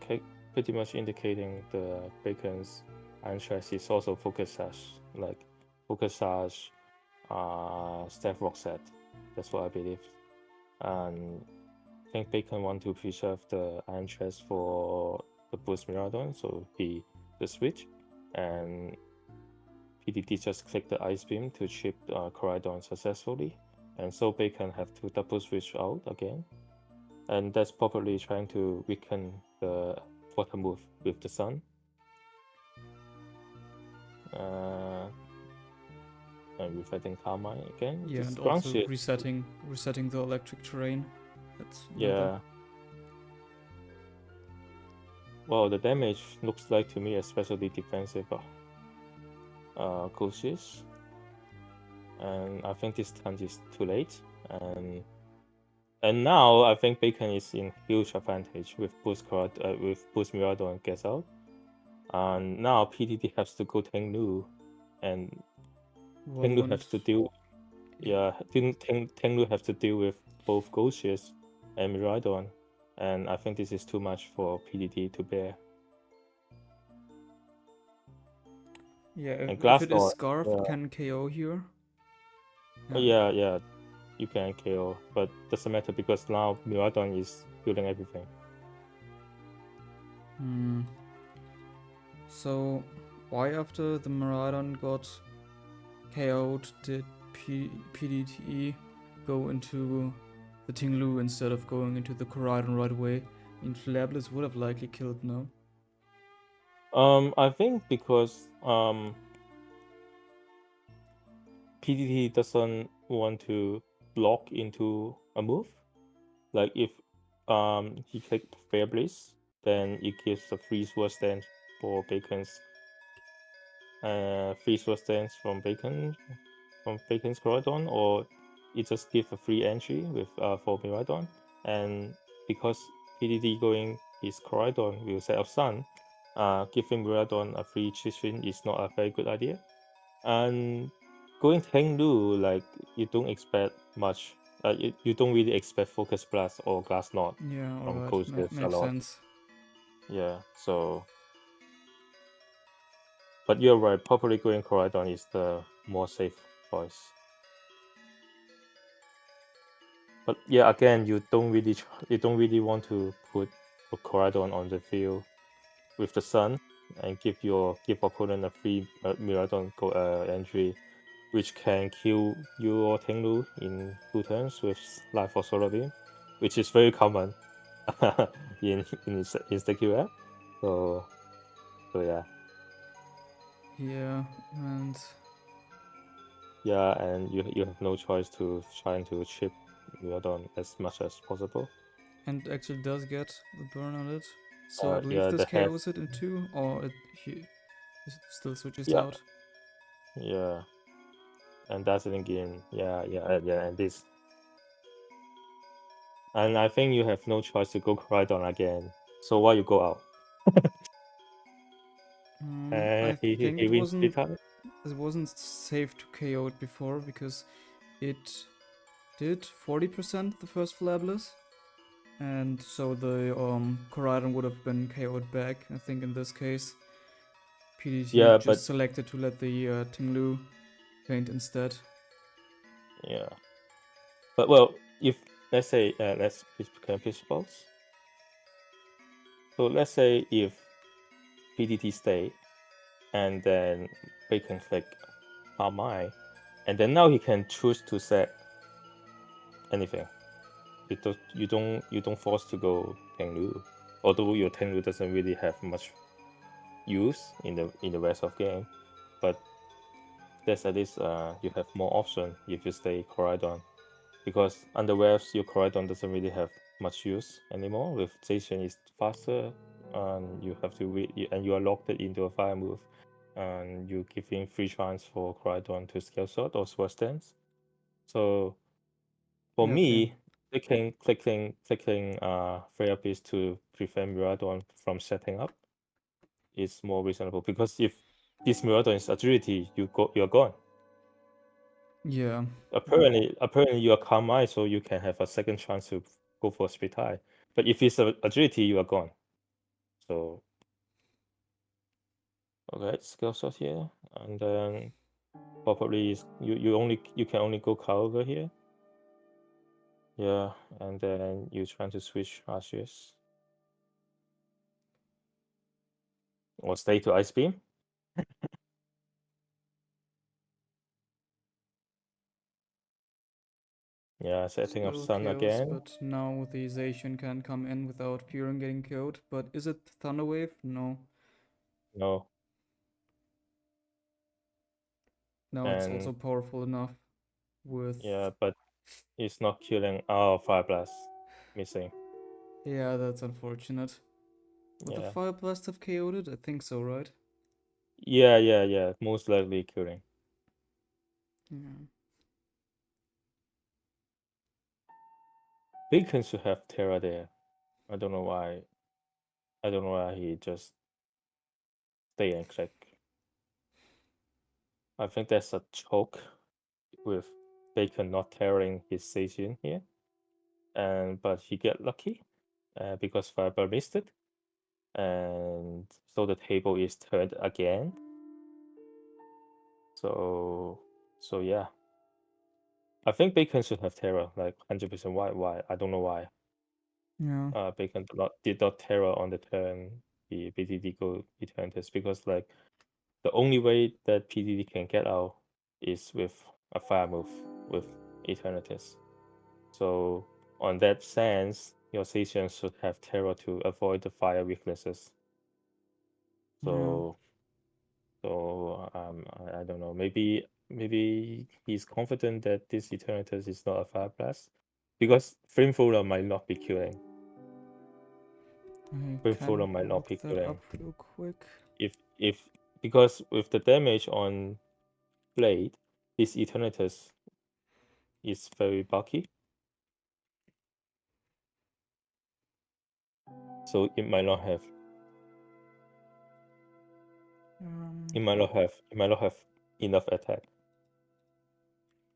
pretty much indicating the Bacon's Ainzcrad is also Focus Sash, like Focus Sash, Staff Rock set. That's what I believe. And I think Bacon want to preserve the Ainzcrad for the Boost Miradoon, so he the switch, and PDD just click the Ice Beam to chip Coridon successfully, and so Bacon have to double switch out again, and that's probably trying to weaken the water move with the Sun. And resetting Carmine again. Yeah, and also resetting the electric terrain. That's Well, the damage looks like to me especially defensive Ghosts. And I think this turn is too late. And now I think Bacon is in huge advantage with boost Mirador gets out. And now PDD has to go Tenglu, and Tenglu has to deal. Yeah, Tenglu has to deal with both Ghosts and Mirador, and I think this is too much for PDD to bear. Yeah, And if it is Glassdoor, Scarf, yeah. it can KO here. Yeah, you can KO, but doesn't matter because now Mirador is building everything. So, why after the Mirador got KO'd did PDT go into the Tinglu instead of going into the Koraidon right away? I mean, Flabless would have likely killed, no? I think because PDT doesn't want to block into a move. Like if he clicked Fairblaze, then it gives a free sword stance for Bacon's free sword stance from Bacon's Koraidon, or it just gives a free entry with for Miradon. And because PDD going his Koraidon will set up Sun, giving Miradon a free Chishin is not a very good idea. And going Tenglu, like you don't expect much. You don't really expect Focus Blast or Glass Knot from Alright, makes sense. Yeah, so. But you're right, probably going Koraidon is the more safe choice. But yeah, again, you don't really want to put a Koraidon on the field with the Sun and give opponent a free Miradon entry, which can kill your Tenglu in 2 turns with Life or Solar Beam, which is very common in InstaQF. So yeah. Yeah, and you have no choice to trying to chip Miradon as much as possible. And actually does get the burn on it. So I believe this KOs it in 2, or it still switches out. Yeah. And that's it again. Yeah, and this. And I think you have no choice to go Koraidon again. So why you go out? I think it wasn't safe to KO it before because it did 40% the first Flabless. And so the Koraidon would have been KO'd back. I think in this case, PDT just selected to let the Tinglu paint instead. Yeah. But well, if let's say let's pitch balls. So let's say if PDT stay, and then Bacon click MMII, and then now he can choose to set anything. You don't force to go Tenglu, although your Tenglu doesn't really have much use in the rest of game, but there's at least you have more option if you stay Koraidon, because under waves your Koraidon doesn't really have much use anymore. With Zacian is faster, and you have to and you are locked into a fire move, and you giving free chance for Koraidon to scale shot or sword stance. So for me, clicking Therapist to prevent Miradon from setting up is more reasonable, because if this Miradon is agility, you're gone. Yeah. Apparently you are MMII, so you can have a second chance to go for a split high. But if it's agility, you are gone. So okay, scale shot here, and then probably you can only go cover here. Yeah, and then you trying to switch Arceus. Or stay to Ice Beam. Yeah, setting up Sun chaos, again. But now the Zacian can come in without fearing getting killed. But is it Thunder Wave? No. No. No, it's also powerful enough with... Yeah, but it's not killing... Oh, Fire Blast. Missing. Yeah, that's unfortunate. Would the Yeah. Fire Blast have KO'd it? I think so, right? Yeah. Most likely killing. Yeah. Bacon should have Terra there. I don't know why. I don't know why he just stay and click. I think that's a choke with Bacon not tearing his Zacian here. But he get lucky because Fireball missed it. And so the table is turned again. So yeah. I think Bacon should have Terra, like 100%. Why? I don't know why. Yeah. Bacon did not Terra on the turn the PTD go Eternatus, because like the only way that PTD can get out is with a fire move with Eternatus. So on that sense, your Zacian should have Terra to avoid the fire weaknesses. So I don't know. Maybe he's confident that this Eternatus is not a fire blast, because Flamefolder might not be killing. Flamefolder might not be Look that killing. up real quick. If because with the damage on Blade, this Eternatus is very bulky. So it might not have it might not have enough attack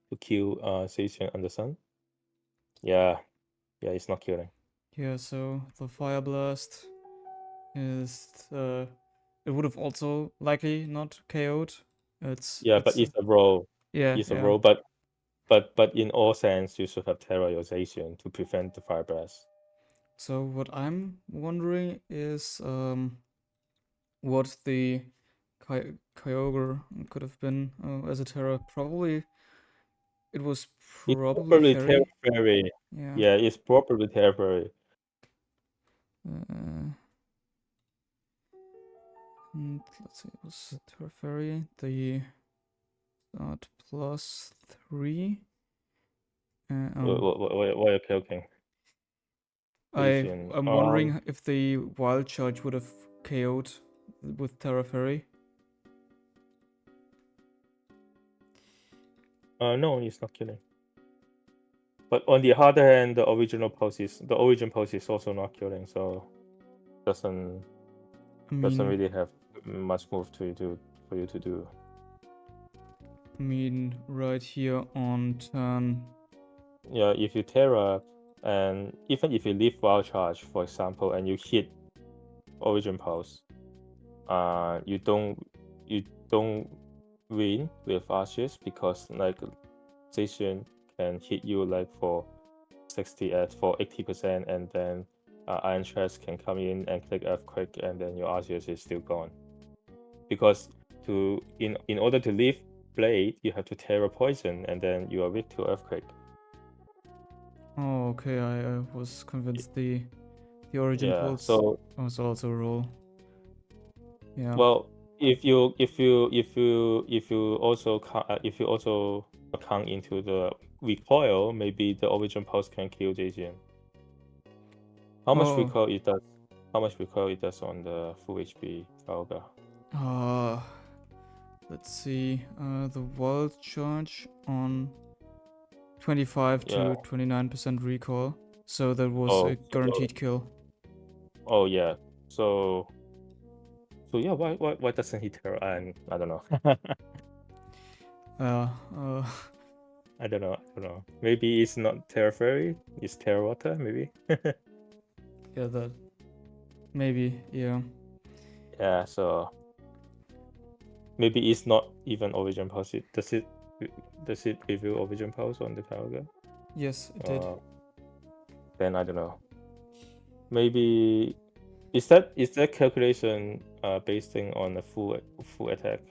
to kill Zacian under Sun. Yeah, it's not killing. Yeah, so the Fire Blast is it would have also likely not KO'd. But it's a roll. Yeah, It's a yeah. roll, but in all sense you should have terrorization to prevent the fire blast. So what I'm wondering is what the Kyogre could have been as a Terra. Probably it was probably Terra Fairy. Yeah. Yeah, it's probably Terra Fairy. And let's see, it was Terra Fairy. The start +3. What are you clicking? I'm wondering if the Wild Charge would have KO'd with Terra Fairy. No, it's not killing. But on the other hand, the origin pulse is also not killing, so doesn't really have much move for you to do. I mean, right here on turn. Yeah, if you Terra, and even if you leave Wild Charge, for example, and you hit Origin Pulse, you don't win with Arceus, because like Zacian can hit you like for 80%, and then Ainzcrad can come in and click Earthquake, and then your Arceus is still gone. Because in order to leave Blade, you have to Terra Poison, and then you are weak to Earthquake. Oh, okay. I was convinced the Origin Pulse was also a roll. Yeah. Well, if you also account into the recoil, maybe the Origin Pulse can kill Zacian. How much recoil it does? How much recoil it does on the full HP Kyogre? Let's see. The Wild Charge on 25 to 29% recoil. So that was a guaranteed kill. Oh yeah. So yeah, why doesn't he Terra? And I don't know. I don't know. Maybe it's not Terra Fairy. It's Terra Water. Maybe. Yeah, that. Maybe. Yeah. Yeah. So maybe it's not even Origin Pulse. Does it reveal Origin Pulse on the Kyogre? Yes, it did. Then I don't know. Maybe is that calculation based on a full attack?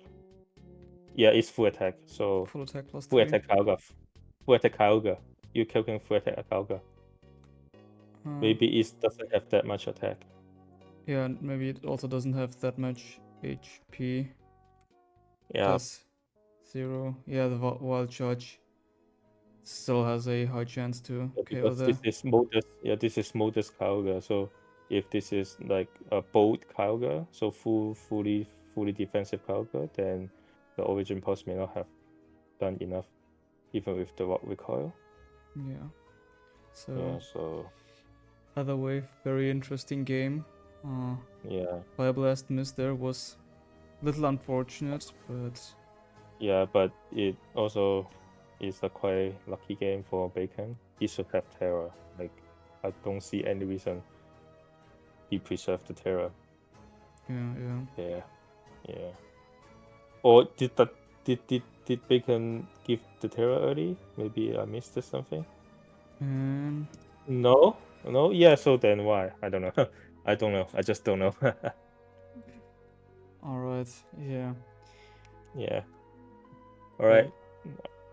Yeah, it's full attack. So full attack plus full 3. attack Kyogre. Full attack Kyogre. You calculate full attack Kyogre. Maybe it doesn't have that much attack. Yeah, maybe it also doesn't have that much HP. Yeah. Plus 0. Yeah, the Wild Charge still has a high chance to KO there. This is modest Kyogre, so if this is like a bold Kyogre, so fully defensive Kyogre, then the Origin Pulse may not have done enough, even with the Rock Recoil. Yeah. So, Yeah, so either way, very interesting game. yeah, Fire Blast miss there was a little unfortunate, but yeah, but it also is a quite lucky game for Bacon. He should have Terra. Like, I don't see any reason he preserved the Terra. yeah. Yeah. Or did Bacon give the Terra early? Maybe I missed something. No. Yeah. So then why? I don't know. I don't know. I just don't know. All right. Yeah. Yeah. All right.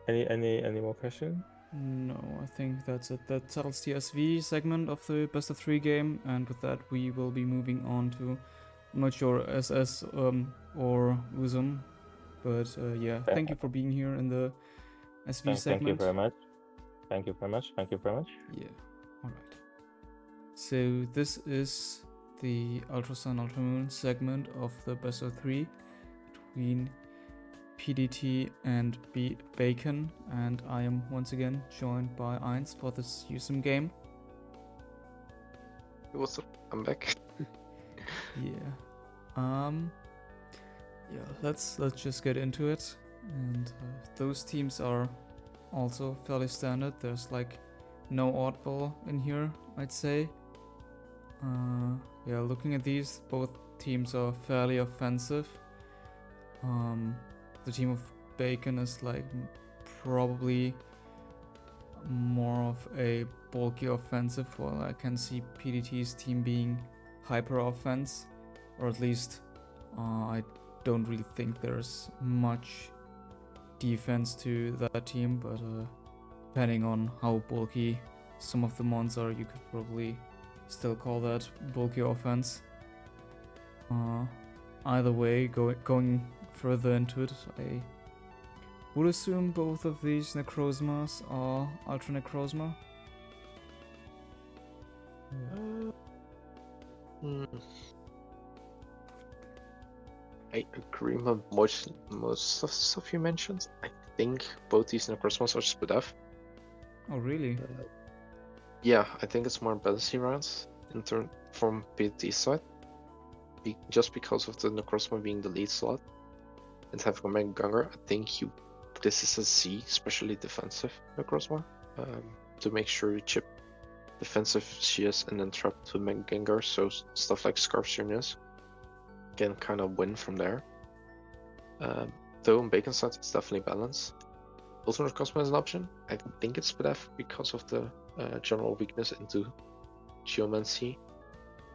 Any more questions? No, I think that's it. That settles the SV segment of the best of 3 game, and with that we will be moving on to, I'm not sure, SS or USUM, but yeah, thank you for being here in the SV segment. Thank you very much. Thank you very much. Yeah, alright. So this is the Ultra Sun Ultra Moon segment of the best of 3 between PDT and Bacon, and I am once again joined by Ainz for this USUM game. What's up? I'm back. Yeah. Yeah, let's just get into it. And those teams are also fairly standard. There's like no oddball in here, I'd say. Yeah, looking at these, both teams are fairly offensive. The team of Bacon is like probably more of a bulky offensive, while I can see PDT's team being hyper offense, or at least I don't really think there's much defense to that team, but depending on how bulky some of the mons are, you could probably still call that bulky offense. Either way, going further into it, I would assume both of these Necrozmas are Ultra Necrozma. I agree with most of the stuff you mentioned. I think both these Necrozmas are SwSh. Oh, really? Yeah, I think it's more balancing rounds in turn from PDT side. Just because of the Necrozma being the lead slot and having a Mega Gungar, I think this is a C, especially defensive Necrozma, to make sure you chip defensive CS and then trap to Mega Gungar, so stuff like Scarf Juniors can kind of win from there. Though on Bacon's side, it's definitely balanced. Also, Necrozma is an option. I think it's SwSh because of the general weakness into Geomancy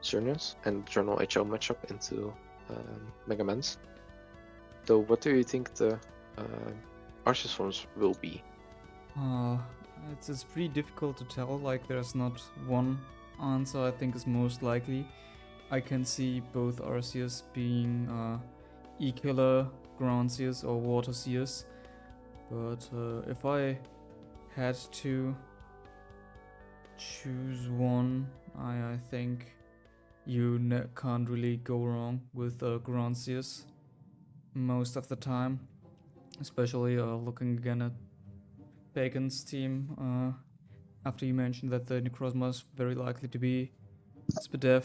Xerneas and general HL matchup into Megamans. Though, what do you think the Arceus forms will be? It's pretty difficult to tell. Like, there's not one answer I think is most likely. I can see both Arceus being E-Killer, Ground Seers, or Water Seers. But if I had to choose one, I think you can't really go wrong with Ground Seers most of the time. Especially looking again at Bacon's team, after you mentioned that the Necrozma is very likely to be SwSh.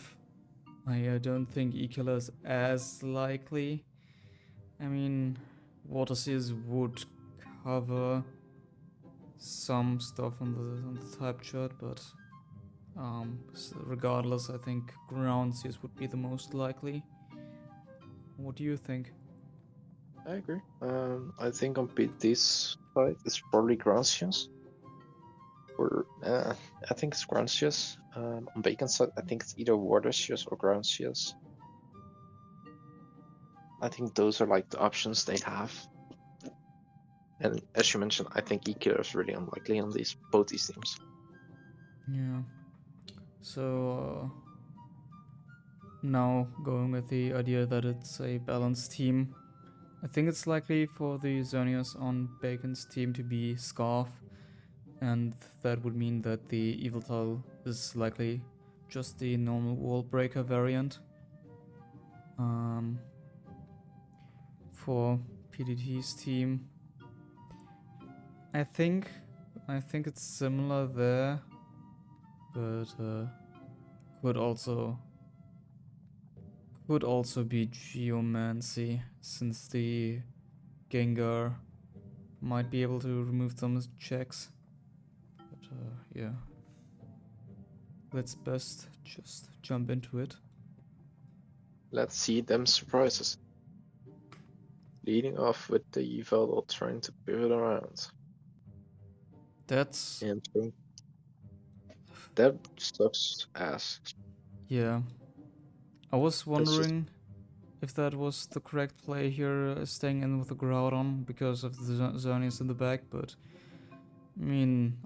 I don't think E-Killer is as likely. I mean, Water Seers would cover some stuff on the type chart, but regardless, I think Ground Seers would be the most likely. What do you think? I agree. I think on PDT's side, it's probably Ground Seers. I think it's Ground Seers. On Bacon's side, I think it's either Water Seers or Ground Seers. I think those are like the options they have. And as you mentioned, I think E-Killer is really unlikely on both these teams. Yeah. So now going with the idea that it's a balanced team, I think it's likely for the Xerneas on Bacon's team to be Scarf, and that would mean that the Evuelf is likely just the normal wall breaker variant. For PDT's team, I think it's similar there, but could also be Geomancy, since the Gengar might be able to remove some checks. But yeah, let's best just jump into it. Let's see them surprises. Leading off with the Evuelf trying to pivot around. That's And that sucks ass. yeah. I was wondering if that was the correct play here, staying in with the Groudon because of the Xerneas in the back, but I mean,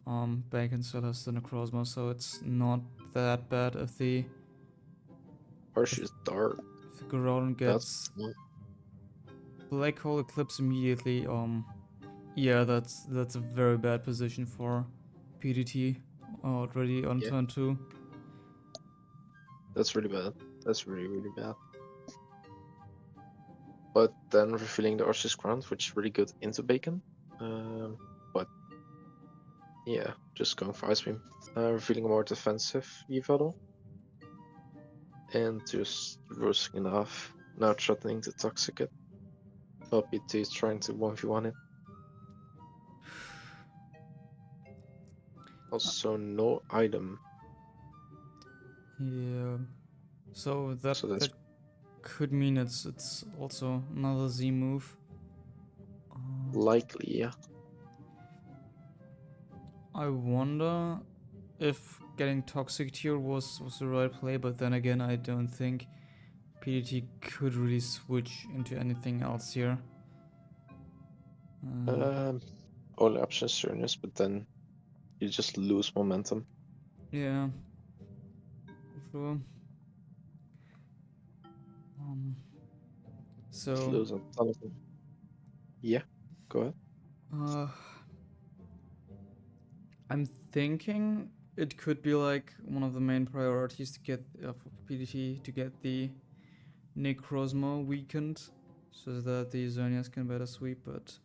Bacon still has the Necrozma, so it's not that bad if the Arceus Dart. if the Groudon gets Black Hole Eclipse immediately. Yeah, that's a very bad position for PDT already on turn 2. That's really bad. That's really, really bad. But then revealing the Arceus Ground, which is really good into Bacon. But yeah, just going for Ice Beam. Revealing a more defensive Evuelf. And just roasting it off. Now threatening to Toxic it. While PT is trying to 1v1 it. Also, no item. Yeah. So that that's could mean it's also another Z move. likely, yeah. I wonder if getting Toxic here was the right play, but then again, I don't think PDT could really switch into anything else here. Only option is Xerneas, but then you just lose momentum. Yeah. Sure. Just So lose a ton of them. Yeah, go ahead. I'm thinking it could be like one of the main priorities to get for PDT to get the Necrozma weakened, so that the Xerneas can better sweep. But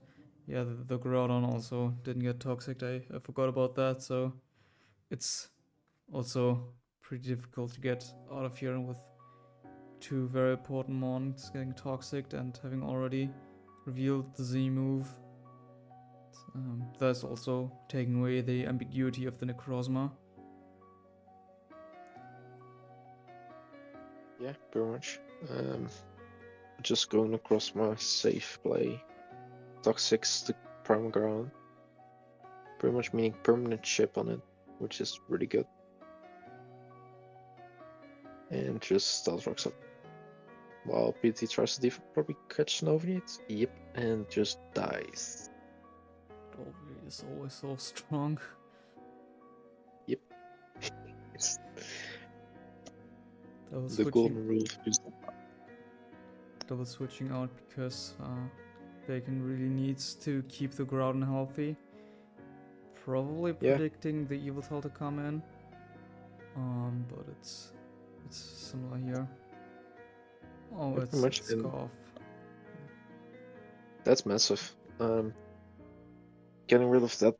yeah, the Groudon also didn't get Toxic. I forgot about that. So it's also pretty difficult to get out of here with 2 very important mons getting Toxic and having already revealed the Z move. Thus also taking away the ambiguity of the Necrozma. Yeah, pretty much. Just going across my safe play. Toxic's the prime ground. Pretty much meaning permanent chip on it, which is really good. And just stealth rocks up. While PT tries to probably catch an overheat. Yep, and just dies. Overheat is always so strong. Yep. Double the golden rule. Double switching out because Bacon really needs to keep the Groudon healthy. Probably predicting the Evuelf to come in. But it's similar here. Oh, it's Scarf. That's massive. Getting rid of that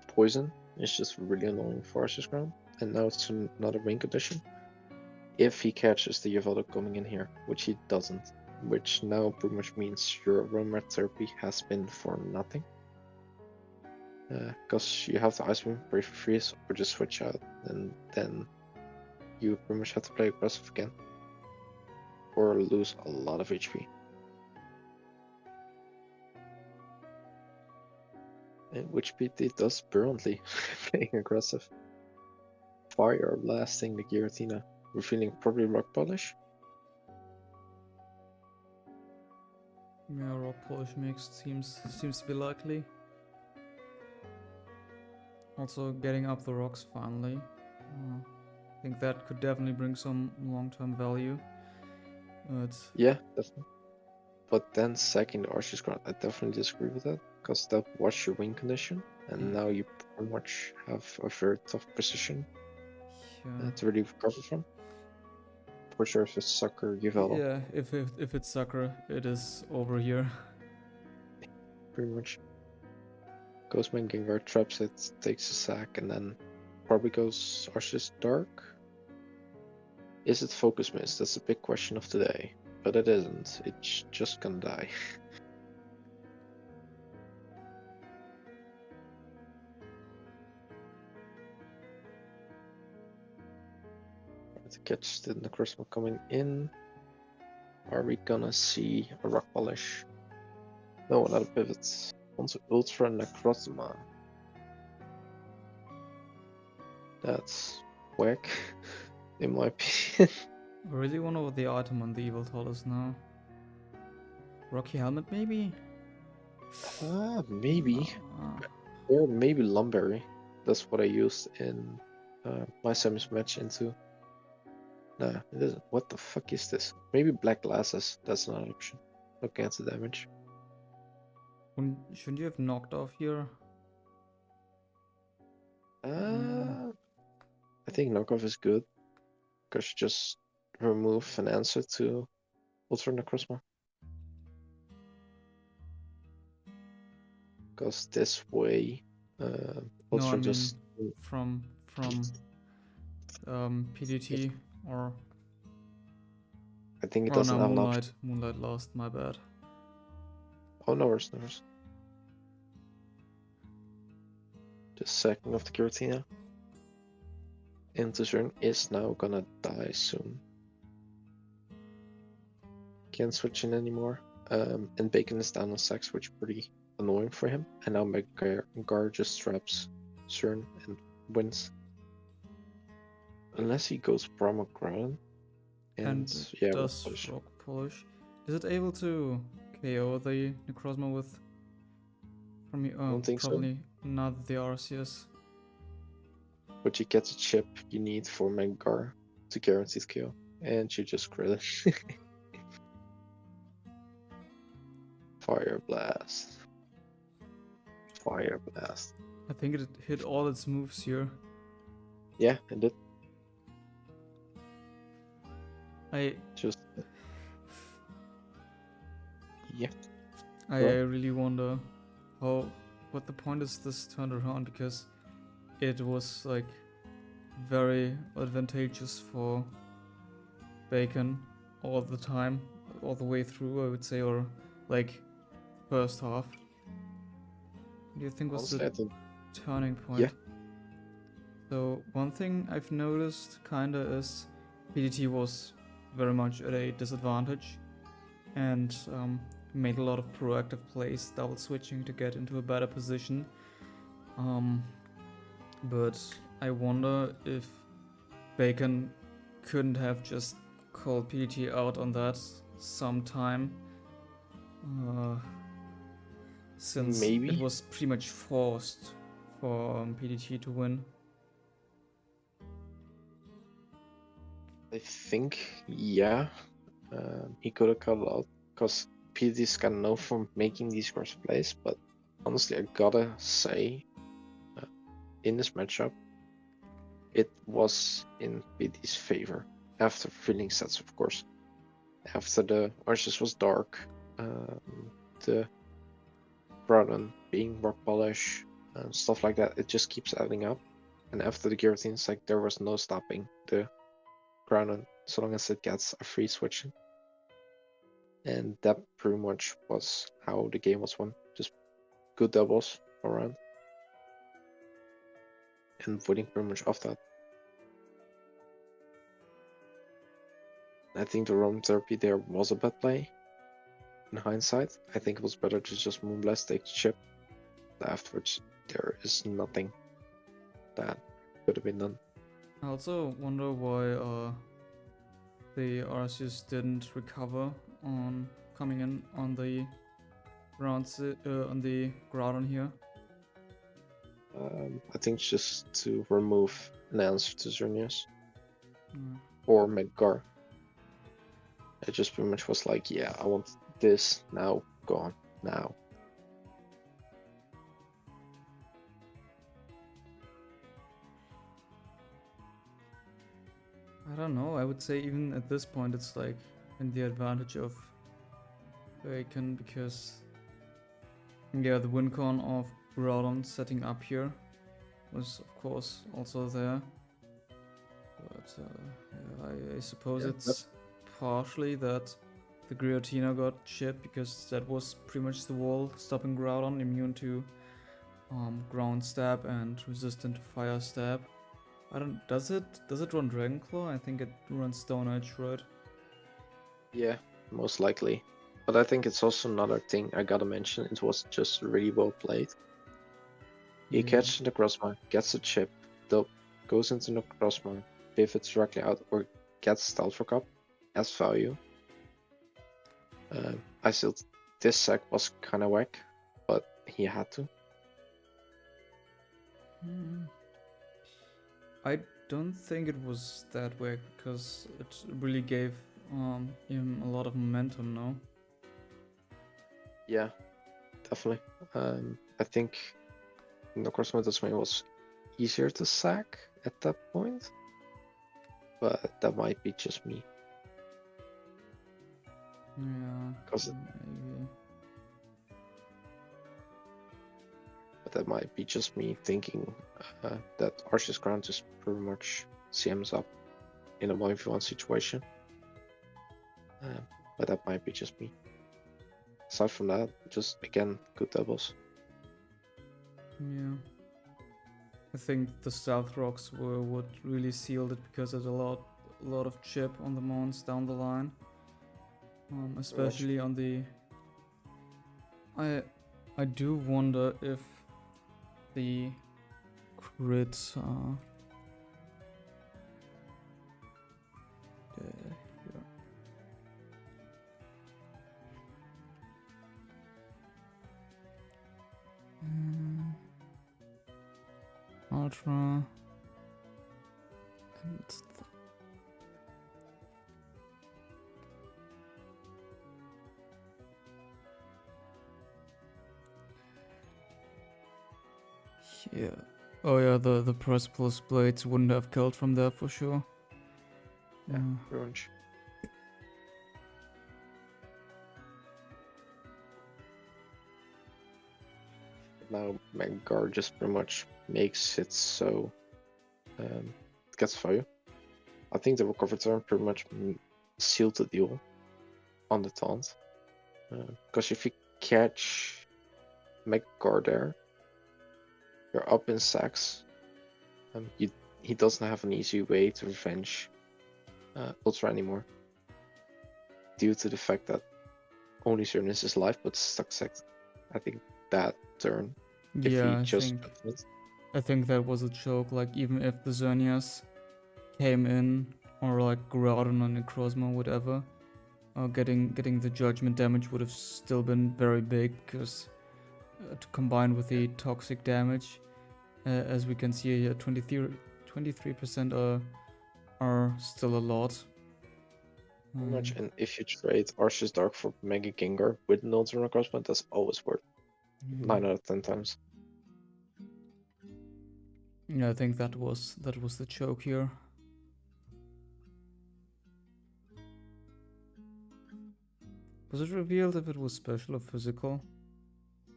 poison is just really annoying for Arceus Ground. And now it's another win condition. If he catches the Evuelf coming in here, which he doesn't, which now pretty much means your Rhmsitb has been for nothing. Because you have the Ice Beam, Brave Freeze, or just switch out, and then you pretty much have to play aggressive again. Or lose a lot of HP. And which PT does brilliantly, playing aggressive. Fire blasting the Giratina, revealing probably Rock Polish. Yeah, Rock Polish mix seems to be likely. Also getting up the rocks finally. I think that could definitely bring some long-term value. But yeah, definitely. But then second Arceus Ground, I definitely disagree with that, because that was your win condition, and now you pretty much have a very tough position. Yeah. to really recover from. For sure, if it's Sucker, Uvello. Yeah, if it's Sucker, it is over here. Pretty much. Ghostman Gengar traps it, takes a sack, and then probably goes Arceus Dark. Is it Focus Mist? That's the big question of today. But it isn't. It's just gonna die. To catch the Necrozma coming in. Are we gonna see a Rock Polish? No, not a pivot. Onto Ultra Necrozma. That's whack, in my opinion. I really wonder what the item on the Evuelf is now. Rocky Helmet, maybe? Maybe. Or maybe Lumberry. That's what I used in my semis match into. Nah, it isn't. What the fuck is this? Maybe Black Glasses. That's not an option. No cancel damage. Shouldn't you have knocked off here? I think knockoff is good. Because you just remove an answer to Ultra Necrozma. Because this way, No, I mean just from PDT or I think it oh doesn't no, have an option. Moonlight lost. My bad. Oh, no worries, no worries. Just sacking of the Giratina. Into turn is now gonna die soon. Can't switch in anymore. And Bacon is down on sacks, which is pretty annoying for him. And now Gar just traps Cern and wins. Unless he goes Brahmagradan. And yeah, does Rock Polish. Is it able to KO the Necrozma with from you? I don't think probably not the Arceus. But you get a chip you need for Mengar to guaranteed kill. And you just crit it. Fire Blast. Fire Blast. I think it hit all its moves here. Yeah, it did. I really wonder what the point is this turned around, because it was like very advantageous for Bacon all the time, all the way through, I would say, or like first half. What do you think was Honestly, the turning point? Yeah. So one thing I've noticed kinda is PDT was very much at a disadvantage and made a lot of proactive plays, double switching to get into a better position. But I wonder if Bacon couldn't have just called PDT out on that sometime, since Maybe. it was pretty much forced for PDT to win. I think, yeah. He could have cut it out because PDT's got known for making these cross plays, but honestly, I gotta say, in this matchup, it was in PDT's favor after filling sets, of course. After the Arceus was dark, the Groudon being Rock Polish, and stuff like that, it just keeps adding up. And after the Giratina, it's like there was no stopping the Groudon so long as it gets a free switch. And that pretty much was how the game was won. Just good doubles around. And winning pretty much off that. I think the Roam Therapy there was a bad play. In hindsight, I think it was better to just Moonblast, take the chip. Afterwards, there is nothing that could have been done. I also wonder why the Arceus didn't recover on coming in on the on the Groudon here. I think it's just to remove an answer to Xerneas. Mm. Or Medgar. It just pretty much was like, yeah, I want this now, gone, now. I don't know. I would say even at this point, it's like in the advantage of Bacon because yeah, the win con of Groudon setting up here was of course also there. But yeah, I suppose it's partially that the Giratina got chipped because that was pretty much the wall stopping Groudon, immune to ground stab and resistant to fire stab. I don't. Does it run Dragon Claw? I think it runs Stone Edge, right? Yeah, most likely. But I think it's also another thing I gotta mention. It was just really well played. He catches the Crossmine, gets a chip, goes into the Crossmine, pivots directly out, or gets Stealth Rock up as value. I still this sack was kind of whack, but he had to. I don't think it was that way because it really gave him a lot of momentum. No. Yeah, definitely. I think the Crossmine Dustman was easier to sack at that point, but that might be just me. Yeah. Maybe. But that might be just me thinking that Arceus Crown just pretty much CMs up in a 1v1 situation. But that might be just me. Aside from that, just again, good doubles. Yeah. I think the Stealth Rocks were what really sealed it because it's a lot of chip on the mons down the line. Especially on the... I do wonder if the crits are... Ultra... Yeah. Oh yeah, the Press Plus Blades wouldn't have killed from there for sure. Yeah, Revenge. Now Maggar just pretty much makes it so it gets fire. I think the recovery turn pretty much sealed the deal on the taunt. Because if you catch Maggar there, you're up in sacks. He doesn't have an easy way to revenge Ultra anymore. Due to the fact that only Cernus is alive but stuck sacked. I think that turn, yeah, I think that was a joke. Like even if the Xerneas came in or like Groudon on Necrozma, whatever, getting the judgment damage would have still been very big because to combine with the toxic damage, as we can see here, 23% are still a lot. Much, and if you trade Arceus Dark for Mega Gengar with an Ultra Crossband, that's always worth 9 out of 10 times. Yeah, I think that was the choke here. Was it revealed if it was special or physical?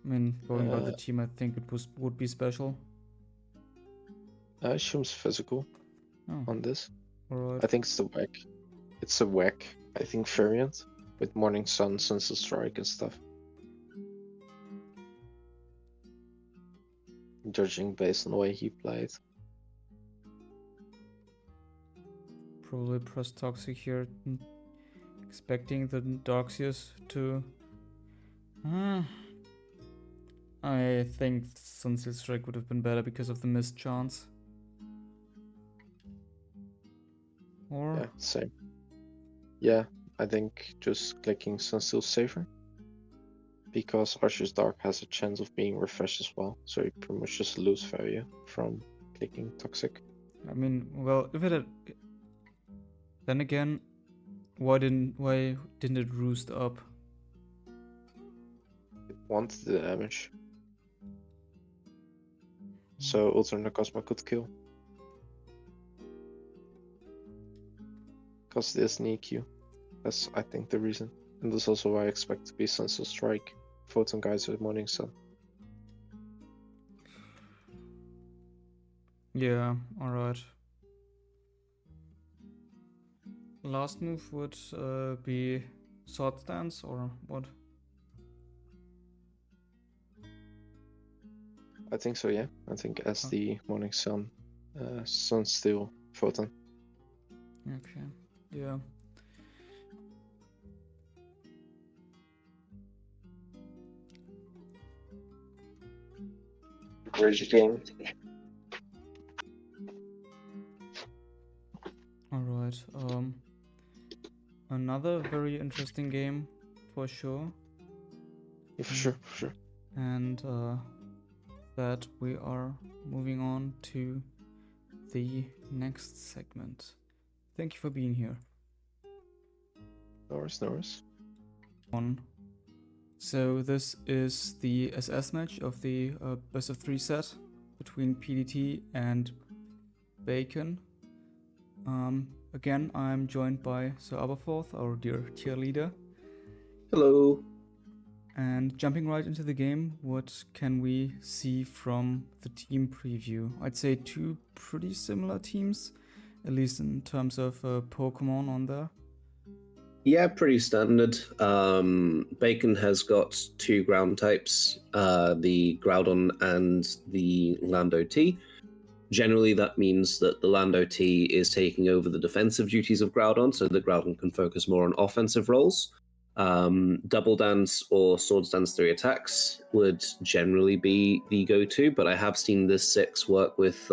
I mean, going by the team, I think it would be special. I assume it's physical on this. Alright. I think it's the whack. It's a whack, I think, variant with Morning Sun, Sunset Strike and stuff. Judging based on the way he played. Probably press Toxic here. Expecting the Darkseus to... I think Sunset Strike would have been better because of the missed chance. Or... Yeah, same. Yeah, I think just clicking Sunsteel safer. Because Arceus Dark has a chance of being refreshed as well. So you pretty much just lose value from clicking Toxic. I mean, well, if it had... Then again, why didn't it roost up? It wanted the damage. So Ultra Necrozma could kill. Because there's an EQ. That's, I think, the reason. And that's also why I expect to be Sons of Strike, Photon Guys with Morning Sun. Yeah, alright. Last move would be Sword Stance or what? I think so, yeah. I think as the Morning Sun, Sunsteel, Photon. Okay, yeah. Bridge game. Alright, another very interesting game for sure. Yeah, for sure, for sure. And that we are moving on to the next segment. Thank you for being here. No worries. So this is the SS match of the best of 3 set between PDT and Bacon. Again, I'm joined by Sir Aberforth, our dear tier leader. Hello. And jumping right into the game, what can we see from the team preview? I'd say 2 pretty similar teams, at least in terms of Pokemon on there. Yeah, pretty standard. Bacon has got 2 ground types, the Groudon and the Lando T. Generally, that means that the Lando T is taking over the defensive duties of Groudon, so that Groudon can focus more on offensive roles. Double Dance or Swords Dance 3 attacks would generally be the go-to, but I have seen this 6 work with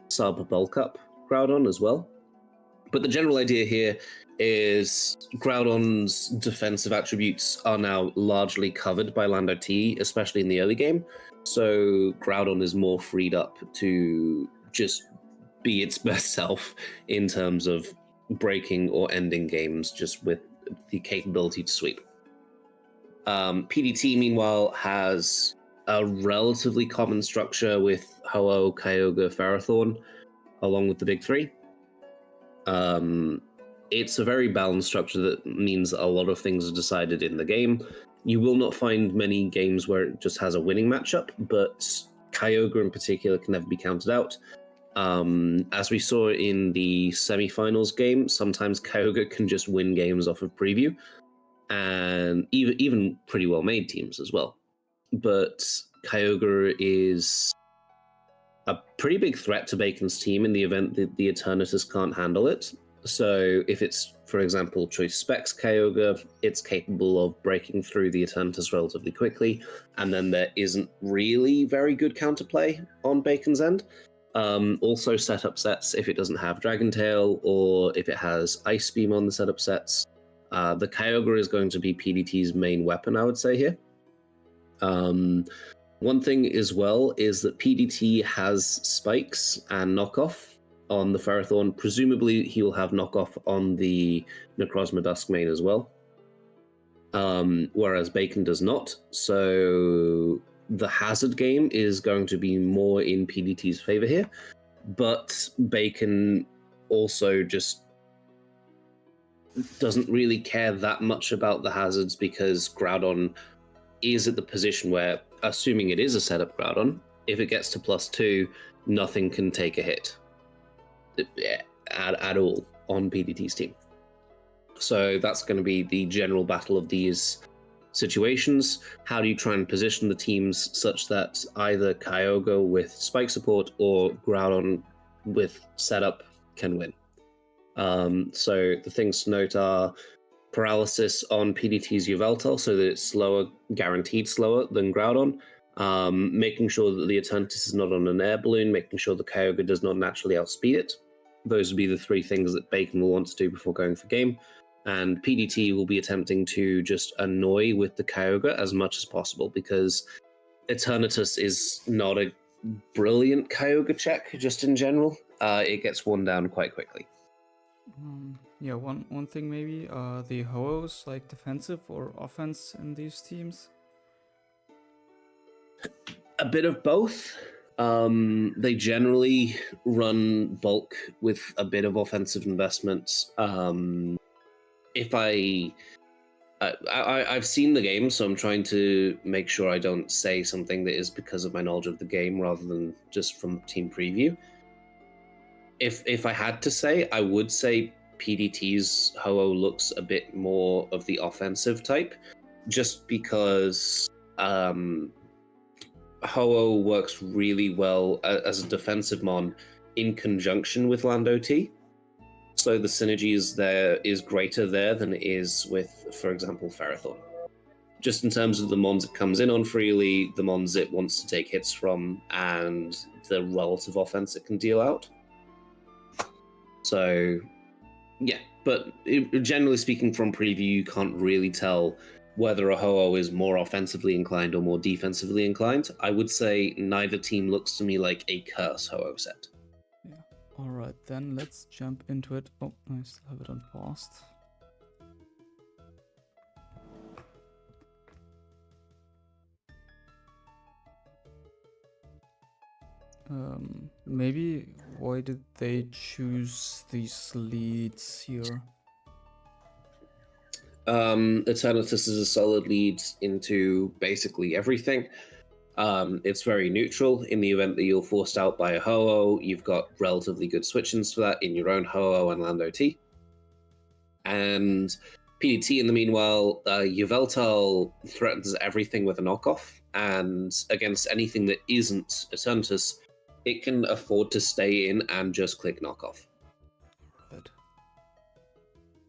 sub bulk up Groudon as well. But the general idea here is Groudon's defensive attributes are now largely covered by Lando T, especially in the early game. So Groudon is more freed up to just be its best self in terms of breaking or ending games just with the capability to sweep. PDT, meanwhile, has a relatively common structure with Ho-Oh, Kyogre, Ferrothorn, along with the big 3. It's a very balanced structure that means a lot of things are decided in the game. You will not find many games where it just has a winning matchup, but Kyogre in particular can never be counted out. As we saw in the semi-finals game, sometimes Kyogre can just win games off of preview, and even pretty well-made teams as well. But Kyogre is a pretty big threat to Bacon's team in the event that the Eternatus can't handle it. So if it's, for example, Choice Specs Kyogre, it's capable of breaking through the Eternatus relatively quickly, and then there isn't really very good counterplay on Bacon's end. Also setup sets if it doesn't have Dragon Tail, or if it has Ice Beam on the setup sets. The Kyogre is going to be PDT's main weapon, I would say here. One thing as well is that PDT has spikes and knockoff on the Ferrothorn. Presumably he will have knockoff on the Necrozma Duskmane as well. Whereas Bacon does not. So the hazard game is going to be more in PDT's favor here. But Bacon also just doesn't really care that much about the hazards because Groudon is at the position where, assuming it is a setup Groudon, if it gets to +2, nothing can take a hit at all on PDT's team. So that's going to be the general battle of these situations. How do you try and position the teams such that either Kyogre with spike support or Groudon with setup can win? So the things to note are paralysis on PDT's Yveltal so that it's slower, guaranteed slower than Groudon. Making sure that the Eternatus is not on an air balloon, making sure the Kyogre does not naturally outspeed it. Those would be the 3 things that Bacon will want to do before going for game. And PDT will be attempting to just annoy with the Kyogre as much as possible because Eternatus is not a brilliant Kyogre check just in general. It gets worn down quite quickly. Yeah, one thing maybe, the Ho-Ohs like defensive or offense in these teams? A bit of both. They generally run bulk with a bit of offensive investment. If I've seen the game, so I'm trying to make sure I don't say something that is because of my knowledge of the game rather than just from team preview. If I had to say, I would say PDT's Ho-Oh looks a bit more of the offensive type, just because Ho-Oh works really well as a defensive mon in conjunction with Lando T. So the synergies there is greater there than it is with, for example, Ferrothorn. Just in terms of the mons it comes in on freely, the mons it wants to take hits from, and the relative offense it can deal out. So, yeah, but generally speaking from preview, you can't really tell whether a Ho-Oh is more offensively inclined or more defensively inclined. I would say neither team looks to me like a curse Ho-Oh set. Yeah. Alright, then let's jump into it. Oh, I still have it on paused. Maybe why did they choose these leads here? Eternatus is a solid lead into basically everything. It's very neutral. In the event that you're forced out by a Ho-Oh, you've got relatively good switch-ins for that in your own Ho-Oh and Lando T. And PDT, in the meanwhile, Yveltal threatens everything with a knockoff, and against anything that isn't Eternatus, it can afford to stay in and just click knockoff. Right.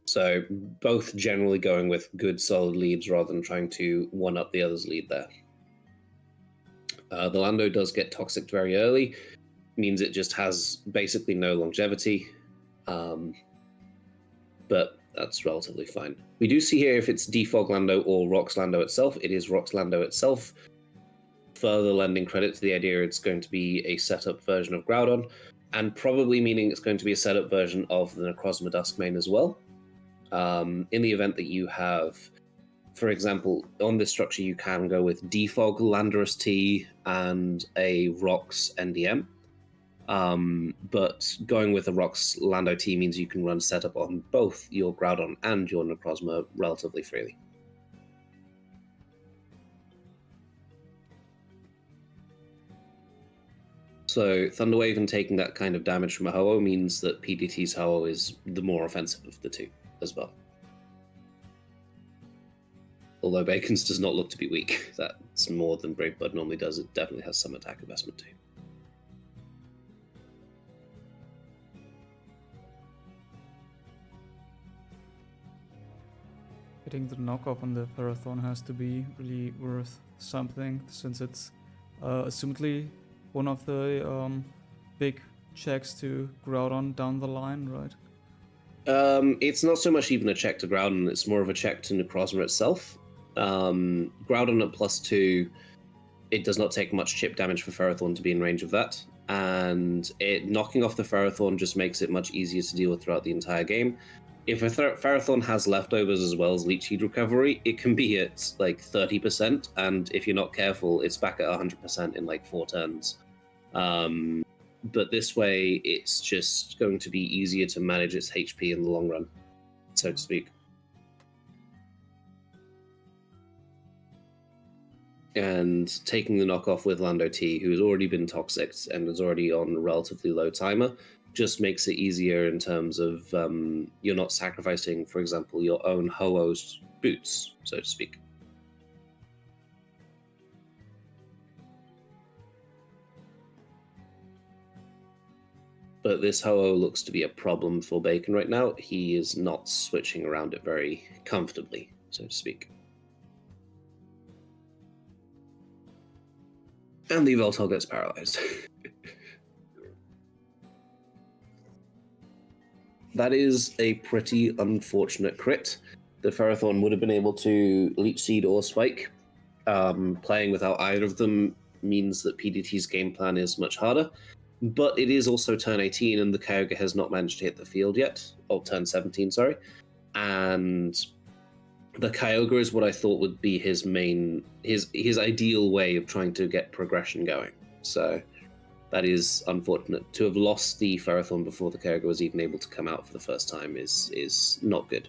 So both generally going with good solid leads rather than trying to one-up the other's lead there. The Lando does get toxic very early, means it just has basically no longevity, but that's relatively fine. We do see here if it's Defog Lando or Rox Lando itself, it is Rox Lando itself, further lending credit to the idea it's going to be a setup version of Groudon, and probably meaning it's going to be a setup version of the Necrozma Duskmane as well. In the event that you have, for example, on this structure you can go with Defog Landorus T and a Rox NDM, but going with a Rox Lando T means you can run setup on both your Groudon and your Necrozma relatively freely. So Thunderwave and taking that kind of damage from a Ho-Oh means that PDT's Ho-Oh is the more offensive of the two as well. Although Bacon's does not look to be weak. That's more than Brave Bud normally does. It definitely has some attack investment too. Getting the knockoff on the Ferrothorn has to be really worth something, since it's assumedly one of the big checks to Groudon down the line, right? It's not so much even a check to Groudon, it's more of a check to Necrozma itself. Groudon at +2, it does not take much chip damage for Ferrothorn to be in range of that, and knocking off the Ferrothorn just makes it much easier to deal with throughout the entire game. If a Ferrothorn has leftovers as well as Leech Seed recovery, it can be at like 30%, and if you're not careful, it's back at 100% in like 4 turns. But this way, it's just going to be easier to manage its HP in the long run, so to speak. And taking the knockoff with Lando T, who's already been toxic and is already on a relatively low timer, just makes it easier in terms of you're not sacrificing, for example, your own Ho-Oh's boots, so to speak. But this Ho-Oh looks to be a problem for Bacon right now. He is not switching around it very comfortably, so to speak. And the Yveltal gets paralyzed. That is a pretty unfortunate crit. The Ferrothorn would have been able to Leech Seed or Spike. Playing without either of them means that PDT's game plan is much harder. But it is also turn 18 and the Kyogre has not managed to hit the field yet. Oh, turn 17, sorry. And the Kyogre is what I thought would be his ideal way of trying to get progression going. So That is unfortunate. To have lost the Ferrothorn before the Kyogre was even able to come out for the first time is not good.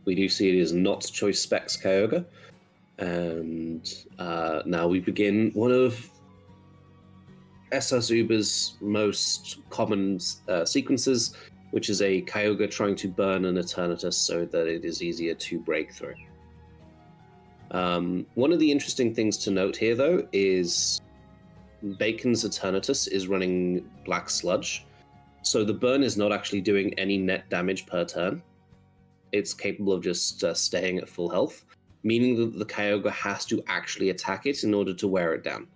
We do see it is not Choice Specs Kyogre. And now we begin one of SS Uber's most common sequences, which is a Kyogre trying to burn an Eternatus so that it is easier to break through. One of the interesting things to note here, though, is Bacon's Eternatus is running Black Sludge, so the burn is not actually doing any net damage per turn. It's capable of just staying at full health, meaning that the Kyogre has to actually attack it in order to wear it down.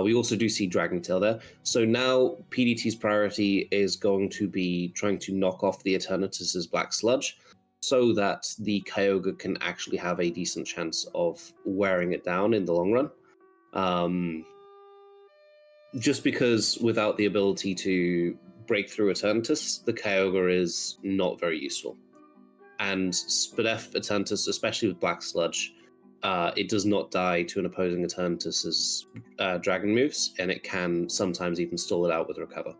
We also do see Dragon Tail there. So now PDT's priority is going to be trying to knock off the Eternatus's Black Sludge so that the Kyogre can actually have a decent chance of wearing it down in the long run. Just because without the ability to break through Eternatus, the Kyogre is not very useful. And Spadef Eternatus, especially with Black Sludge, it does not die to an opposing Eternatus's dragon moves, and it can sometimes even stall it out with Recover.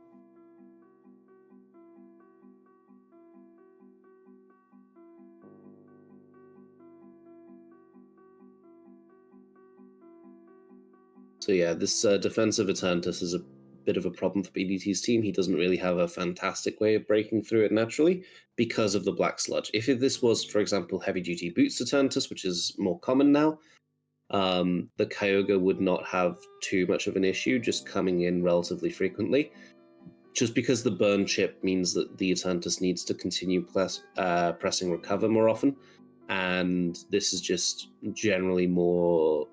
So yeah, this defensive Eternatus is a bit of a problem for BDT's team. He doesn't really have a fantastic way of breaking through it naturally because of the Black Sludge. If this was, for example, Heavy Duty Boots Eternatus, which is more common now, the Kyogre would not have too much of an issue just coming in relatively frequently. Just because the burn chip means that the Eternatus needs to continue pressing Recover more often, and this is just generally more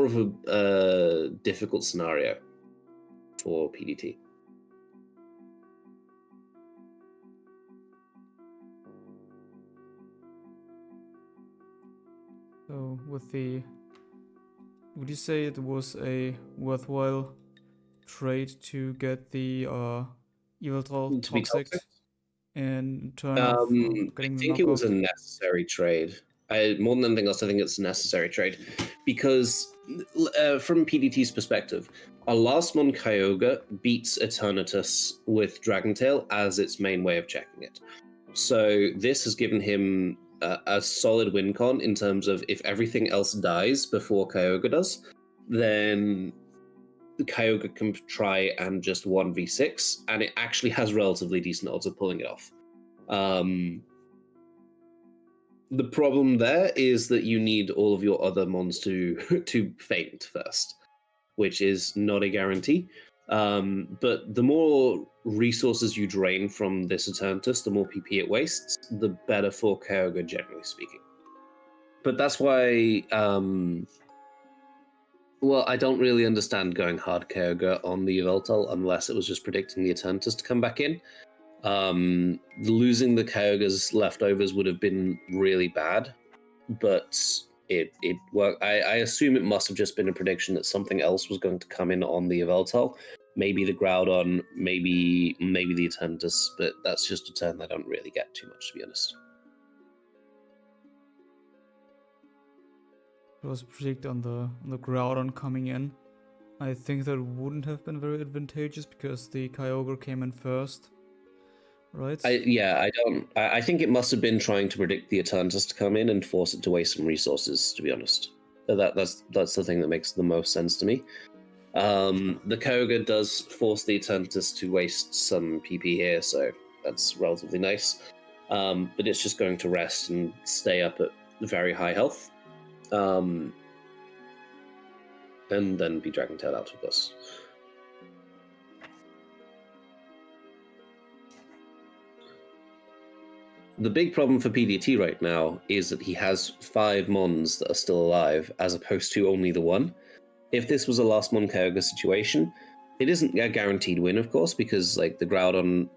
of a difficult scenario for PDT. So would you say it was a worthwhile trade to get the Evuelf toxic in turn of getting I the think it was a knockoff? necessary trade. More than anything else, I think it's a necessary trade because from PDT's perspective, a last mon Kyogre beats Eternatus with Dragon Tail as its main way of checking it. So this has given him a solid win con in terms of if everything else dies before Kyogre does, then the Kyogre can try and just 1v6, and it actually has relatively decent odds of pulling it off. The problem there is that you need all of your other mons to faint first, which is not a guarantee. But the more resources you drain from this Eternatus, the more PP it wastes, the better for Kyogre, generally speaking. But that's why, I don't really understand going hard Kyogre on the Yveltal unless it was just predicting the Eternatus to come back in. Losing the Kyogre's leftovers would have been really bad, but it worked. I assume it must have just been a prediction that something else was going to come in on the Yveltal. Maybe the Groudon, maybe the Eternatus, but that's just a turn I don't really get too much, to be honest. It was a predict on the Groudon coming in. I think that wouldn't have been very advantageous because the Kyogre came in first. Right? I think it must have been trying to predict the Eternatus to come in and force it to waste some resources, to be honest. That's the thing that makes the most sense to me. The Kyogre does force the Eternatus to waste some PP here, so that's relatively nice. But it's just going to rest and stay up at very high health. And then be Dragon Tailed out, of course. The big problem for PDT right now is that he has 5 mons that are still alive, as opposed to only the 1. If this was a last mon Kyogre situation, it isn't a guaranteed win, of course, because like the Groudon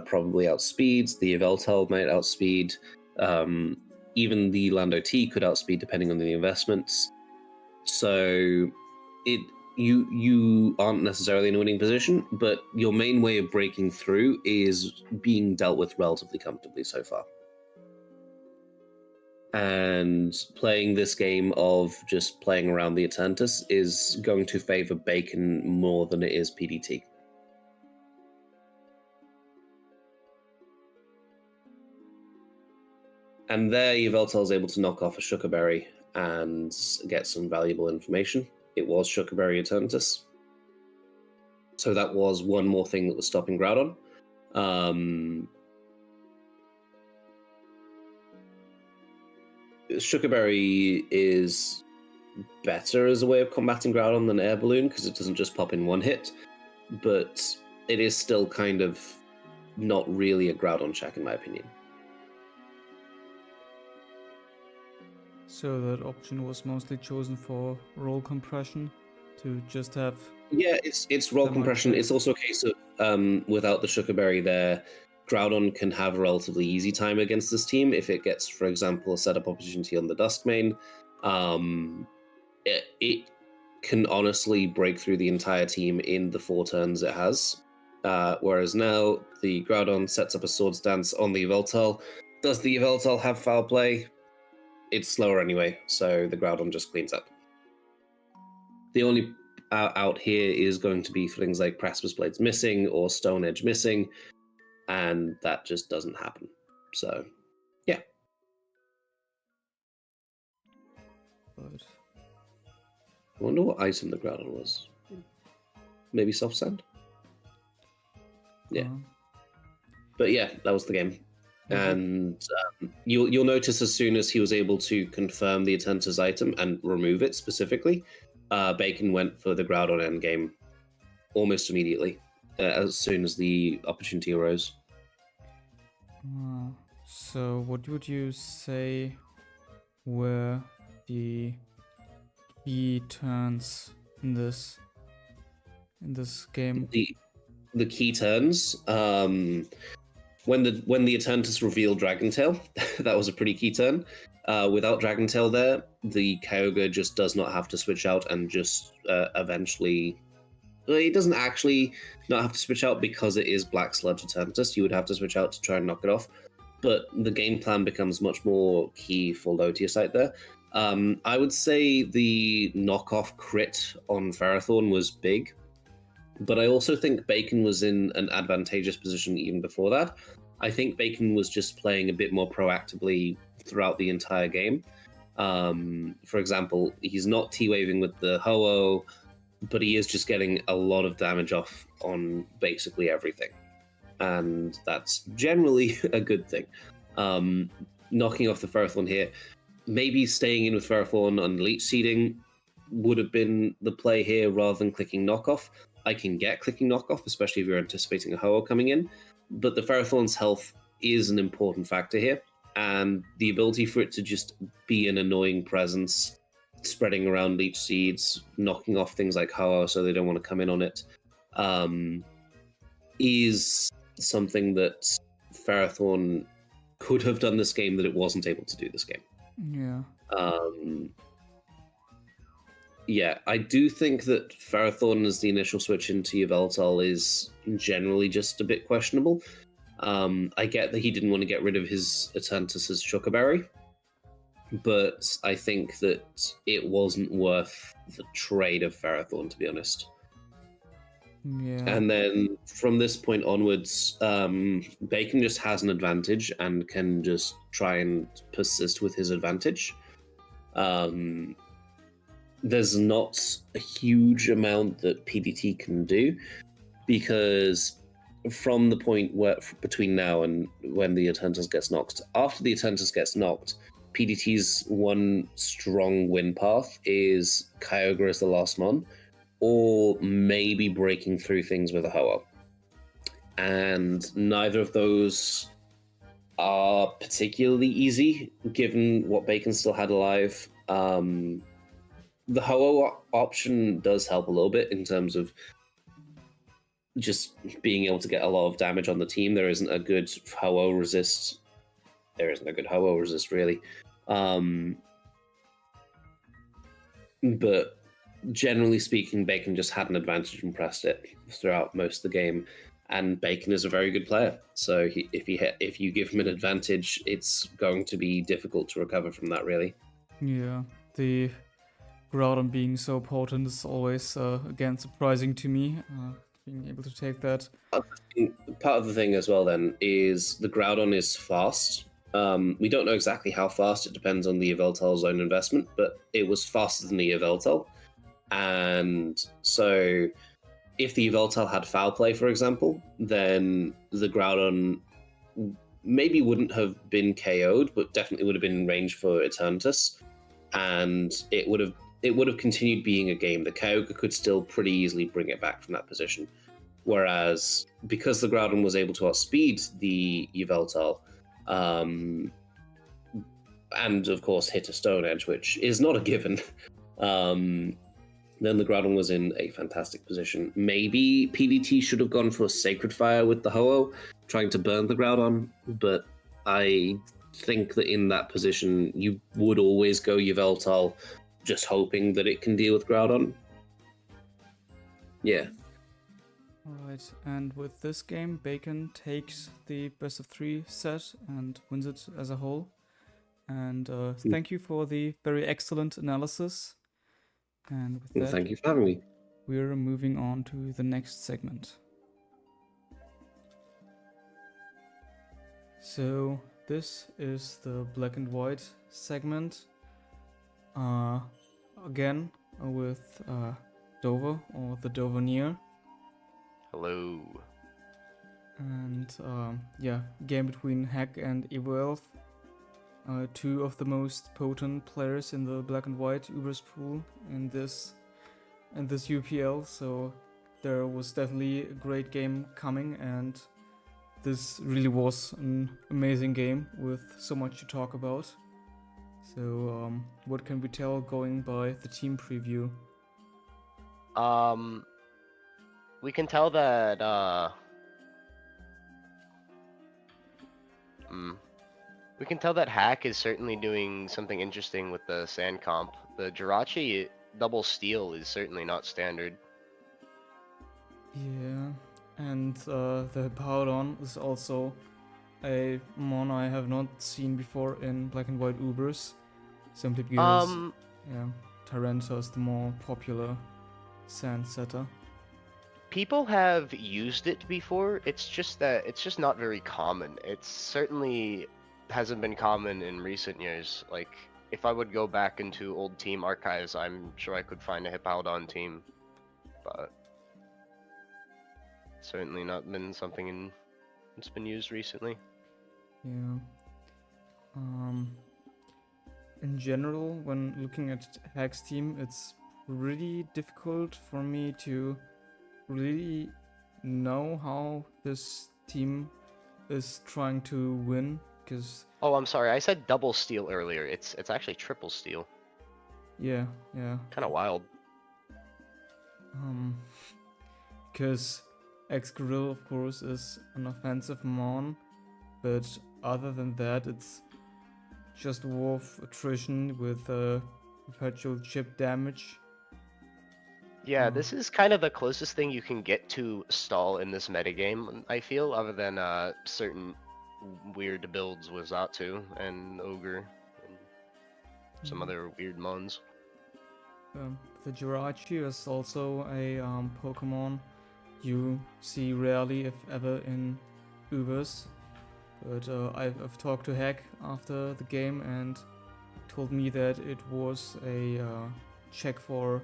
probably outspeeds, the Yveltal might outspeed, even the Lando T could outspeed depending on the investments. So you aren't necessarily in a winning position, but your main way of breaking through is being dealt with relatively comfortably so far. And playing this game of just playing around the Eternatus is going to favor Bacon more than it is PDT. And there, Yveltal is able to knock off a Shuwri and get some valuable information. It was Shuwri Eternatus. So that was one more thing that was stopping Groudon. Shuwri is better as a way of combating Groudon than Air Balloon because it doesn't just pop in one hit, but it is still kind of not really a Groudon check in my opinion. So that option was mostly chosen for roll compression to just have. Yeah, it's roll compression. It's also a case of without the Shuwri there, Groudon can have a relatively easy time against this team if it gets, for example, a setup opportunity on the Duskmane. It can honestly break through the entire team in the 4 turns it has. Whereas now the Groudon sets up a Swords Dance on the Yveltal. Does the Yveltal have foul play? It's slower anyway, so the Groudon just cleans up. The only out here is going to be things like Precipice Blades missing or Stone Edge missing, and that just doesn't happen. So, yeah. But I wonder what item the Groudon was. Maybe Soft Sand? Yeah. But yeah, that was the game. And you'll notice as soon as he was able to confirm the Eternatus item and remove it specifically, Bacon went for the Groudon endgame almost immediately, as soon as the opportunity arose. So what would you say were the key turns in this game? The key turns, when the Eternatus revealed Dragon Tail, that was a pretty key turn. Without Dragon Tail there, the Kyogre just does not have to switch out and just eventually. He doesn't actually not have to switch out because it is Black Sludge Eternatus. You would have to switch out to try and knock it off. But the game plan becomes much more key for Lotiasite there. I would say the knockoff crit on Ferrothorn was big. But I also think Bacon was in an advantageous position even before that. I think Bacon was just playing a bit more proactively throughout the entire game. For example, he's not T-waving with the Ho-Oh, but he is just getting a lot of damage off on basically everything. And that's generally a good thing. Knocking off the Ferrothorn here, maybe staying in with Ferrothorn on Leech Seeding would have been the play here rather than clicking knockoff. I can get clicking knockoff, especially if you're anticipating a Ho-Oh coming in, but the Ferrothorn's health is an important factor here, and the ability for it to just be an annoying presence, spreading around Leech Seeds, knocking off things like Ho-Oh so they don't want to come in on it, is something that Ferrothorn could have done this game that it wasn't able to do this game. Yeah. Yeah, I do think that Ferrothorn as the initial switch into Yveltal is generally just a bit questionable. I get that he didn't want to get rid of his Eternatus' Shuwri, but I think that it wasn't worth the trade of Ferrothorn, to be honest. Yeah. And then from this point onwards, Bacon just has an advantage and can just try and persist with his advantage. There's not a huge amount that PDT can do, because from the point where between now and when the Eternatus gets knocked, after the Eternatus gets knocked, PDT's one strong win path is Kyogre as the last mon, or maybe breaking through things with a Ho-Oh. And neither of those are particularly easy, given what Bacon still had alive. The Ho-Oh option does help a little bit in terms of just being able to get a lot of damage on the team. There isn't a good Ho-Oh resist. There isn't a good Ho-Oh resist, really. But generally speaking, Bacon just had an advantage and pressed it throughout most of the game. and Bacon is a very good player. So if you give him an advantage, it's going to be difficult to recover from that, really. Yeah, the Groudon being so potent is always, again, surprising to me, being able to take that. Part of the thing as well, then, is the Groudon is fast. We don't know exactly how fast, it depends on the Yveltal's own investment, but it was faster than the Yveltal. And so if the Yveltal had foul play, for example, then the Groudon maybe wouldn't have been KO'd, but definitely would have been in range for Eternatus. And it would have continued being a game. The Kyogre could still pretty easily bring it back from that position. Whereas, because the Groudon was able to outspeed the Yveltal, and of course hit a Stone Edge, which is not a given, then the Groudon was in a fantastic position. Maybe PDT should have gone for a Sacred Fire with the Ho-Oh, trying to burn the Groudon, but I think that in that position, you would always go Yveltal, just hoping that it can deal with Groudon. Yeah. Alright, and with this game, Bacon takes the best of 3 set and wins it as a whole. And thank you for the very excellent analysis. And with that, Thank you for having me. we're moving on to the next segment. So this is the black and white segment. Again with Dova, or the Dovahneer. Hello. And yeah, game between Hack and Evuelf. Two of the most potent players in the black and white Ubers pool in this UPL, so there was definitely a great game coming, and this really was an amazing game with so much to talk about. So what can we tell going by the team preview? We can tell that we can tell that Hack is certainly doing something interesting with the sand comp. The Jirachi double steal is certainly not standard. Yeah, and the Hippowdon is also a mon I have not seen before in black and white Ubers, simply because yeah, Tyranitar is the more popular sand setter. People have used it before, it's just that it's just not very common. It certainly hasn't been common in recent years. Like, if I would go back into old team archives, I'm sure I could find a Hippowdon team, but certainly not been something that's been used recently. Yeah. In general, when looking at Hack's team, it's really difficult for me to really know how this team is trying to win, because Oh, I'm sorry, I said double steal earlier. It's actually triple steal. yeah. Kind of wild. Because Excadrill, of course, is an offensive mon, but other than that, it's just wolf attrition with perpetual chip damage. Yeah, this is kind of the closest thing you can get to stall in this metagame, I feel, other than certain weird builds with Xatu and Ogre and some other weird mons. The Jirachi is also a Pokemon you see rarely, if ever, in Ubers. But I've talked to Hack after the game and told me that it was a check for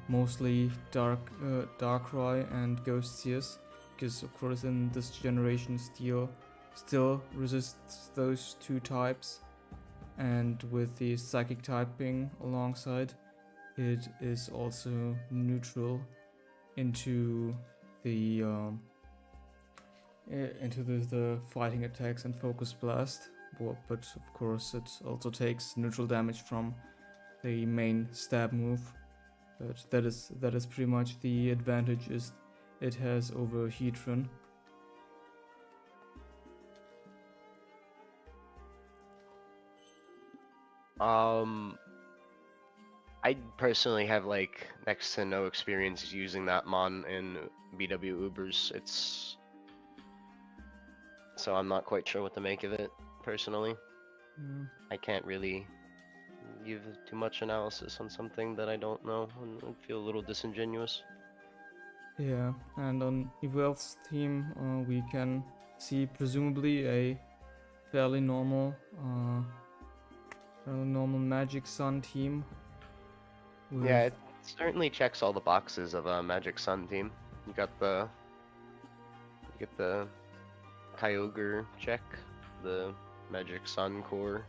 mostly Darkrai and Ghost Tears, because of course in this generation Steel still resists those two types, and with the Psychic typing alongside, it is also neutral into the fighting attacks and Focus Blast, but of course it also takes neutral damage from the main stab move. But that is pretty much the advantage it has over Heatran. I personally have like next to no experience using that mon in BW Ubers. It's so I'm not quite sure what to make of it personally. Yeah. I can't really give too much analysis on something that I don't know, and I feel a little disingenuous. Yeah, and on Evuelf's team, we can see presumably a fairly normal Magic Sun team. Yeah, it certainly checks all the boxes of a Magic Sun team. You get the Kyogre check, the Magic Sun core.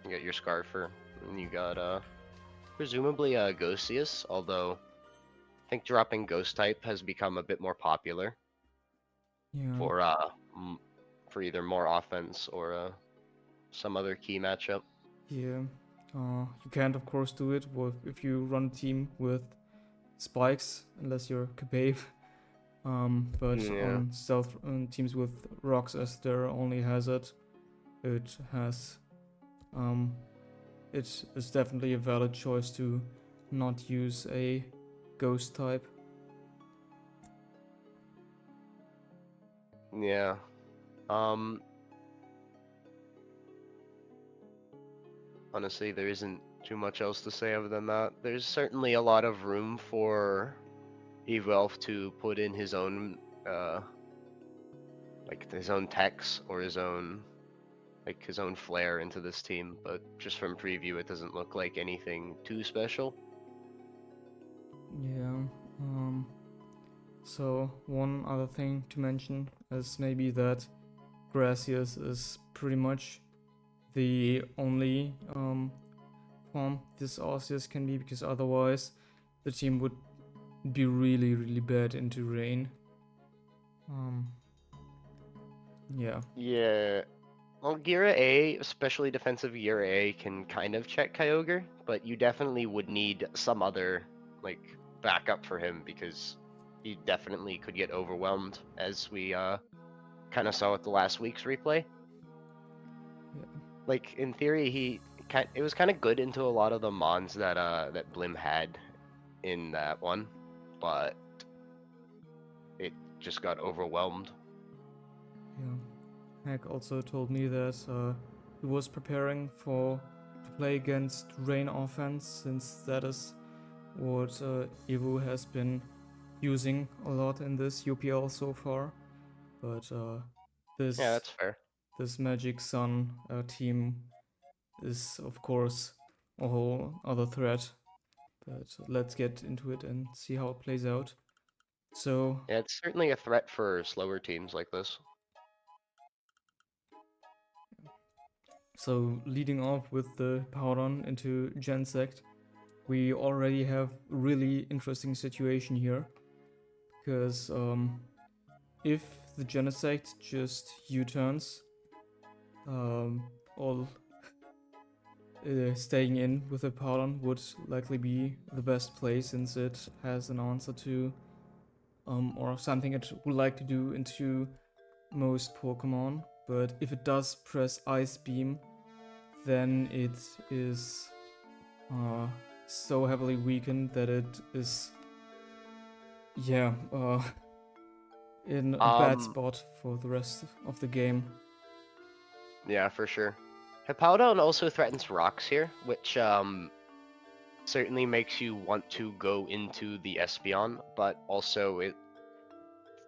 You got your Scarfer, and you got presumably a Ghostius, although I think dropping Ghost type has become a bit more popular Yeah. for either more offense or some other key matchup. Yeah. You can't, of course, do it if you run a team with spikes, unless you're Kebab. But Yeah. on stealth teams with rocks as their only hazard, it is definitely a valid choice to not use a ghost type. Yeah. Honestly, there isn't too much else to say other than that. There's certainly a lot of room for Evuelf to put in his own like his own techs or his own flair into this team, but just from preview it doesn't look like anything too special. Yeah. So one other thing to mention is maybe that Gracias is pretty much the only form this Arceus can be, because otherwise the team would be really, really bad into rain. Yeah. Yeah. Well, Gira A, especially defensive Gira A, can kind of check Kyogre, but you definitely would need some other like backup for him because he definitely could get overwhelmed, as we kind of saw with the last week's replay. Yeah. Like in theory, it was kind of good into a lot of the mons that Blim had in that one, but it just got overwhelmed. Yeah. Hack also told me that he was preparing to play against rain offense, since that is what Evo has been using a lot in this UPL so far. But Yeah, that's fair. This Magic Sun team is, of course, a whole other threat. But let's get into it and see how it plays out. So Yeah, it's certainly a threat for slower teams like this. So leading off with the Powdon into Gensect, we already have a really interesting situation here. Because if the Genesect just U-turns, all staying in with the Powdon would likely be the best play, since it has an answer to, or something it would like to do into most Pokemon. But if it does press Ice Beam, then it is so heavily weakened that it is, yeah, in a bad spot for the rest of the game. Yeah, for sure. Hippowdon also threatens rocks here, which certainly makes you want to go into the Espeon, but also it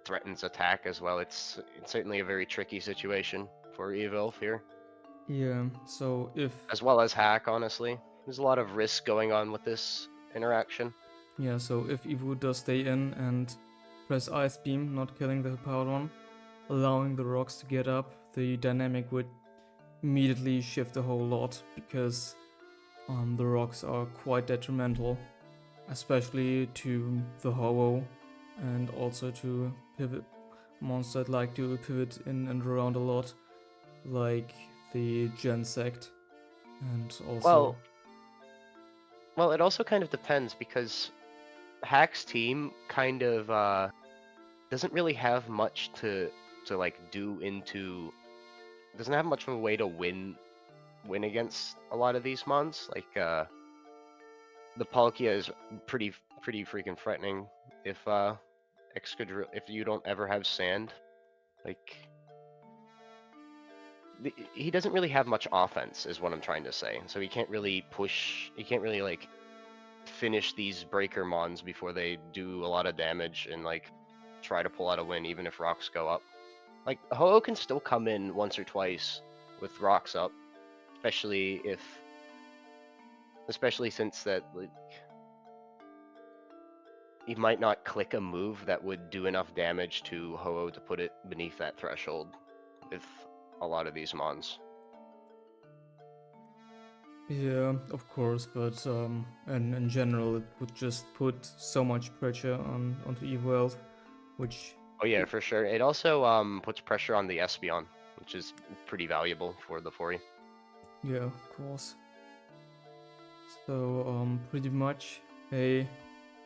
threatens attack as well. It's certainly a very tricky situation for Evuelf here. Yeah, so if... As well as Hack, honestly. There's a lot of risk going on with this interaction. Yeah, so if Evu does stay in and press Ice Beam, not killing the Hippowdon, allowing the rocks to get up, the dynamic would immediately shift a whole lot, because the rocks are quite detrimental, especially to the Ho-Oh, and also to pivot monsters that like to pivot in and around a lot, like the Gensect, and also... Well, it also kind of depends, because Hack's team kind of doesn't really have much to like do into... Doesn't have much of a way to win against a lot of these mons. Like the Palkia is pretty freaking threatening if Excadrill, if you don't ever have sand, like he doesn't really have much offense, is what I'm trying to say. So he can't really push. He can't really like finish these breaker mons before they do a lot of damage and like try to pull out a win, even if rocks go up. Like Ho-Oh can still come in once or twice with rocks up, especially since that like he might not click a move that would do enough damage to Ho-Oh to put it beneath that threshold with a lot of these mons. Yeah, of course, but and in general, it would just put so much pressure onto Evuelf, which. Oh yeah, for sure. It also puts pressure on the Espeon, which is pretty valuable for the 4E. Yeah, of course. So pretty much a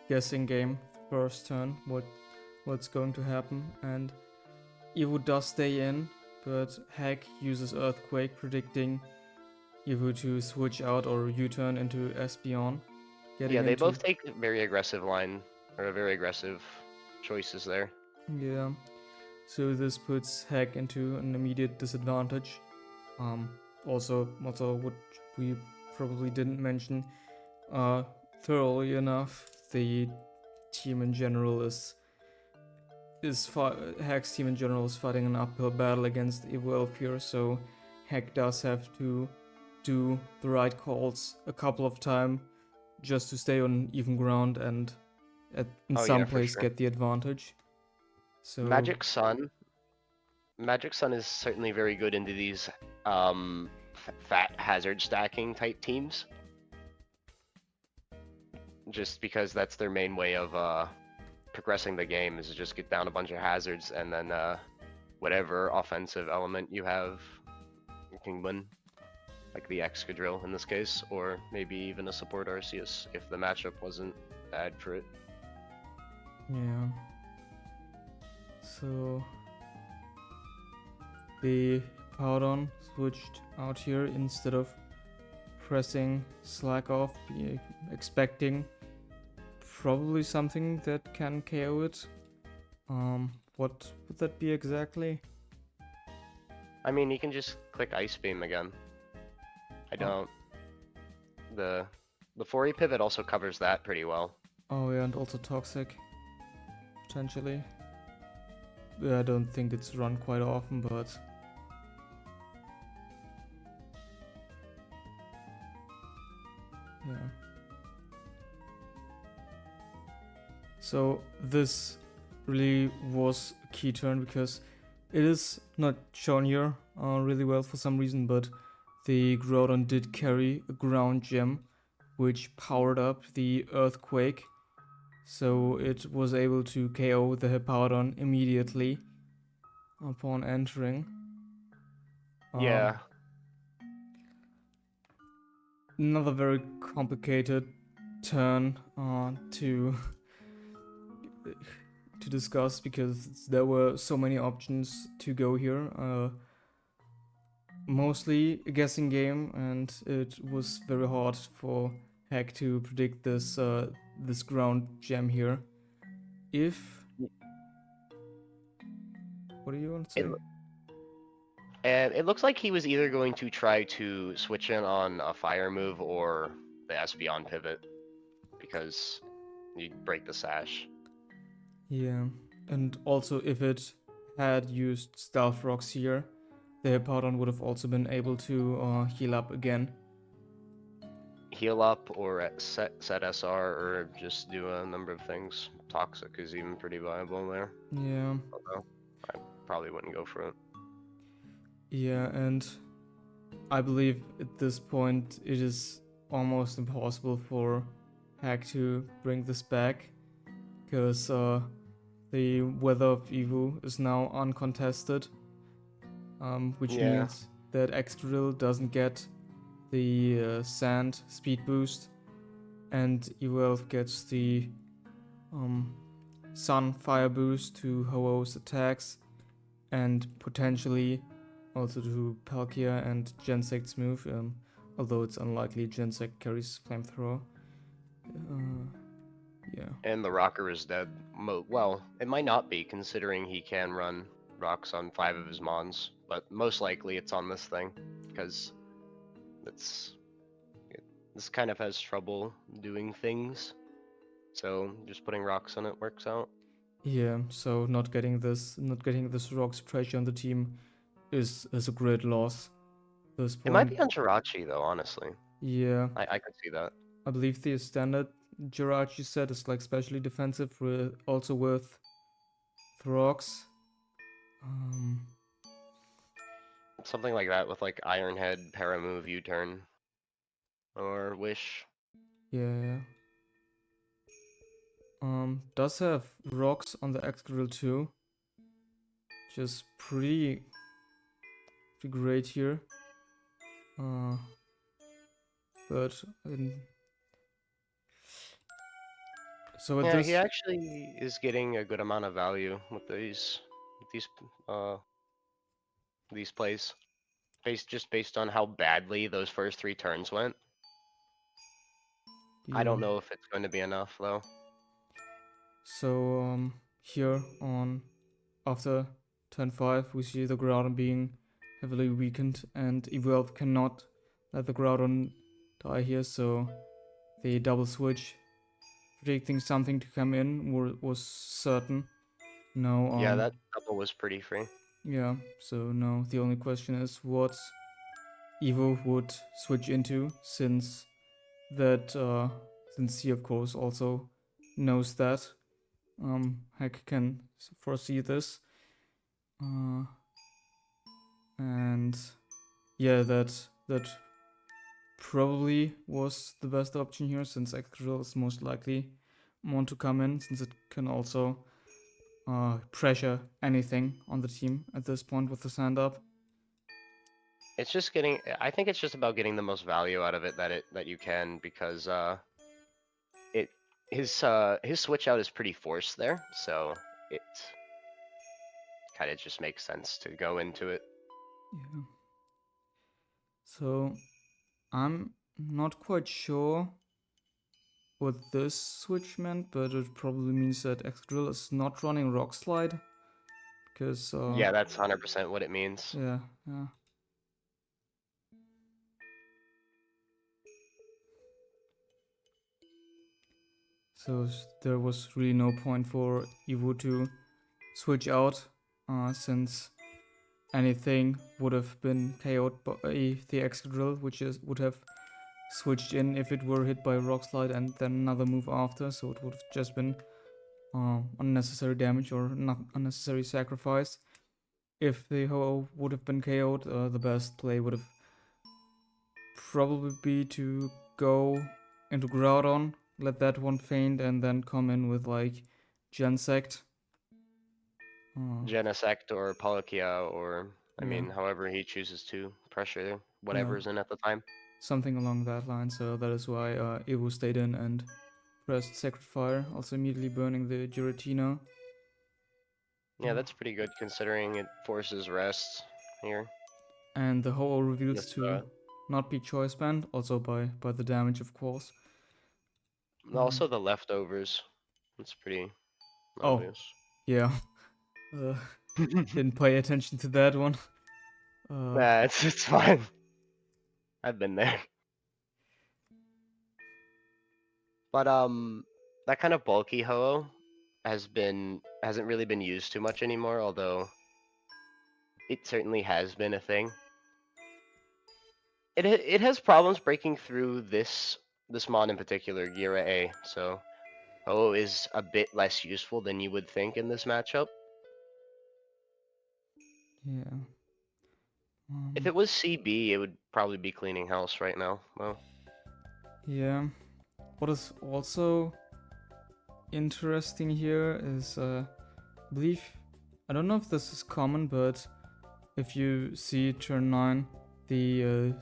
guessing game. First turn, what's going to happen, and Evu does stay in, but Heck uses Earthquake, predicting Evu to switch out or U-turn into Espeon. Yeah, they both take a very aggressive line, or very aggressive choices there. Yeah, so this puts Heck into an immediate disadvantage. Also, what we probably didn't mention thoroughly enough, the team in general Heck's team in general is fighting an uphill battle against Evuelf here, so Heck does have to do the right calls a couple of times just to stay on even ground and in some place get the advantage. So Magic Sun is certainly very good into these fat hazard stacking type teams, just because that's their main way of progressing the game, is to just get down a bunch of hazards and then whatever offensive element you have, you can win, like the Excadrill in this case, or maybe even a support Arceus if the matchup wasn't bad for it. Yeah. So the Powdon switched out here instead of pressing slack off, expecting probably something that can KO it. What would that be exactly? I mean, you can just click Ice Beam again. The 4E pivot also covers that pretty well. Oh yeah, and also Toxic, potentially. Yeah, I don't think it's run quite often, but yeah. So this really was a key turn because it is not shown here really well for some reason, but the Groudon did carry a ground gem which powered up the Earthquake, so it was able to KO the Hippowdon immediately upon entering. Yeah. Another very complicated turn to discuss because there were so many options to go here. Mostly a guessing game, and it was very hard for Heck to predict this this ground gem here. What do you want to say? And it looks like he was either going to try to switch in on a fire move or the Espeon pivot, because you'd break the sash. Yeah, and also if it had used Stealth Rocks here, the Hippowdon would have also been able to heal up again. Heal up or set SR, or just do a number of things. Toxic is even pretty viable there. Yeah. Although I probably wouldn't go for it. Yeah, and I believe at this point it is almost impossible for Heck to bring this back, because the weather of Evu is now uncontested, which means that Excadrill doesn't get the sand speed boost, and Evuelf gets the sun fire boost to Ho-Oh's attacks, and potentially also to Palkia and Gensect's move, although it's unlikely Gensect carries Flamethrower. Yeah. And the rocker is dead. Well, it might not be, considering he can run rocks on 5 of his mons, but most likely it's on this thing, because this kind of has trouble doing things. So just putting rocks on it works out. Yeah, so not getting this rocks pressure on the team is a great loss. This It might point. be on Jirachi though, honestly. Yeah, I could see that. I believe the standard Jirachi set is like specially defensive, also with rocks. Something like that with like Ironhead, Paramove, U-turn, or Wish. Yeah. Does have rocks on the Excadrill too. Just pretty great here. But so at Yeah, this, he actually is getting a good amount of value with these plays. Based on how badly those first 3 turns went. I don't know if it's going to be enough though. So here on after turn 5 we see the Groudon being heavily weakened, and Evuelf cannot let the Groudon die here, so the double switch predicting something to come in was certain. No. Yeah, that double was pretty free. Yeah, so no, the only question is what Evo would switch into, since he of course also knows that. Heck can foresee this. And yeah, that probably was the best option here, since Excadrill is most likely want to come in, since it can also pressure anything on the team at this point with the sand up. It's just getting. I think it's just about getting the most value out of it that you can, because his switch out is pretty forced there, so it kind of just makes sense to go into it. Yeah. So I'm not quite sure what this switch meant, but it probably means that Excadrill is not running Rock Slide, because yeah, that's 100% what it means. Yeah. So there was really no point for Evo to switch out, since anything would have been KO'd by the Excadrill, which would have switched in if it were hit by Rock Slide and then another move after, so it would have just been unnecessary damage or not unnecessary sacrifice. If the Ho would have been KO'd, the best play would have probably be to go into Groudon, let that one faint, and then come in with like Genesect. Genesect or Palkia, or I mean, however he chooses to pressure whatever's in at the time. Something along that line, so that is why Evo stayed in and pressed Sacred Fire, also immediately burning the Giratina. Yeah, that's pretty good considering it forces rest here. And the Ho reveals to not be choice banned, also by the damage, of course. Also the leftovers. It's pretty obvious. Yeah. Didn't pay attention to that one. Nah, it's fine. I've been there. But that kind of bulky Ho hasn't really been used too much anymore, although it certainly has been a thing. It has problems breaking through this mod in particular, Gira A, so Ho is a bit less useful than you would think in this matchup. Yeah. If it was CB, it would probably be cleaning house right now, though. Yeah. What is also interesting here is, I believe, I don't know if this is common, but if you see turn 9, the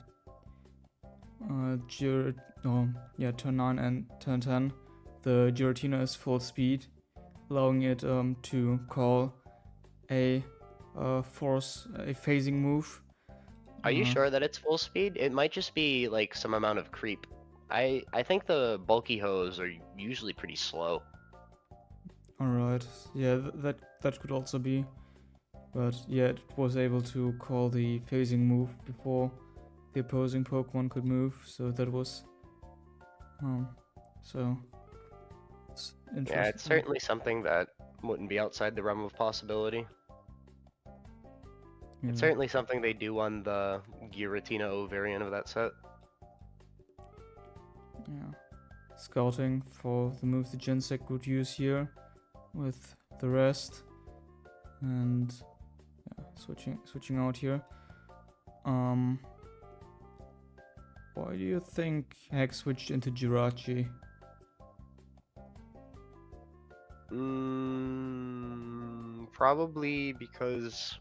turn 9 and turn 10, the Giratina is full speed, allowing it to call a phasing move. Are you sure that it's full speed? It might just be like some amount of creep I think the bulky hose are usually pretty slow. Alright, yeah, that could also be. But yeah, it was able to call the phasing move before the opposing Pokemon could move, so that was... so... It's interesting. Yeah, it's certainly something that wouldn't be outside the realm of possibility. Yeah. It's certainly something they do on the Giratina O variant of that set. Yeah. Scouting for the move the Gensec would use here with the rest. And yeah, switching out here. Why do you think Hex switched into Jirachi? Probably because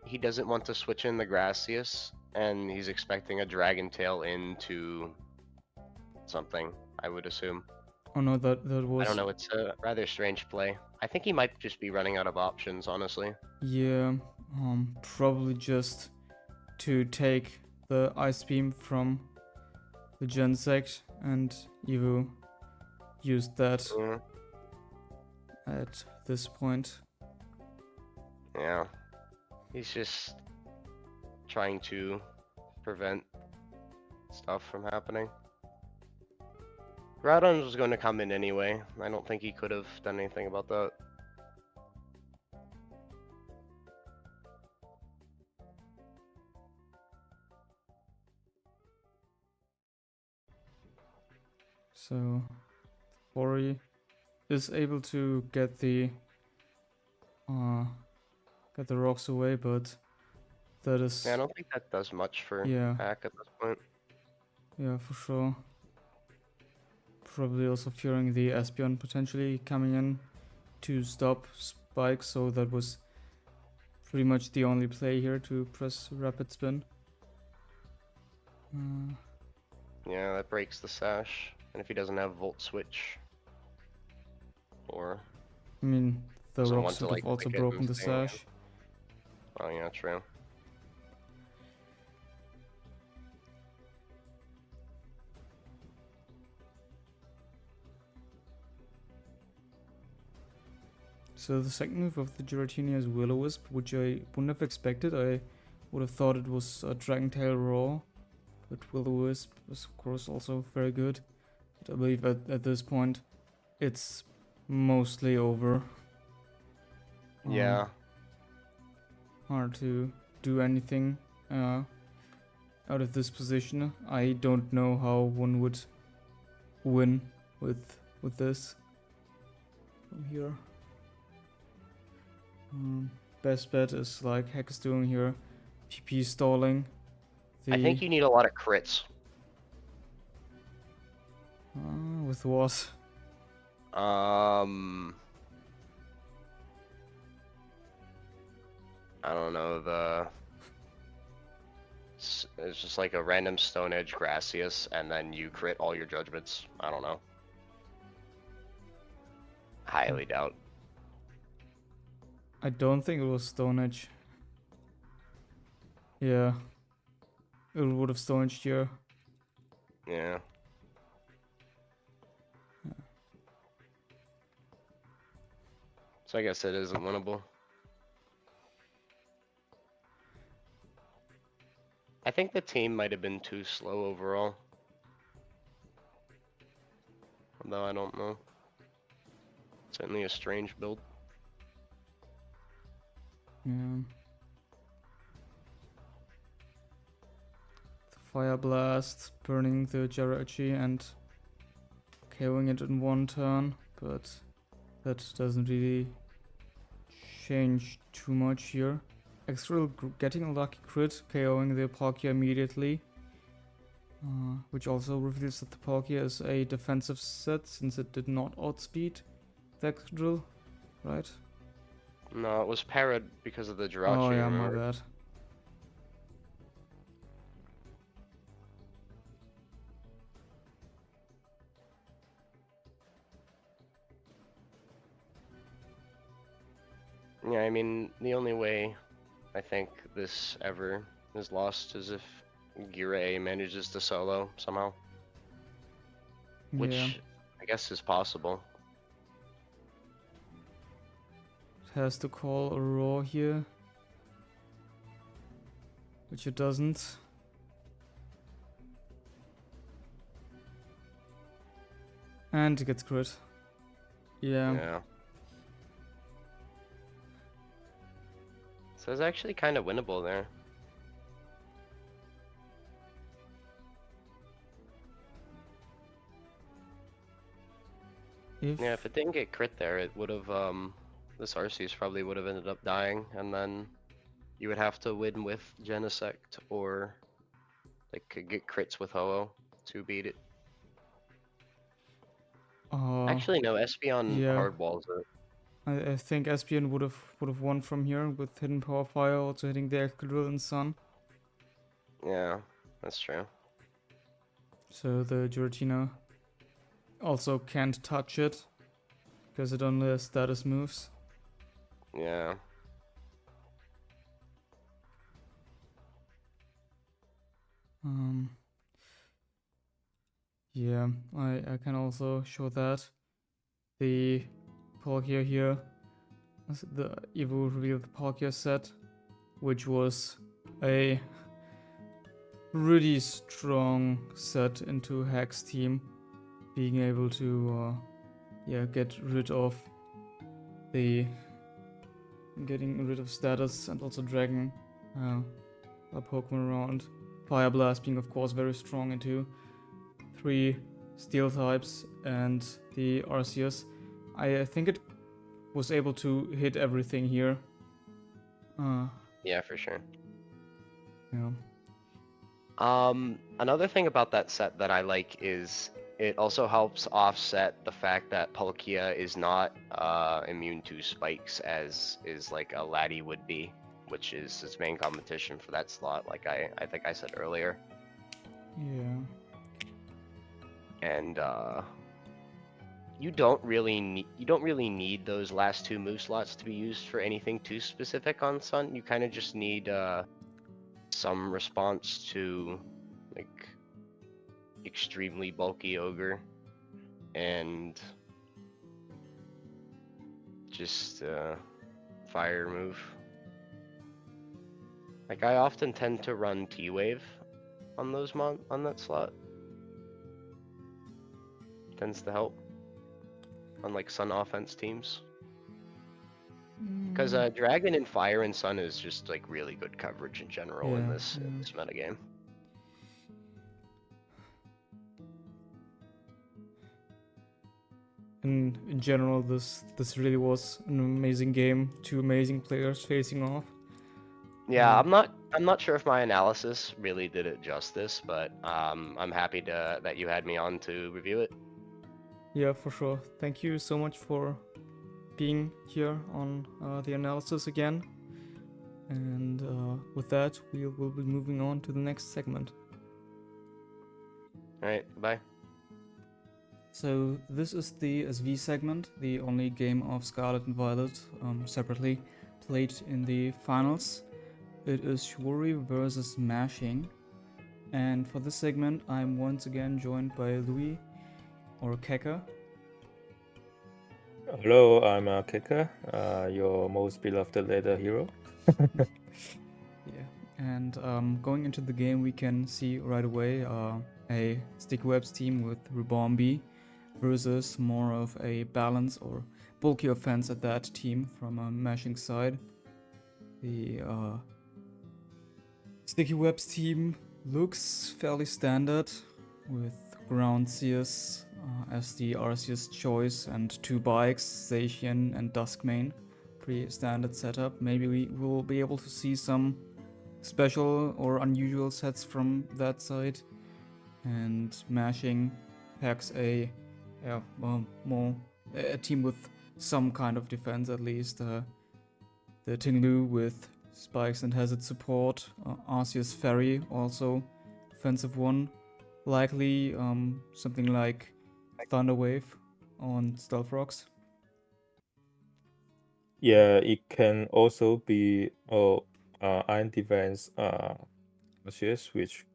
he doesn't want to switch in the Gracias, and he's expecting a Dragon Tail into something, I would assume. Oh no, that was... I don't know, it's a rather strange play. I think he might just be running out of options, honestly. Yeah, probably just to take the Ice Beam from the Gensect, and Evu used that at this point. Yeah. He's just trying to prevent stuff from happening. Groudon was going to come in anyway. I don't think he could have done anything about that. So, Bori is able to get the rocks away, but that is... Yeah, I don't think that does much for Pack at this point. Yeah, for sure. Probably also fearing the Espeon potentially coming in to stop Spike, so that was pretty much the only play here to press Rapid Spin. Yeah, that breaks the Sash. And if he doesn't have Volt Switch, or... I mean, the someone rocks to, would like, have also click it broken and the stay in. Sash. Oh yeah, true. So the second move of the Giratina is Will-O-Wisp, which I wouldn't have expected. I would have thought it was a Dragon Tail Raw, but Will-O-Wisp is of course also very good. But I believe at this point it's mostly over. Yeah. Hard to do anything out of this position. I don't know how one would win with this from here. Best bet is like Hex doing here, PP stalling. I think you need a lot of crits. With what? I don't know, it's just like a random Stone Edge Gracias, and then you crit all your judgments. I don't know. Highly doubt. I don't think it was Stone Edge. Yeah. It would have Stone Edged here. Yeah. So I guess it isn't winnable. I think the team might have been too slow overall. Although I don't know. Certainly a strange build. Yeah. The Fire Blast, burning the Jirachi and KOing it in one turn, but that doesn't really change too much here. Excel getting a lucky crit, KOing the Palkia immediately. Which also reveals that the Palkia is a defensive set since it did not outspeed the Excel, right? No, it was parried because of the Jirachi. Oh yeah, remember? my bad. Yeah, I mean, the only way I think this ever is lost is if Gira A manages to solo somehow. which Yeah. I guess is possible. It has to call a raw here, which it doesn't. And it gets crit. Yeah. Yeah. So it's actually kind of winnable there. Yeah, if it didn't get crit there, it would have, this Arceus probably would have ended up dying, and then you would have to win with Genesect or, like, get crits with Ho-Oh to beat it. Actually, no, Espeon yeah. hardballs it. I think Espeon would have won from here with Hidden Power Fire also hitting the Excadrill and Sun. Yeah, that's true. So the Giratina also can't touch it because it only has status moves. Yeah. Yeah, I can also show that the Palkia here, the Evo revealed Palkia set, which was a really strong set into Hex team, being able to get rid of getting rid of status and also dragging a Pokemon around. Fire Blast being of course very strong into 3 steel types and the Arceus. I think it was able to hit everything here. Yeah, for sure. Yeah. Another thing about that set that I like is it also helps offset the fact that Palkia is not immune to spikes as is like a Laddie would be, which is its main competition for that slot, like I think I said earlier. Yeah. And you don't really need those last 2 move slots to be used for anything too specific on Sun. You kind of just need some response to like extremely bulky Ogre and just fire move. Like I often tend to run T-Wave on those on that slot. Tends to help on like Sun offense teams. Because Dragon and Fire and Sun is just like really good coverage in general in this metagame. In general, this really was an amazing game. 2 amazing players facing off. Yeah, I'm not sure if my analysis really did it justice, but I'm happy that you had me on to review it. Yeah, for sure. Thank you so much for being here on the analysis again. And with that, we will be moving on to the next segment. Alright, bye. So this is the SV segment, the only game of Scarlet and Violet separately played in the finals. It is Shuwri versus Mashing. And for this segment, I'm once again joined by Louis, or Keka. Hello, I'm Keka, your most beloved leader hero. Yeah, and going into the game, we can see right away a Sticky Webs team with Rebombi versus more of a balance or bulky offense at that team from a Mashing side. The Sticky Webs team looks fairly standard with Ground CS as the Arceus choice and 2 bikes, Zacian and Duskmane. Pretty standard setup. Maybe we will be able to see some special or unusual sets from that side. And Mashing packs a team with some kind of defense at least. The Tinglu with spikes and hazard support. Arceus Fairy also offensive one. Likely something like Thunderwave on Stealth Rocks. Yeah, it can also be Iron Defense Arceus, which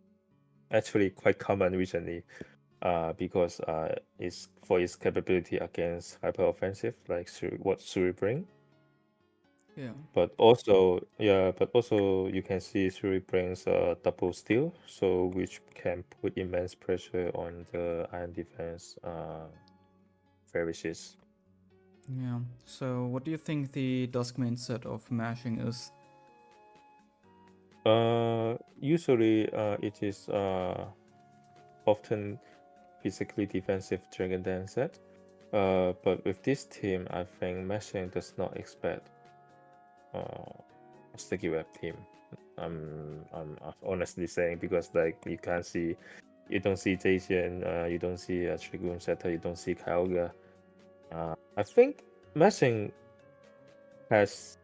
actually quite common recently. because it's for its capability against hyper offensive, like what Shuwri bring. Yeah. But also you can see Shuwri brings double steal, so which can put immense pressure on the iron defense flourishes. Yeah. So what do you think the Duskmane set of mashing is? Usually it is often physically defensive Dragon Dance set. But with this team, I think mashing does not expect a sticky web team. I'm honestly saying, because like you don't see Jason, you don't see a Trigoon setter, you don't see Kyogre. I think mashing has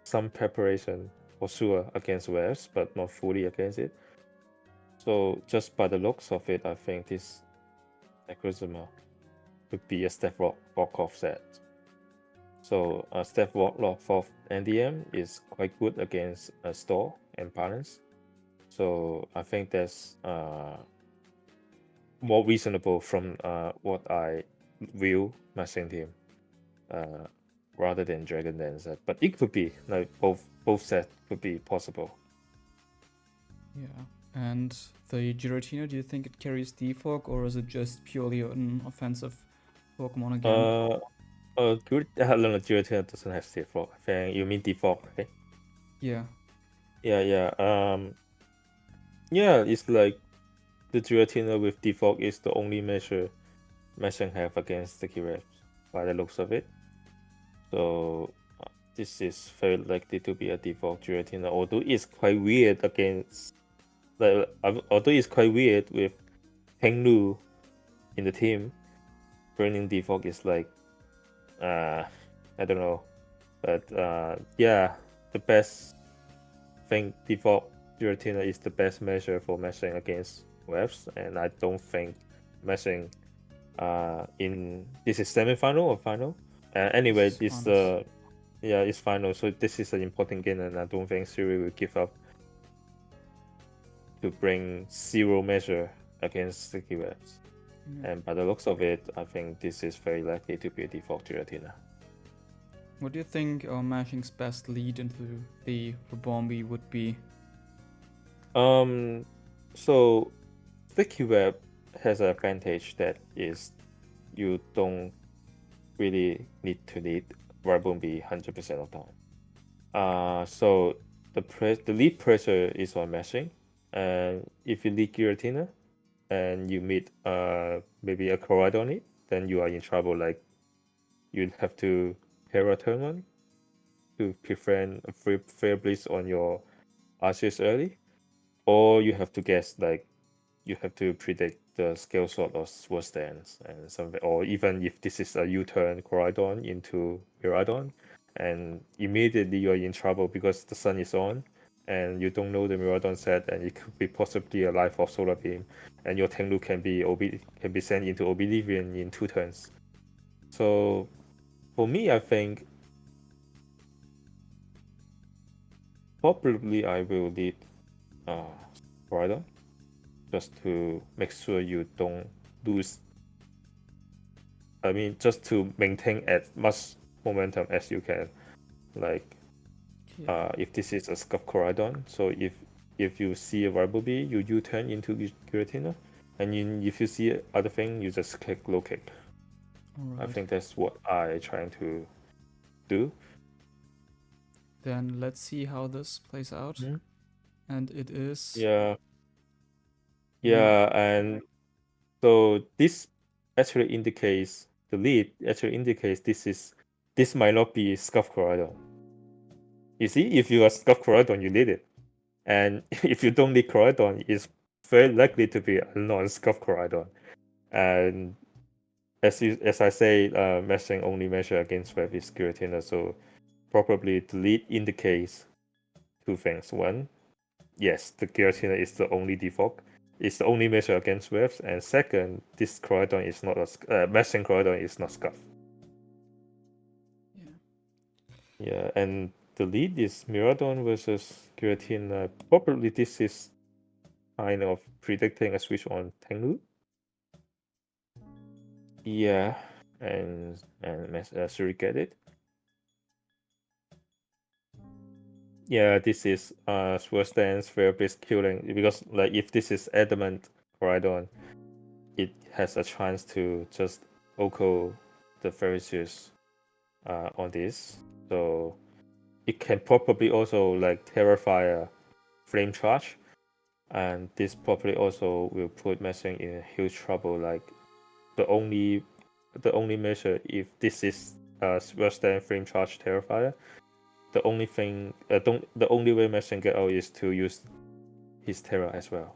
some preparation for sure against waves, but not fully against it. So just by the looks of it, I think this Necrozma would be a step walk-off set. So a step walk-off of NDM is quite good against a store and balance. So I think that's more reasonable from what I view mashing team rather than Dragon Dance set. But it could be like both sets could be possible. Yeah. And the Giratina, do you think it carries defog, or is it just purely an offensive Pokemon again? Good. No, Giratina doesn't have defog. I think you mean defog, right? Yeah. Yeah. Yeah, it's like the Giratina with defog is the only measure mashing have against sticky webs by the looks of it. So this is very likely to be a default Giratina, although it's quite weird against, like, although it's quite weird with Henglu in the team. Burning defog is like, I don't know, but yeah, the best thing default Giratina is the best measure for mashing against webs, and I don't think mashing in this is semi-final or final. Anyway, it's it's final, so this is an important game, and I don't think Shuwri will give up to bring zero measure against sticky webs. And by the looks of it, I think this is very likely to be a default Giratina. What do you think mashing's best lead into the Rebombi would be? So sticky web has an advantage that is you don't really need to lead Rebombi 100% of the time. So the lead pressure is on mashing, and if you lead Giratina and you meet maybe a Corride on it, then you are in trouble. Like you'd have to Hera turn one to prevent a fair blitz on your archers early, or you have to guess, like you have to predict the scale shot or sword stance and something, or even if this is a U-turn Corridon into Miradon, and immediately you're in trouble because the sun is on and you don't know the Miradon set, and it could be possibly a life of solar beam, and your Tenglu can be sent into Oblivion in 2 turns. So for me, I think probably I will lead Corridon, just to make sure you don't lose. I mean, just to maintain as much momentum as you can. Like, if this is a Scuff Corridon, so if you see a Bumblebee, you U-turn into Giratina, and if you see other thing, you just click low kick. Alright. I think that's what I trying to do. Then let's see how this plays out. And it is... Yeah, and so this actually indicates, the lead actually indicates this might not be Scuff Corridon. You see, if you are Scuff Corridon, you lead it. And if you don't lead Corridon, it's very likely to be a non-Scuff Corridon. And as I say, mashing only measure against web is Giratina, so probably the lead indicates 2 things. One, yes, the Giratina is the only default. It's the only measure against waves, and second, this Corridon is not a mashing Corridon is not Scuff. Yeah, and the lead is Miradon versus Giratina. Probably this is kind of predicting a switch on Tenglu. Yeah, and Shuwri get it. Yeah, this is SwSh's fair-based killing, because like if this is adamant Koraidon, it has a chance to just Oko the Ferocious on this. So it can probably also like Terrafire Flame Charge, and this probably also will put Messing in huge trouble. Like the only measure, if this is SwSh Flame Charge Terrafire, the only thing the only way Messing get out is to use his Terra as well.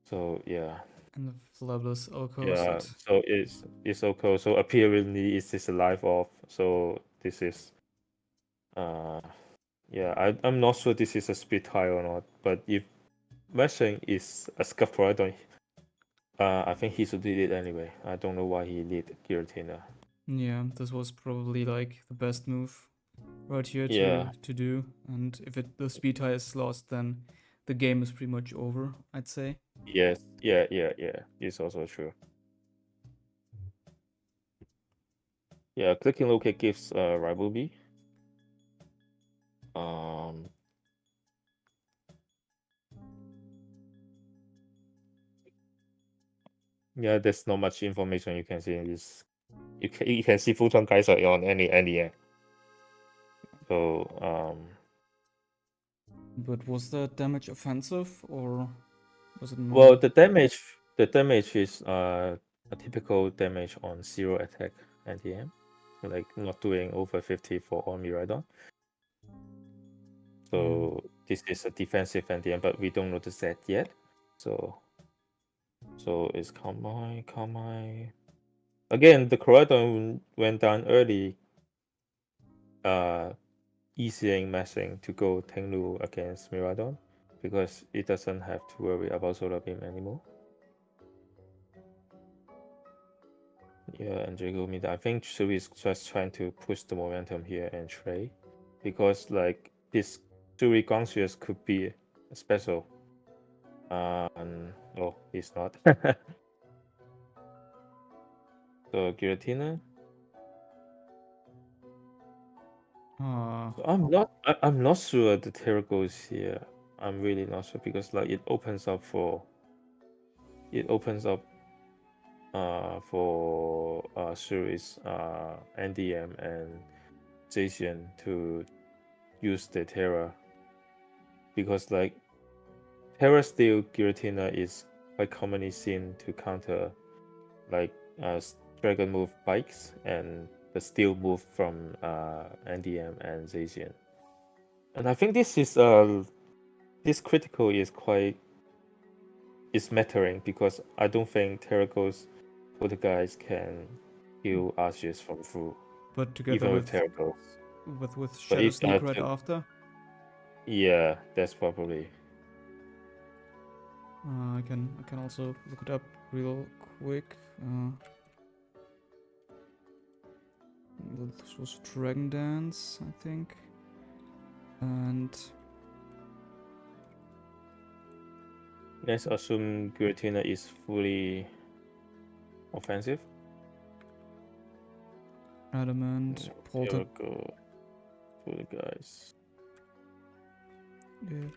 So yeah. And the Flabless Oko. Yeah, so it's Oko. So apparently it's just a life off. So this is yeah, I'm not sure this is a speed tie or not, but if Messing is a Scuff Koraidon, I think he should lead it anyway. I don't know why he lead Giratina. Yeah, this was probably like the best move right here Yeah. to do. And if the speed tie is lost, then the game is pretty much over, I'd say. Yes, yeah. It's also true. Yeah, clicking locate gives Rivalry. Yeah, there's not much information you can see in this. You can see Photon Geyser on any end. So But was the damage offensive or was it not? well, the damage is a typical damage on 0 attack NTM, like not doing over 50 for all Miraidon. So this is a defensive NTM, but we don't notice that yet. So it's Kamai. Again, the Koraidon went down early, easing Messing to go Tenglu against Miraidon, because it doesn't have to worry about Solar Beam anymore. Yeah, and Drago mid. I think Shuwri is just trying to push the momentum here and trade, because like this Shuwri Gongxius could be special. No, it's not. So Giratina. So I'm not sure the Terra goes here. I'm really not sure, because like it opens up for Shuwri's NDM and Zacian to use the Terra, because like Terra Steel Giratina is quite commonly seen to counter like Dragon move bikes and the steel move from NDM and Zacian. And I think this is this critical is mattering, because I don't think Terraco's for the guys can heal Arceus from through. But together even with Terracos. with Shadow Sneak right after. Yeah, that's probably. I can also look it up real quick. This was Dragon Dance, I think, and Let's assume Giratina is fully offensive. Adamant, Polter. Go for the guys. Yeah,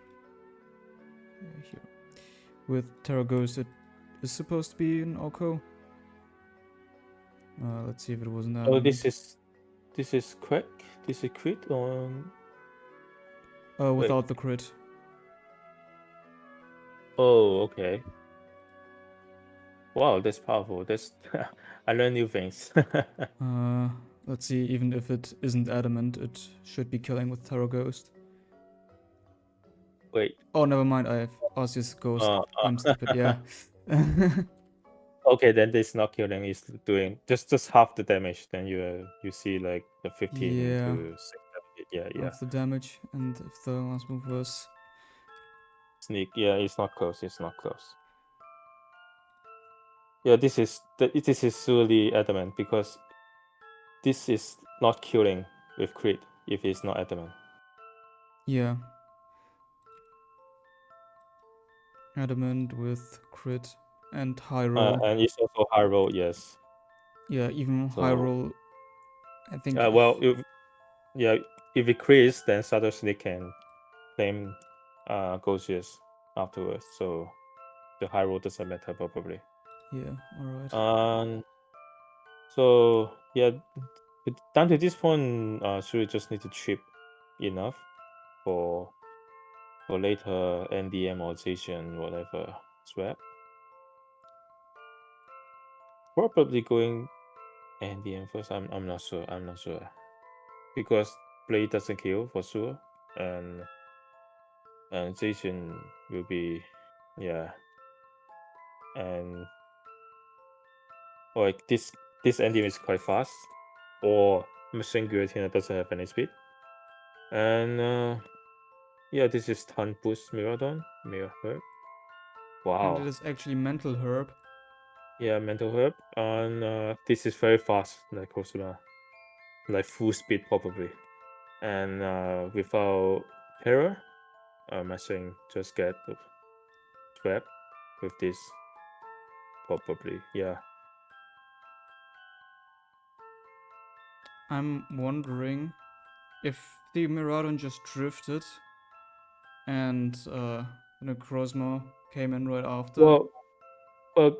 here. With Terra Ghost, it is supposed to be an Oko. Let's see if it was an Adamant. Oh, this is crit. This is crit on. Without the crit. Oh, okay. Wow, that's powerful. That's I learned new things. Let's see. Even if it isn't adamant, it should be killing with Terra Ghost. Wait. Oh, never mind. I have Arceus Ghost. I'm stupid. Yeah. Okay, then this not killing is doing just half the damage. Then you see like the 15 to 6. Yeah. Half the damage, and if the last move was sneak, yeah, it's not close. It's not close. Yeah, this is surely adamant, because this is not killing with crit if it's not adamant. Yeah. Adamant with crit and high roll. And it's also high roll, yes. Yeah, even So- Hyrule, I think. Well, if it clears, then Shuwri can claim Gaussius afterwards. So the Hyrule doesn't matter probably. Yeah, alright. So yeah, down to this point, Shuwri just need to chip enough for later NDM or Zacian, whatever swap. Probably going NDM first. I'm not sure. Because Blade doesn't kill for sure, and Zacian will be, and like this NDM is quite fast, or Machine Guillotine doesn't have any speed, and this is Ton Boost Mirror Herb. Wow. And it is actually Mental Herb. Yeah, Mental Herb, and this is very fast, like Kosuna, like full speed probably, and without Terror, Machine just get the swap with this probably, yeah. I'm wondering if the Miraidon just drifted and Necrozma came in right after. Well,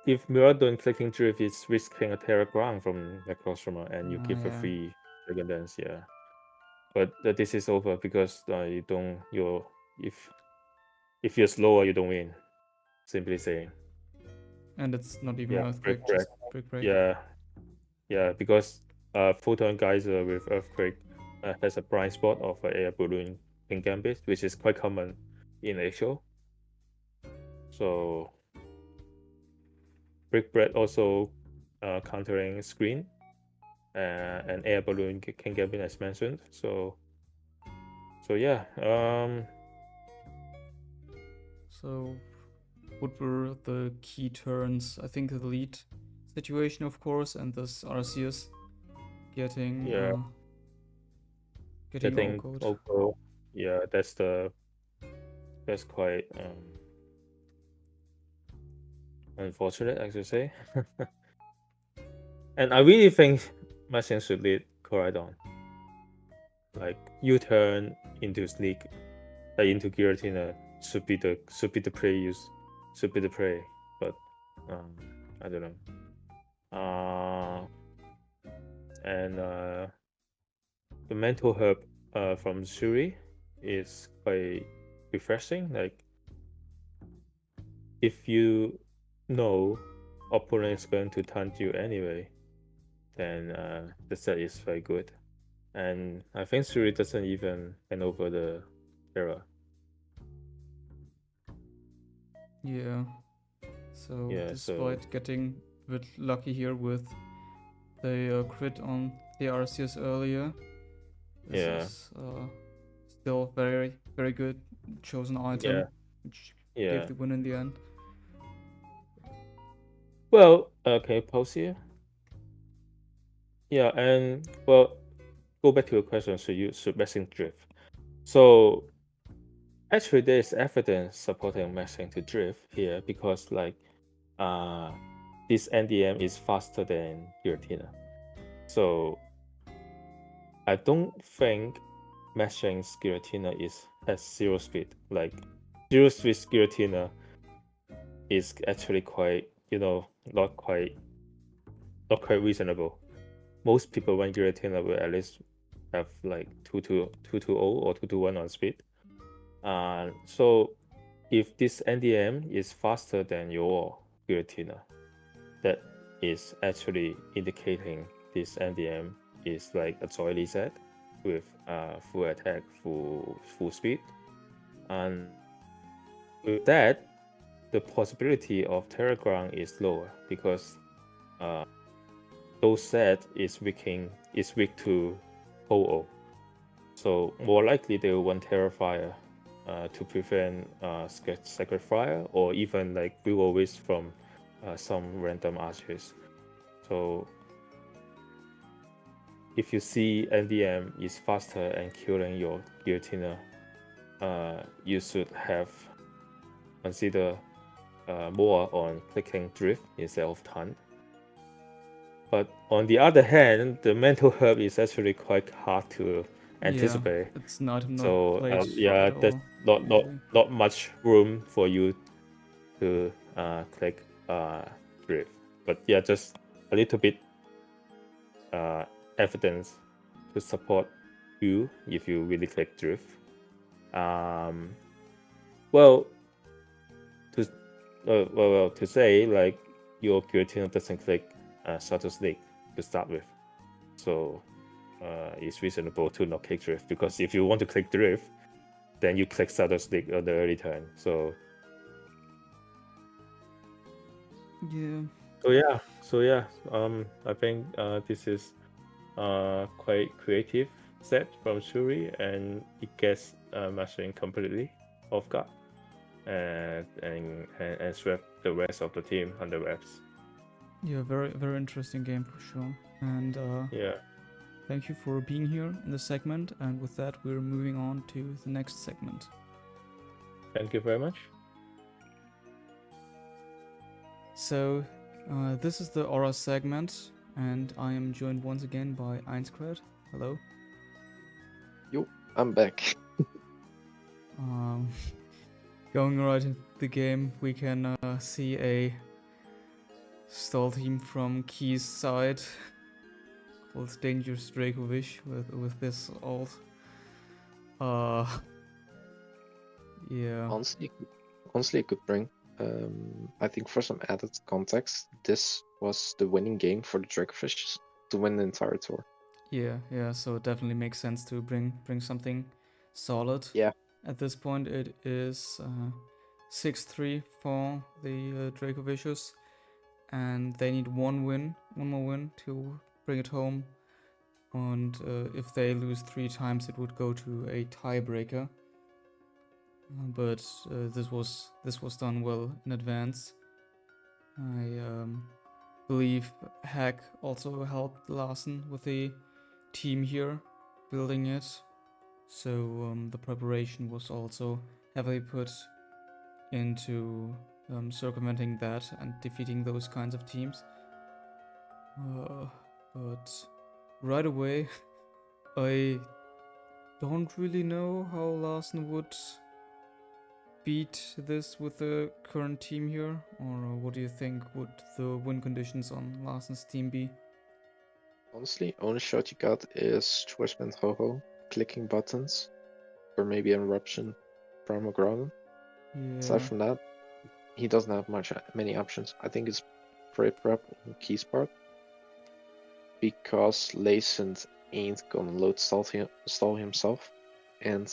if Miraidon clicking Drift is risking a Terra Ground from Necrozma, and you give a yeah. free Dragon Dance, yeah. But this is over because if you're slower, you don't win. Simply saying. And it's not even Yeah, Earthquake, Brick just Brick Break. Yeah, because Photon Geyser with Earthquake has a blind spot of Air Balloon in Gambit, which is quite common in HO. So Brick Bread also countering Screen and Air Balloon can Gambit as mentioned. So yeah. So what were the key turns? I think the lead situation, of course, and this Arceus getting Oko. Yeah, that's quite unfortunate, I should say. And I really think Machine should lead Koraidon. Like U-turn into Sneak, into Giratina should be the play but I don't know. And the Mental Herb from Shuwri is quite refreshing. Like if you know opponent is going to taunt you anyway, then the set is very good. And I think Shuwri doesn't even hand over the Terra. Yeah. So despite getting a bit lucky here with the crit on the Arceus earlier, this is still very, very good chosen item, which gave the win in the end. Well, okay, pause here. Yeah, and well, go back to your question. Should Machine drift? So actually, there is evidence supporting Machine to drift here because like this NDM is faster than Giratina. So I don't think Machine's Giratina has 0 speed. Like 0 speed Giratina is actually quite, not quite reasonable. Most people when Giratina will at least have like 220 or 221 on speed. So if this NDM is faster than your Giratina, that is actually indicating this NDM is like a Zoily set with full attack, full speed. And with that, the possibility of Terra Ground is lower because those set is weak to OO. So more likely they will want Terrafire to prevent Sacred Fire or even like Will Wisp from some random archers. So if you see NDM is faster and killing your Giratina, you should have consider more on clicking Drift instead of Taunt. But on the other hand, the mental herb is actually quite hard to anticipate. Yeah, it's not So played yeah, at there's all, not usually. not much room for you to click drift. But yeah, just a little bit evidence to support you if you really click drift. Well, to say like your Qwylthulg doesn't click Status League to start with, so it's reasonable to not click drift, because if you want to click drift, then you click Status League on the early turn. So Yeah. I think this is quite creative set from Shuwri, and it gets mastering completely off guard and swept the rest of the team on the webs. Yeah, very interesting game for sure. And Yeah. thank you for being here in the segment. And with that, we're moving on to the next segment. Thank you very much. So, this is the ORAS segment, and I am joined once again by Ainzcrad. Hello. Yo, I'm back. Going right into the game, we can see a stall team from Key's side called Dangerous Dracovish with this ult. Yeah. Honestly, it could bring. I think for some added context, this was the winning game for the Dracovish to win the entire tour. Yeah, so it definitely makes sense to bring something solid. Yeah. At this point, it is 6-3 for the Dracovish, and they need one more win to bring it home. And if they lose 3 times, it would go to a tiebreaker. But this was done well in advance. I believe Hack also helped Lasen with the team here, building it. So the preparation was also heavily put into circumventing that and defeating those kinds of teams. But right away, I don't really know how Lasen would beat this with the current team here, or what do you think would the win conditions on Lasen's team be? Honestly, only shot you got is Twistman Ho-Ho clicking buttons, or maybe an eruption from a ground. Yeah. Aside from that, he doesn't have many options. I think it's pretty prep on Key's part, because Lasen ain't gonna load stall himself, and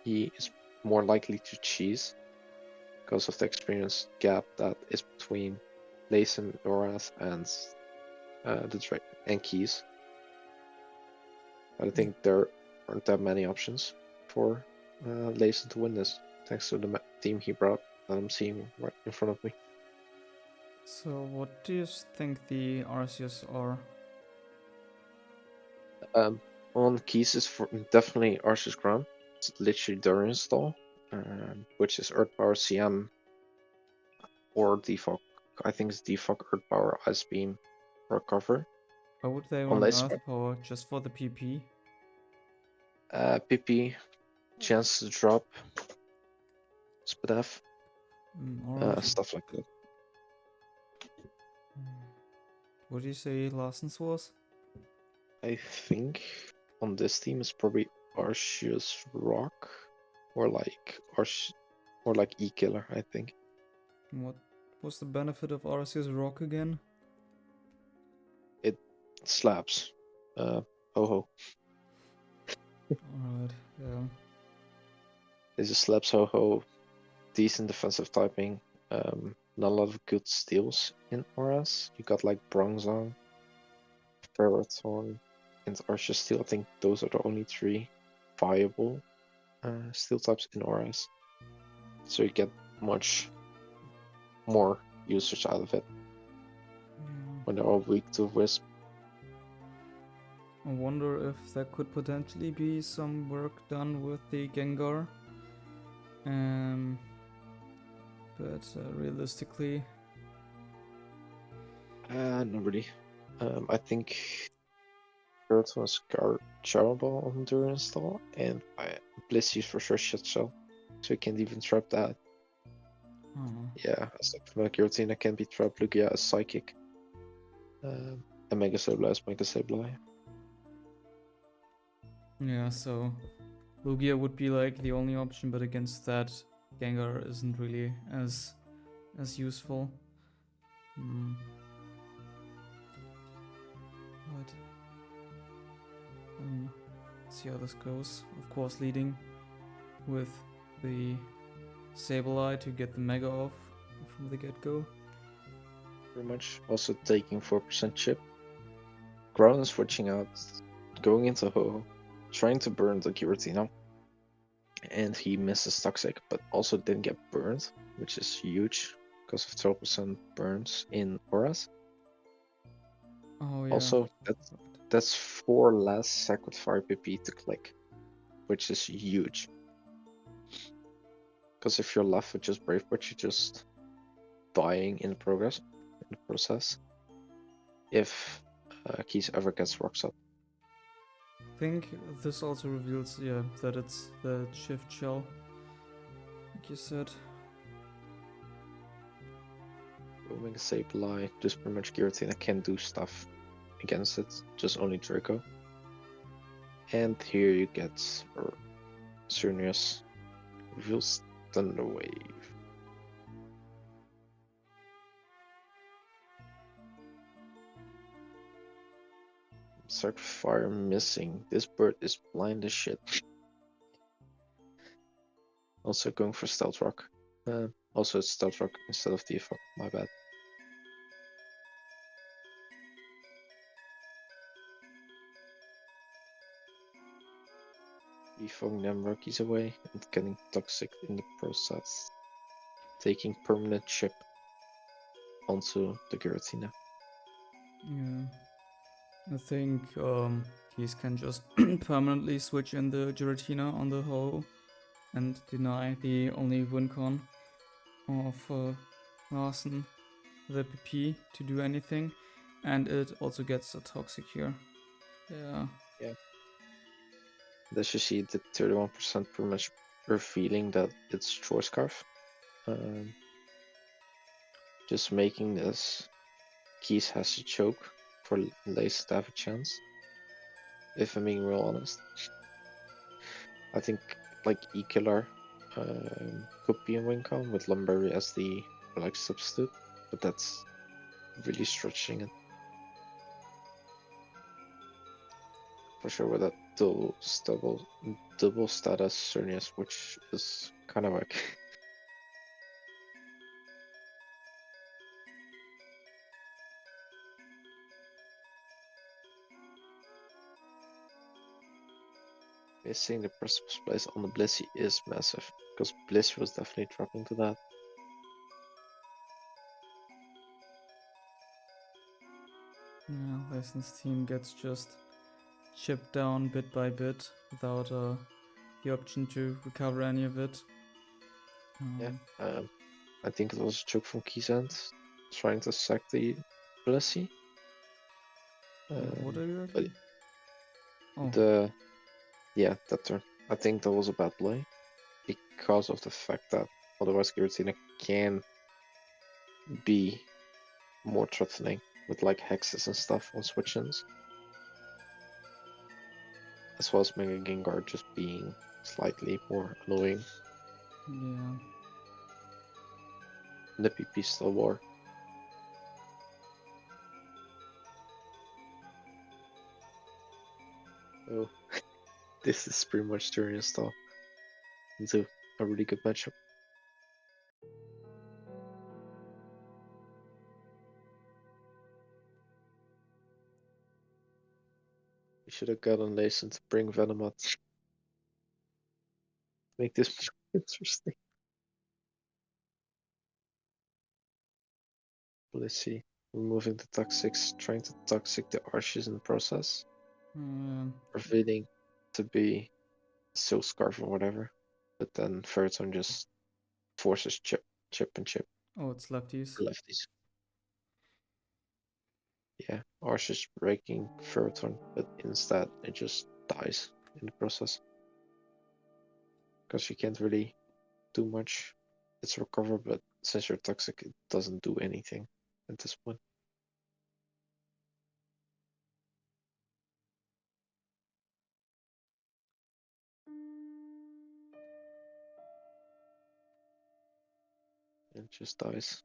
he is more likely to cheese because of the experience gap that is between Lasen, ORAS, and and Keys. I think there aren't that many options for Lasen to win this, thanks to the team he brought that I'm seeing right in front of me. So what do you think the RCS are? On Keys is definitely Arceus Crown. It's literally their install, which is Earthpower CM or Defog. I think it's Defog, Earthpower, Ice Beam, Recover. Why would they On run Lasen, Earth Power just for the PP? PP, chance to drop, Spadaf, Alright. stuff like that. What do you say Lasen's was? I think on this team it's probably Arceus Rock, or like E-Killer, I think. What was the benefit of RCS Rock again? It slaps. Ho-Ho. Alright, yeah. It just slaps Ho-Ho. Decent defensive typing. Not a lot of good steals in ORAS. You got like Bronzong, Ferrothorn, and Arceus Steel. I think those are the only 3 viable steel types in ORAS. So you get much more usage out of it when they're all weak to Wisp. I wonder if there could potentially be some work done with the Gengar. But realistically... Not really. I think Qwylthulg was charmable on during install, and Blissey's for sure shit shell, so you can't even trap that. Oh. Yeah, aside from Giratina can be trapped, Lugia is psychic. And Mega Sableye is Mega Sableye. Yeah, so Lugia would be like the only option, but against that, Gengar isn't really as useful. But let's see how this goes. Of course, leading with the Sableye to get the Mega off from the get-go. Pretty much. Also taking 4% chip. Ground is switching out, going into Ho-Oh, trying to burn the Giratina. And he misses Toxic, but also didn't get burned, which is huge because of 12% burns in ORAS. Oh yeah. Also, that's 4 less Sack with Fire PP to click, which is huge. Because if you're left with just Brave Bird, you're just dying in the process. If Keys ever gets rocks up. I think this also reveals, yeah, that it's the shift shell, like you said. Omega Sableye, just pretty much Giratina can do stuff against it, just only Draco. And here you get Xerneas reveals Thunder Wave. Sack Fire missing. This bird is blind as shit. Also going for Stealth Rock. Also it's Stealth Rock instead of Default, my bad. Defaulting them Rockies away and getting Toxic in the process. Taking permanent chip onto the Giratina. Yeah. I think Keys can just permanently switch in the Giratina on the Ho and deny the only win con of Lasen, the PP, to do anything. And it also gets a Toxic here. Yeah. Yeah. As you see, the 31% pretty much revealing that it's Choice Scarf. Just making this Keys has to choke for Lasen to have a chance. If I'm being real honest. I think like E-Killer could be a win con with Lumberry as the substitute, but that's really stretching it. For sure with that double status Xerneas, which is kind of like missing the precipice place on the Blissey is massive, because Blissey was definitely dropping to that. Yeah, Lasen's team gets just chipped down bit by bit without the option to recover any of it. I think it was a choke from Keys end, trying to sack the Blissey. What exactly? That turn. I think that was a bad play because of the fact that otherwise Giratina can be more threatening with like hexes and stuff on switch-ins. As well as Mega Gengar just being slightly more annoying. Yeah. The PP still war. Oh, this is pretty much turning install into a really good matchup. We should have gotten Lasen to bring Venomoth. Make this interesting. Let's see. Removing the Toxics, trying to Toxic the Arches in the process. Revealing to be Silk Scarf or whatever. But then Ferreton just forces chip. Oh, it's lefties. Lefties. Yeah, ours is breaking third turn, but instead it just dies in the process. Because you can't really do much. It's recover, but since you're toxic, it doesn't do anything at this point. It just dies.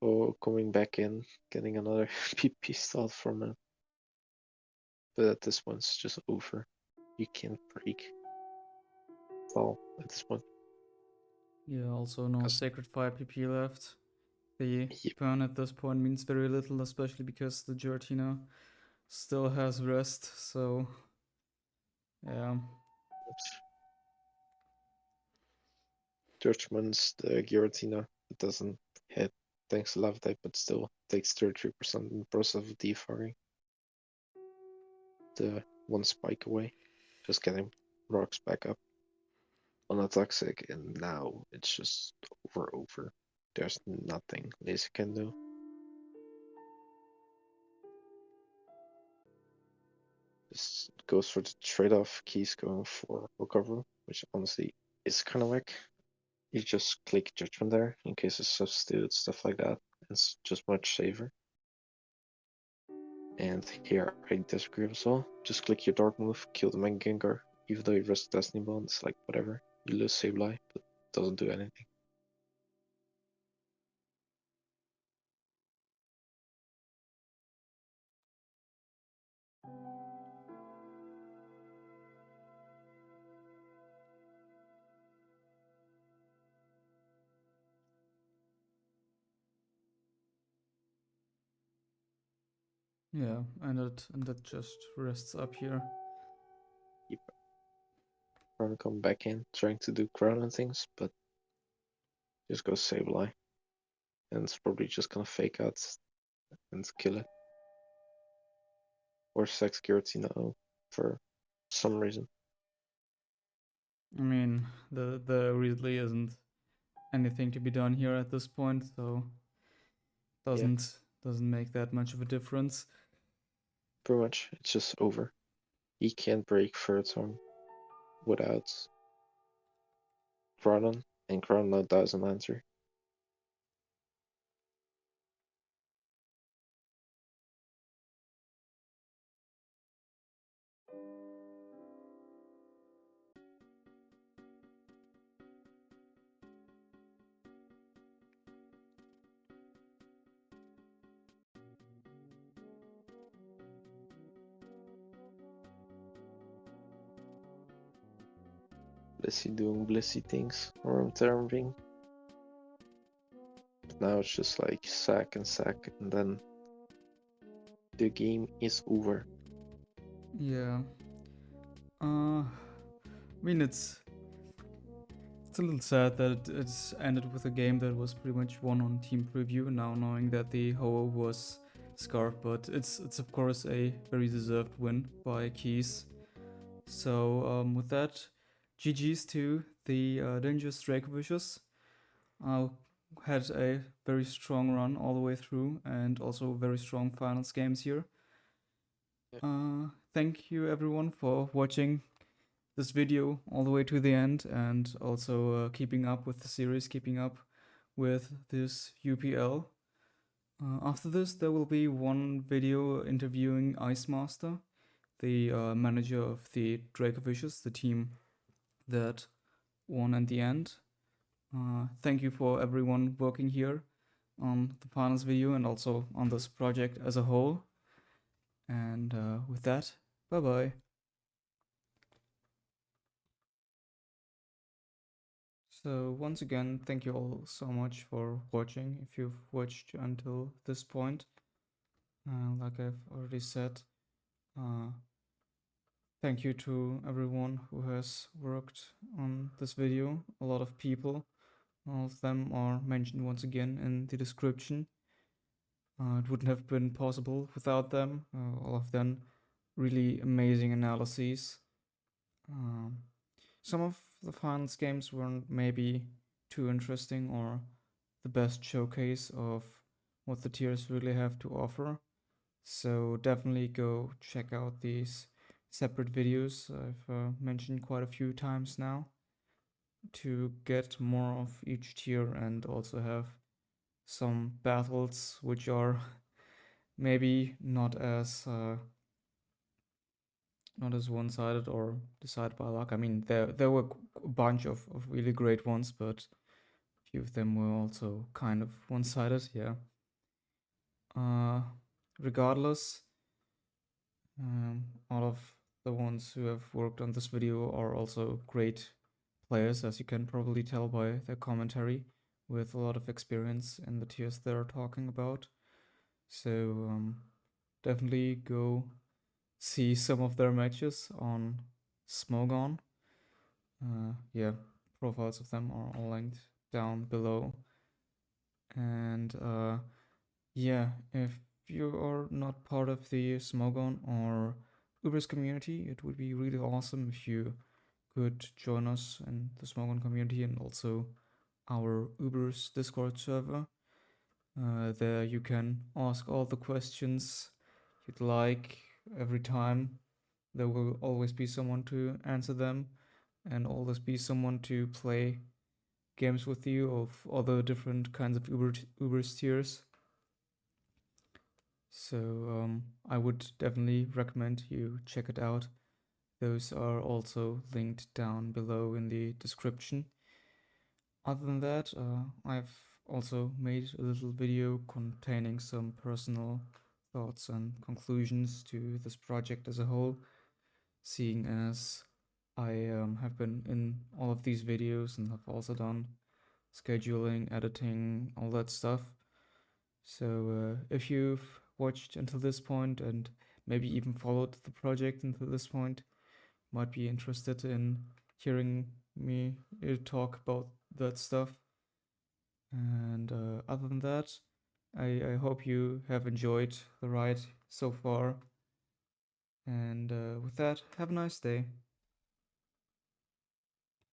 Oh, coming back in, getting another PP start from it. But at this point, it's just over. You can't break. Well, at this point. Yeah, also no 'Cause- Sacred Fire PP left. The Yep. burn at this point means very little, especially because the Giratina still has rest, so yeah. Judgment's the Giratina. It doesn't hit thanks to lava type, but still takes 33% in the process of defiring. The one spike away. Just getting rocks back up on a toxic, and now it's just over. There's nothing Lasen can do. Just goes for the trade-off, keys going for recover, which honestly is kind of whack. You just click judgment there in case of substitute, stuff like that. It's just much safer. And here I disagree as well. Just click your dark move, kill the Mega Gengar, even though you risk Destiny Bond, it's like whatever. You lose Sableye, but it doesn't do anything. Yeah, and it just rests up here. Yep. Trying to come back in, trying to do crown and things, but just go Sableye. And it's probably just gonna fake out and kill it. Or Sex Giratina for some reason. I mean, there really isn't anything to be done here at this point, so doesn't make that much of a difference. Pretty much, it's just over. He can't break third turn without Crown, and Crown now doesn't answer. Blissey doing Blissey things, or intervening. But now it's just like sack, and then the game is over. Yeah. I mean, it's a little sad that it's ended with a game that was pretty much won on team preview. Now knowing that the Ho was Scarf, but it's of course a very deserved win by Keys. So with that, GG's to the Dangerous Dracovichus. Had a very strong run all the way through, and also very strong finals games here. Thank you everyone for watching this video all the way to the end, and also keeping up with the series, keeping up with this UPL. After this, there will be one video interviewing Icemaster, the manager of the Dracovichus, the team that won at the end. Thank you for everyone working here on the finals video and also on this project as a whole. And with that, bye bye. So once again, thank you all so much for watching. If you've watched until this point, like I've already said, thank you to everyone who has worked on this video. A lot of people, all of them are mentioned once again in the description. It wouldn't have been possible without them. All of them really amazing analyses. Some of the finals games weren't maybe too interesting or the best showcase of what the tiers really have to offer. So definitely go check out these separate videos I've mentioned quite a few times now to get more of each tier and also have some battles which are maybe not as one-sided or decided by luck. I mean, there were a bunch of really great ones, but a few of them were also kind of one-sided, yeah. Regardless, all of the ones who have worked on this video are also great players, as you can probably tell by their commentary, with a lot of experience in the tiers they're talking about. So definitely go see some of their matches on Smogon. Yeah, profiles of them are all linked down below. And yeah, if you are not part of the Smogon or Ubers community, it would be really awesome if you could join us in the Smogon community and also our Ubers Discord server. There you can ask all the questions you'd like every time. There will always be someone to answer them and always be someone to play games with you of other different kinds of Ubers tiers. So I would definitely recommend you check it out. Those are also linked down below in the description. Other than that, I've also made a little video containing some personal thoughts and conclusions to this project as a whole, seeing as I have been in all of these videos and have also done scheduling, editing, all that stuff. So if you've watched until this point and maybe even followed the project until this point, might be interested in hearing me talk about that stuff. And other than that, I hope you have enjoyed the ride so far. And with that, have a nice day.